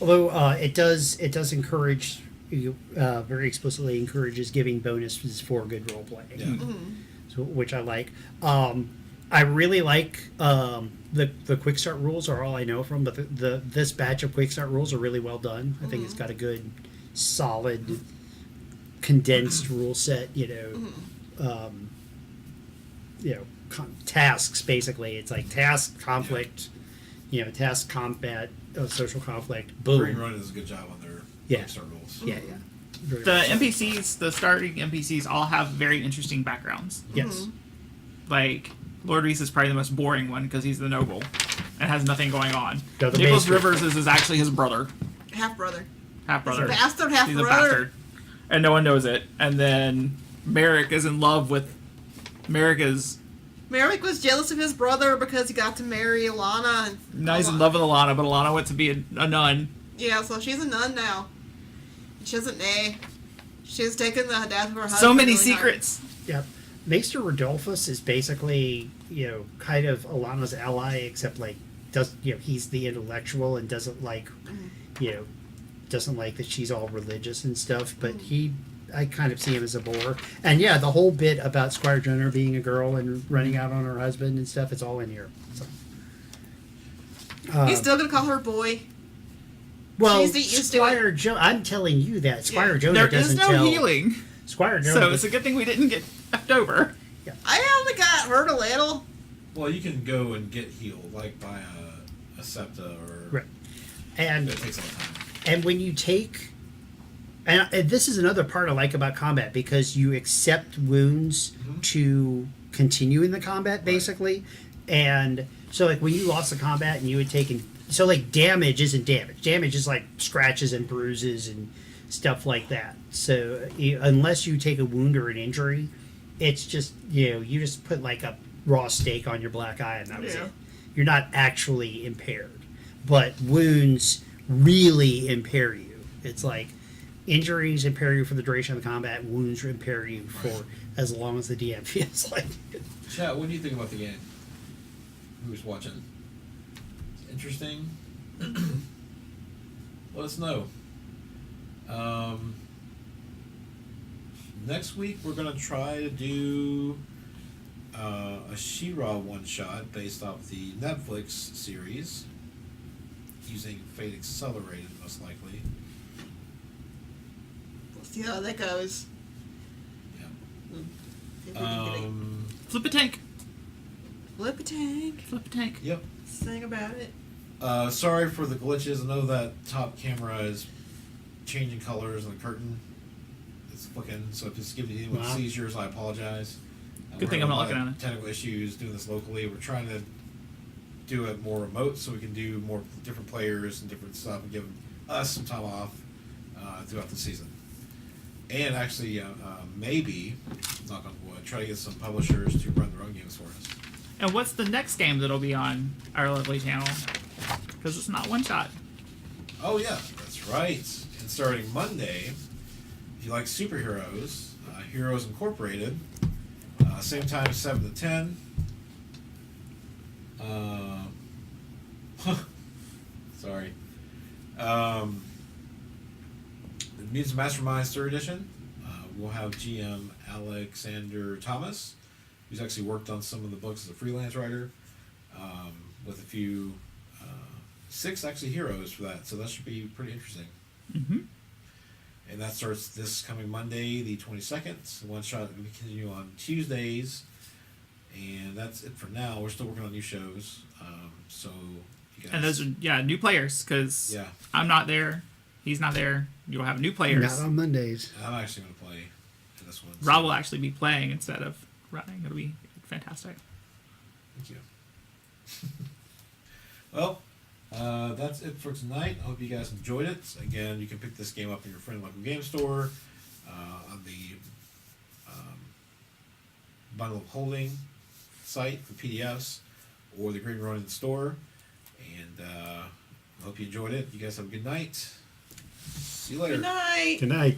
although it does encourage, very explicitly encourages giving bonuses for good role playing. Yeah. So, which I like. I really like the quick start rules are all I know from, but this batch of quick start rules are really well done. I think it's got a good, solid condensed rule set. Tasks basically. It's like task, conflict, task, combat, social conflict. Boom. Green Run does a good job on their start rules. Yeah. Very The awesome. NPCs, the starting NPCs, all have very interesting backgrounds. Yes. Like, Lord Reese is probably the most boring one because he's the noble and has nothing going on. No, the Nicholas maester. Rivers is actually his brother. Half brother. Half brother. He's a bastard, half He's brother. a bastard. And no one knows it. And then Merrick is in love with. Merrick was jealous of his brother because he got to marry Alana. And now he's in love with Alana, but Alana went to be a nun. Yeah, so she's a nun now. She doesn't nay. She's taken the death of her husband. So many really hard. secrets. Yep. Maester Rodolphus is basically, kind of Alana's ally, except he's the intellectual and doesn't like, doesn't like that she's all religious and stuff. But I kind of see him as a bore. And yeah, the whole bit about Squire Jonah being a girl and running out on her husband and stuff, it's all in here. So. He's still gonna call her boy. Well, She's the used to Squire Jonah. I'm telling you that Squire Jonah There doesn't is no tell. healing. Squire Jonah. So it's a good thing we didn't get left over. I only got hurt a little. Well, you can go and get healed, like by a septa or. Right. And It takes a lot of time. And when you take, and this is another part I like about combat, because you accept wounds to continue in the combat, basically. And so, like, when you lost the combat and you had taken, so, like, damage isn't damage. Damage is, like, scratches and bruises and stuff like that. So, unless you take a wound or an injury, it's just, you just put, like, a raw steak on your black eye and that was it. You're not actually impaired. But wounds really impair you. It's like injuries impair you for the duration of the combat, wounds impair you for as long as the DM feels like. Chat, what do you think about the game? Who's watching? It's interesting. Let us know. Next week we're going to try to do a She-Ra one-shot based off the Netflix series, using Fate Accelerated, most likely. We'll see how that goes. Yeah. See if we can get it. Flip a tank. Flip a tank. Flip a tank. Yep. Sing about it. Sorry for the glitches. I know that top camera is changing colors on the curtain. It's flicking, so if it's giving you anyone seizures, I apologize. Good thing I'm not looking at it. Technical issues doing this locally. We're trying to do it more remote so we can do more different players and different stuff and give us some time off throughout the season. And actually, maybe, knock on wood, try to get some publishers to run their own games for us. And what's the next game that'll be on our lovely channel? Because it's not one shot. Oh yeah, that's right. And starting Monday, if you like superheroes, Heroes Incorporated, same time 7 to 10. Sorry. The Mutants Masterminds 3rd edition. We'll have GM Alexander Thomas, who's actually worked on some of the books as a freelance writer, with a few, 6 actually heroes for that, so that should be pretty interesting. Mm-hmm. And that starts this coming Monday, the 22nd. One shot will continue on Tuesdays. And that's it for now. We're still working on new shows. So you guys. And those are, new players, because I'm not there. He's not there. You'll have new players. Not on Mondays. I'm actually going to play in this one. Rob will actually be playing instead of running. It'll be fantastic. Thank you. Well, that's it for tonight. I hope you guys enjoyed it. Again, you can pick this game up in your friend local game store, on the Bundle of Holding site for PDFs, or the Green Ronin store. And I hope you enjoyed it. You guys have a good night. See you later. Good night. Good night.